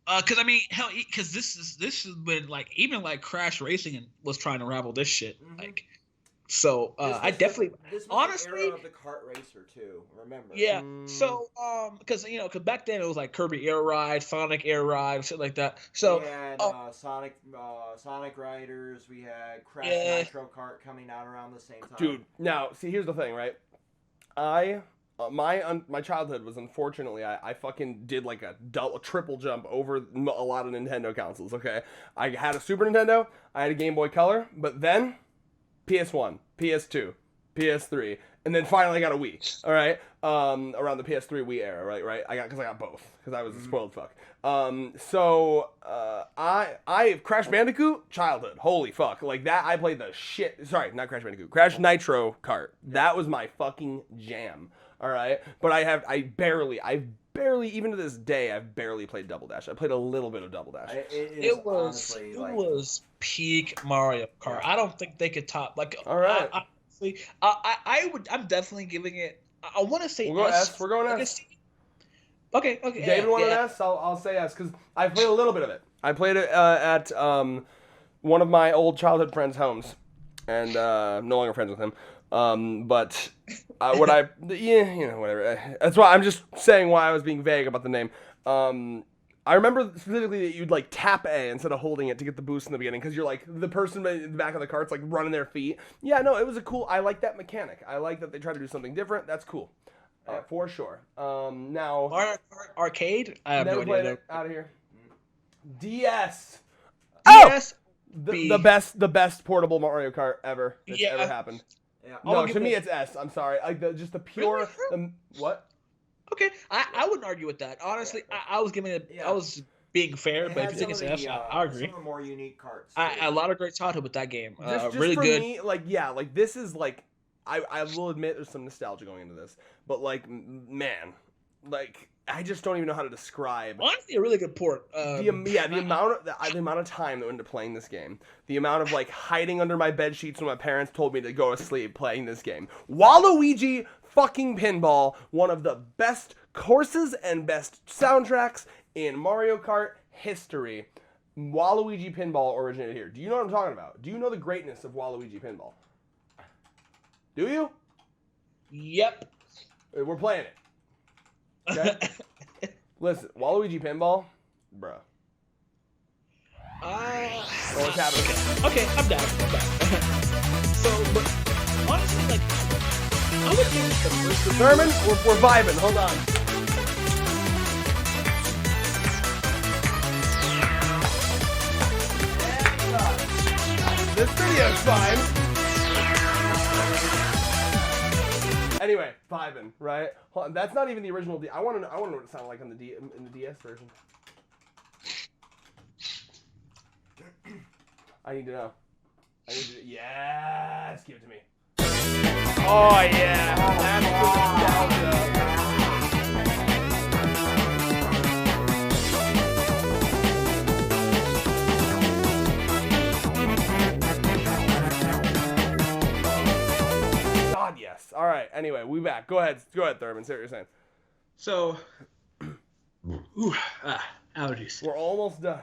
Speaker 4: Because I mean, hell, because this is when like even like Crash Racing was trying to rival this shit.
Speaker 1: Mm-hmm.
Speaker 4: Like, so I definitely
Speaker 1: this was
Speaker 4: honestly
Speaker 1: the era of the kart racer too. Remember?
Speaker 4: Yeah. So because because back then it was like Kirby Air Ride, Sonic Air Ride, shit like that. So
Speaker 1: we had Sonic Riders. We had Crash Nitro Kart coming out around the same time.
Speaker 3: Dude, now see, here's the thing, right? My childhood was unfortunately I fucking did like a triple jump over a lot of Nintendo consoles. Okay, I had a Super Nintendo, I had a Game Boy Color, but then PS1, PS2, PS3, And then finally I got a Wii. All right, around the PS3 Wii era, right. I got both because I was a spoiled fuck. I Crash Bandicoot childhood. Holy fuck, like that. I played the shit. Sorry, not Crash Bandicoot. Crash Nitro Kart. That was my fucking jam. All right, but I've barely even to this day I've barely played Double Dash. I played a little bit of Double Dash.
Speaker 4: It was peak Mario Kart. I don't think they could top like.
Speaker 3: All right.
Speaker 4: I'm definitely giving it. I want to say
Speaker 3: we'll go
Speaker 4: S.
Speaker 3: S. We're going S.
Speaker 4: Okay.
Speaker 3: David wanted S. I'll say S because I played a little bit of it. I played it at one of my old childhood friends' homes, and no longer friends with him. But whatever. That's why I'm just saying why I was being vague about the name. I remember specifically that you'd like tap A instead of holding it to get the boost in the beginning because you're like the person in the back of the cart's like running their feet. Yeah, no, it was I like that mechanic. I like that they try to do something different. That's cool. For sure. Now
Speaker 4: Mario Kart Arcade. I have
Speaker 3: never
Speaker 4: no
Speaker 3: played
Speaker 4: idea.
Speaker 3: it. Out of here. DS.
Speaker 4: DS.
Speaker 3: The best portable Mario Kart ever that's ever happened.
Speaker 1: Yeah.
Speaker 3: No, to me it's S. I'm sorry. Like just the pure.
Speaker 4: Really?
Speaker 3: What?
Speaker 4: Okay, I wouldn't argue with that. Honestly, I was giving it. I was being fair, but if you think it's S, I agree.
Speaker 1: Some of the more unique carts.
Speaker 4: A lot of great childhood with that game.
Speaker 3: Just
Speaker 4: really
Speaker 3: for
Speaker 4: good.
Speaker 3: Me, like this is like I will admit there's some nostalgia going into this, but like man, like I just don't even know how to describe.
Speaker 4: Honestly, a really good port.
Speaker 3: The amount of time that went into playing this game, the amount of like hiding under my bed sheets when my parents told me to go to sleep playing this game. Waluigi fucking Pinball, one of the best courses and best soundtracks in Mario Kart history. Waluigi Pinball originated here. Do you know what I'm talking about? Do you know the greatness of Waluigi Pinball? Do you?
Speaker 4: Yep.
Speaker 3: We're playing it. Okay? Listen, Waluigi Pinball, bruh. What's happening?
Speaker 4: Okay, I'm down. So, but honestly, like, I would give it the first.
Speaker 3: Thurman, we're vibing. Hold on. This video's fine. Anyway, vibing, right? Hold on, that's not even the original. I want to know what it sounded like on the in the DS version. I need to know. Yes, give it to me. Oh yeah, that's the nostalgia. God, yes. All right. Anyway, we back. Go ahead, Thurman. Say what you're saying.
Speaker 4: So, allergies.
Speaker 3: We're almost done.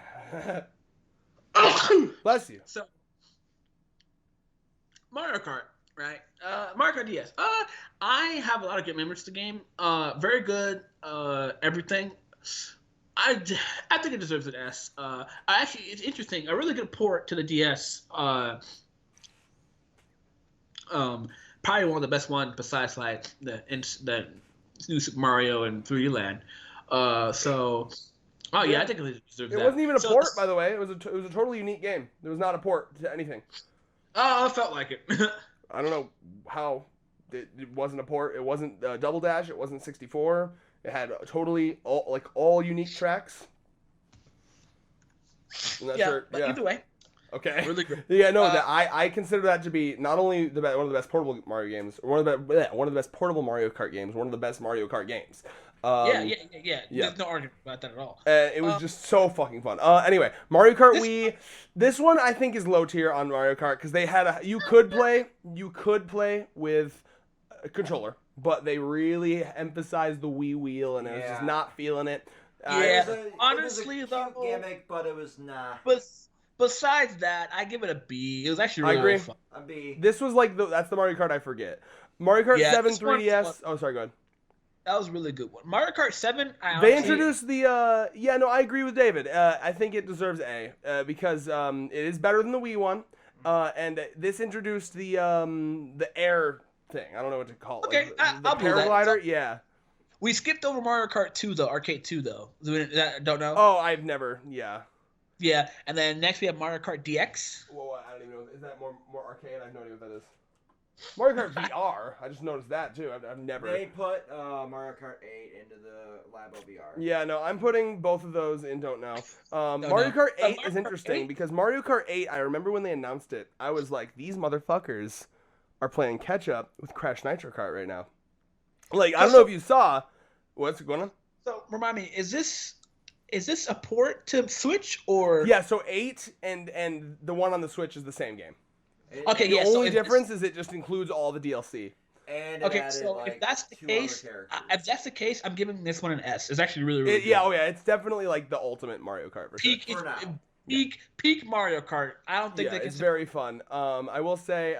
Speaker 3: Bless you.
Speaker 4: So, Mario Kart, right? Mario Kart DS. I have a lot of good memories of the game. Very good. Everything. I think it deserves an S. Actually, it's interesting. A really good port to the DS. Probably one of the best ones besides like the New Super Mario and 3D Land. I think it deserves that.
Speaker 3: It wasn't even a port, by the way. It was a totally unique game. There was not a port to anything.
Speaker 4: Oh, I felt like it.
Speaker 3: I don't know how it wasn't a port. It wasn't Double Dash. It wasn't 64. It had all unique tracks.
Speaker 4: Either way.
Speaker 3: Okay.
Speaker 4: Really great.
Speaker 3: Yeah, no, I consider that to be not only one of the best portable Mario games, one of the best portable Mario Kart games, one of the best Mario Kart games.
Speaker 4: Yeah. There's no argument about that at all.
Speaker 3: It was just so fucking fun. Anyway, Mario Kart Wii. This one I think is low tier on Mario Kart because they had you could play with a controller, but they really emphasized the Wii wheel, and I was just not feeling it.
Speaker 4: Honestly,
Speaker 1: it was a cute gimmick, but it was nah.
Speaker 4: But besides that, I give it a B. It was actually really fun.
Speaker 1: A B.
Speaker 3: This was like that's the Mario Kart I forget. Mario Kart 7 3DS. Oh, sorry, go ahead.
Speaker 4: That was a really good one. Mario Kart 7.
Speaker 3: They introduced the. I agree with David. I think it deserves A because it is better than the Wii one, and this introduced the air thing. I don't know what to call it.
Speaker 4: Okay,
Speaker 3: like, the
Speaker 4: I'll believe that.
Speaker 3: paraglider. Yeah.
Speaker 4: We skipped over Mario Kart 2 though, Arcade 2 though. Don't know.
Speaker 3: Oh, I've never. Yeah.
Speaker 4: Yeah, and then next we have Mario Kart DX.
Speaker 3: Whoa, I don't even know. Is that more arcade? I have no idea what that is. Mario Kart VR. I just noticed that too. I've never.
Speaker 1: They put Mario Kart 8 into the Labo VR.
Speaker 3: Yeah, no, I'm putting both of those in. Don't know. Mario Kart 8 is interesting because Mario Kart 8. I remember when they announced it, I was like, these motherfuckers are playing catch up with Crash Nitro Kart right now. Like, I don't know if you saw what's going on.
Speaker 4: So remind me, is this a port to Switch or?
Speaker 3: Yeah, so 8 and the one on the Switch is the same game.
Speaker 4: Okay,
Speaker 3: the only difference is it just includes all the DLC.
Speaker 1: And
Speaker 4: okay, so if that's the case, I'm giving this one an S. It's actually really good.
Speaker 3: Yeah, it's definitely like the ultimate Mario Kart.
Speaker 4: Peak Mario Kart. I don't think they can.
Speaker 3: It's very fun. I will say,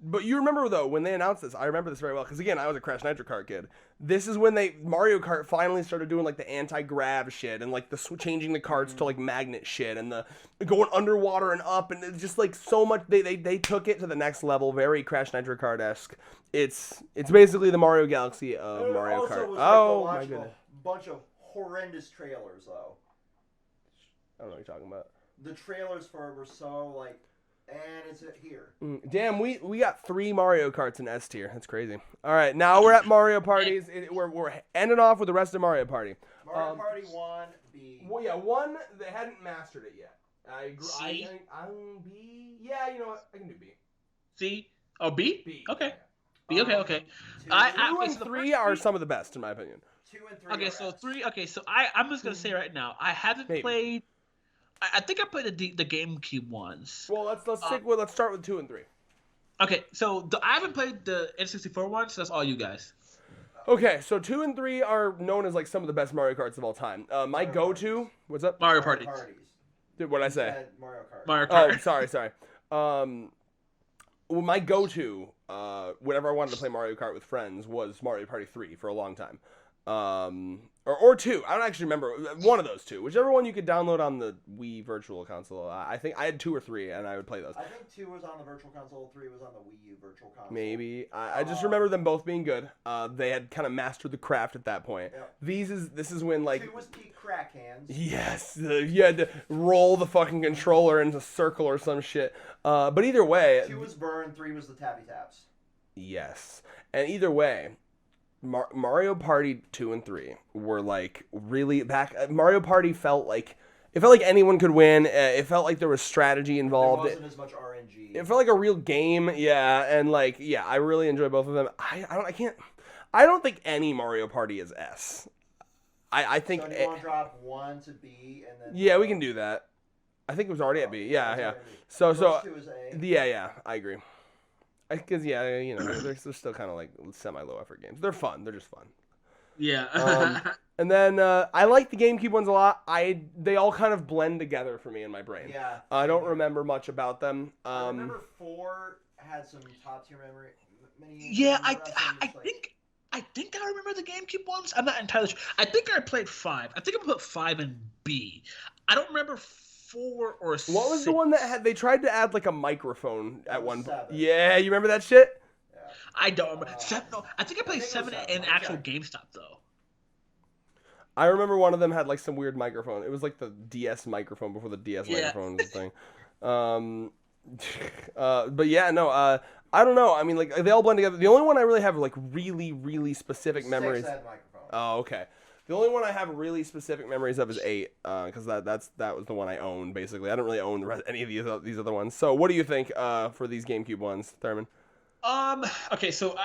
Speaker 3: but you remember though when they announced this, I remember this very well because again, I was a Crash Nitro Kart kid. This is when Mario Kart finally started doing like the anti-grav shit and like the changing the carts to like magnet shit and the going underwater and up and it's just like so much. They took it to the next level, very Crash Nitro Kart-esque. It's basically the Mario Galaxy of Mario Kart. My goodness!
Speaker 1: A bunch of horrendous trailers though.
Speaker 3: I don't know what you're talking about.
Speaker 1: The trailers for it were so like. And it's here.
Speaker 3: Damn, we got 3 Mario Karts in S tier. That's crazy. All right, now we're at Mario Parties. We're ending off with the rest of Mario Party.
Speaker 1: Mario Party 1, B.
Speaker 3: Well, yeah, 1, they hadn't mastered it yet. I agree.
Speaker 4: C?
Speaker 3: B. Yeah, you know what? I can do B.
Speaker 4: C? Oh, B?
Speaker 3: B.
Speaker 4: Okay. B, okay.
Speaker 3: 2 and 3 are some of the best, in my opinion.
Speaker 1: 2 and 3
Speaker 4: Okay, so 3. Okay, so I'm just going to say right now, I haven't played... I think I played the GameCube ones.
Speaker 3: Well, let's start with 2 and 3.
Speaker 4: Okay, so I haven't played the N64 one, so that's all you guys.
Speaker 3: Okay, so 2 and 3 are known as like some of the best Mario Karts of all time. My go-to, what's up?
Speaker 4: Mario Party.
Speaker 3: Dude, what'd I say?
Speaker 1: Mario Kart.
Speaker 3: Oh, sorry. Well, my go-to, whenever I wanted to play Mario Kart with friends, was Mario Party 3 for a long time. Or 2. I don't actually remember. One of those 2. Whichever one you could download on the Wii Virtual Console. I think I had 2 or 3, and I would play those.
Speaker 1: I think 2 was on the Virtual Console, 3 was on the Wii U Virtual Console.
Speaker 3: Maybe. I just remember them both being good. They had kind of mastered the craft at that point. Yep. This is when, like...
Speaker 1: 2 was peak crack hands.
Speaker 3: Yes. You had to roll the fucking controller into a circle or some shit. But either way...
Speaker 1: 2 was burn, 3 was the tappy taps.
Speaker 3: Yes. And either way... Mario Party 2 and 3 were like really back. Mario Party felt like anyone could win. It felt like there was strategy involved.
Speaker 1: There wasn't as much RNG.
Speaker 3: It felt like a real game. Yeah, and like I really enjoy both of them. I don't think any Mario Party is S. I think.
Speaker 1: So do you want to drop 1 to B and then?
Speaker 3: Yeah, we can do that. I think it was already at B. Yeah. So
Speaker 1: 2 is A.
Speaker 3: Yeah, I agree. Because, they're still kind of like semi-low effort games. They're fun. They're just fun.
Speaker 4: Yeah.
Speaker 3: And then I like the GameCube ones a lot. They all kind of blend together for me in my brain.
Speaker 1: Yeah.
Speaker 3: I don't remember much about them.
Speaker 1: I remember 4 had some top-tier memory.
Speaker 4: Yeah, I think I remember the GameCube ones. I'm not entirely sure. I think I played 5. I think I put 5 in B. I don't remember 4 or 6.
Speaker 3: What was the one that they tried to add like a microphone at one point?
Speaker 1: 7.
Speaker 3: Yeah, you remember that shit?
Speaker 1: Yeah.
Speaker 4: I don't remember. I think I played 7 in actual GameStop though.
Speaker 3: I remember one of them had like some weird microphone. It was like the DS microphone before the DS microphone was a thing. But yeah, no. I don't know. I mean, like they all blend together. The only one I really have like really, really specific memories.
Speaker 1: 6 had microphone.
Speaker 3: Oh, okay. The only one I have really specific memories of is 8, because that was the one I owned, basically. I don't really own any of these other ones. So what do you think for these GameCube ones, Thurman?
Speaker 4: Okay, so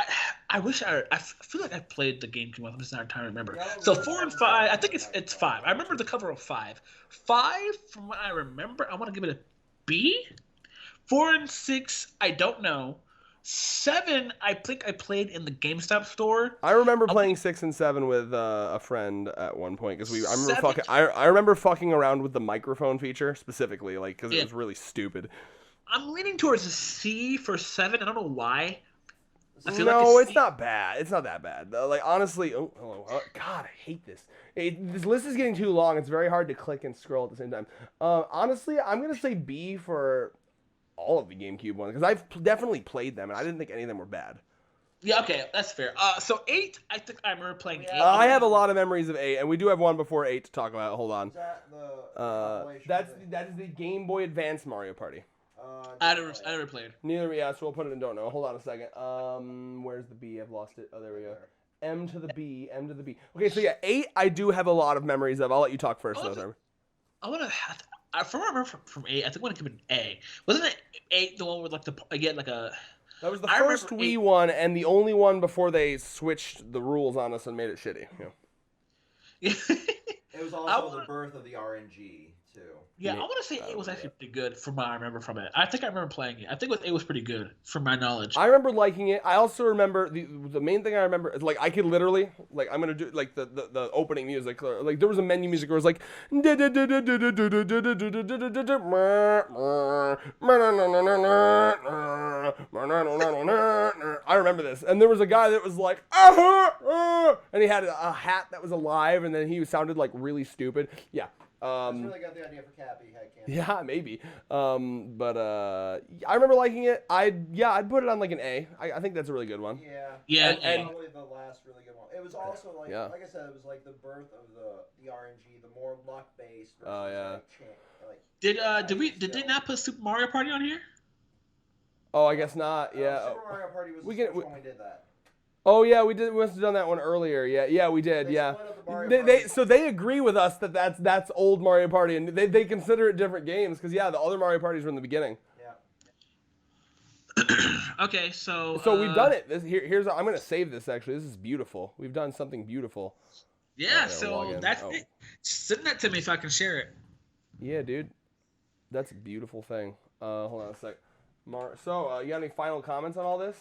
Speaker 4: I wish I feel like I played the GameCube one. I'm just not trying to remember. So 4 and 5, I think it's 5. I remember the cover of 5. 5, from what I remember, I want to give it a B. 4 and 6, I don't know. 7, I think I played in the GameStop store.
Speaker 3: I remember playing 6 and 7 with a friend at one point because I remember fucking around with the microphone feature specifically, like because it was really stupid.
Speaker 4: I'm leaning towards a C for 7. I don't know why.
Speaker 3: It's not bad. It's not that bad. Like honestly, God, I hate this. This list is getting too long. It's very hard to click and scroll at the same time. Honestly, I'm gonna say B for all of the GameCube ones because I've definitely played them and I didn't think any of them were bad.
Speaker 4: Yeah, okay, that's fair. So 8, I think I remember playing 8.
Speaker 3: I have a lot of memories of 8, and we do have one before 8 to talk about. Hold on.
Speaker 1: Is that the
Speaker 3: that is the Game Boy Advance Mario Party.
Speaker 4: I never played.
Speaker 3: Neither, yeah, so we'll put it in don't know. Hold on a second. Where's the B? I've lost it. Oh, there we go. M to the B. Okay, so yeah, 8 I do have a lot of memories of. I'll let you talk first, though, Thurman.
Speaker 4: I want to. From what I remember from 8, I think I want to give it an A. Wasn't it 8 the one with like a?
Speaker 3: That was the first Wii one and the only one before they switched the rules on us and made it shitty.
Speaker 4: Yeah.
Speaker 1: It was also the birth of the RNG too.
Speaker 4: Yeah, I want to say 8 was actually pretty good from what I remember from it. I think I remember playing it. I think 8 was pretty good from my knowledge.
Speaker 3: I remember liking it. I also remember the main thing I remember is like I could literally like I'm gonna do like the opening music. Like there was a menu music where it was like I remember this, and there was a guy that was like and he had a hat that was alive, and then he sounded like really stupid. Yeah.
Speaker 1: That's really got the idea for Cappy.
Speaker 3: Yeah, maybe. But I remember liking it. I'd put it on like an A. I think that's a really good one.
Speaker 1: Yeah. And probably the last really good one. It was also like I said, it was like the birth of the RNG, the more luck based.
Speaker 3: Oh yeah.
Speaker 4: Did they not put Super Mario Party on here?
Speaker 3: Oh, I guess not. Yeah.
Speaker 1: Super Mario Party was the first one we did that.
Speaker 3: Oh yeah, we must have done that one earlier. Yeah, we did. So they agree with us that that's old Mario Party, and they consider it different games because the other Mario Parties were in the beginning.
Speaker 4: Yeah. Okay, so
Speaker 3: we've done it. Here's I'm gonna save this actually. This is beautiful. We've done something beautiful.
Speaker 4: Yeah. So that's it. Send that to me so I can share it.
Speaker 3: Yeah, dude. That's a beautiful thing. Hold on a sec. So you got any final comments on all this?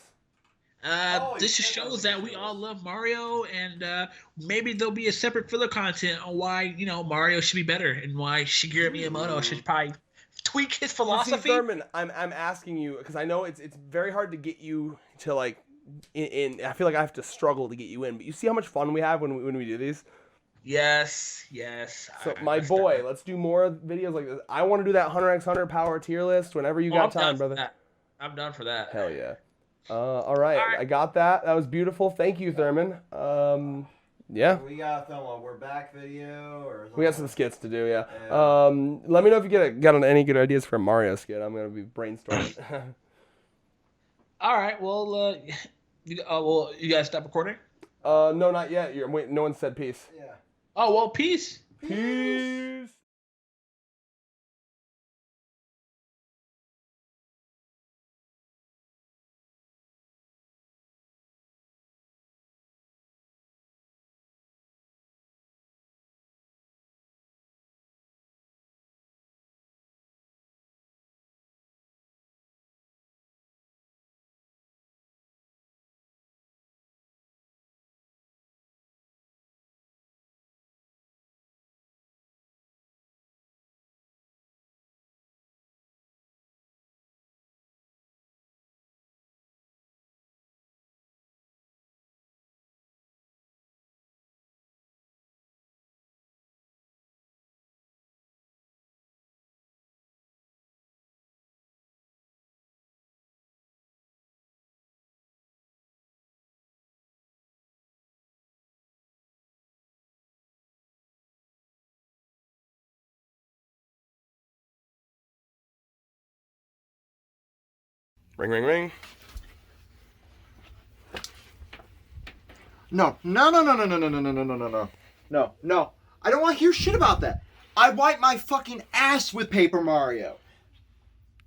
Speaker 4: This just shows that we all love Mario, and maybe there'll be a separate filler content on why Mario should be better and why Shigeru Miyamoto should probably tweak his philosophy.
Speaker 3: See, Thurman, I'm asking you because I know it's very hard to get you to like in. I feel like I have to struggle to get you in, but you see how much fun we have when we do these.
Speaker 4: Yes.
Speaker 3: So my boy, let's do more videos like this. I want to do that 100x100 power tier list whenever you got time, brother.
Speaker 4: I'm done for that.
Speaker 3: Hell yeah. All right, I got that. That was beautiful. Thank you, Thurman. Yeah.
Speaker 1: We got to film a We're Back video or something.
Speaker 3: We got some skits to do, yeah. Let me know if you got any good ideas for a Mario skit. I'm gonna be brainstorming.
Speaker 4: All right. Well, you guys stop recording?
Speaker 3: No, not yet. Wait, no one said peace.
Speaker 1: Yeah.
Speaker 4: Oh well, peace.
Speaker 3: Peace. Ring, ring, ring.
Speaker 2: No. I don't want to hear shit about that. I wipe my fucking ass with Paper Mario.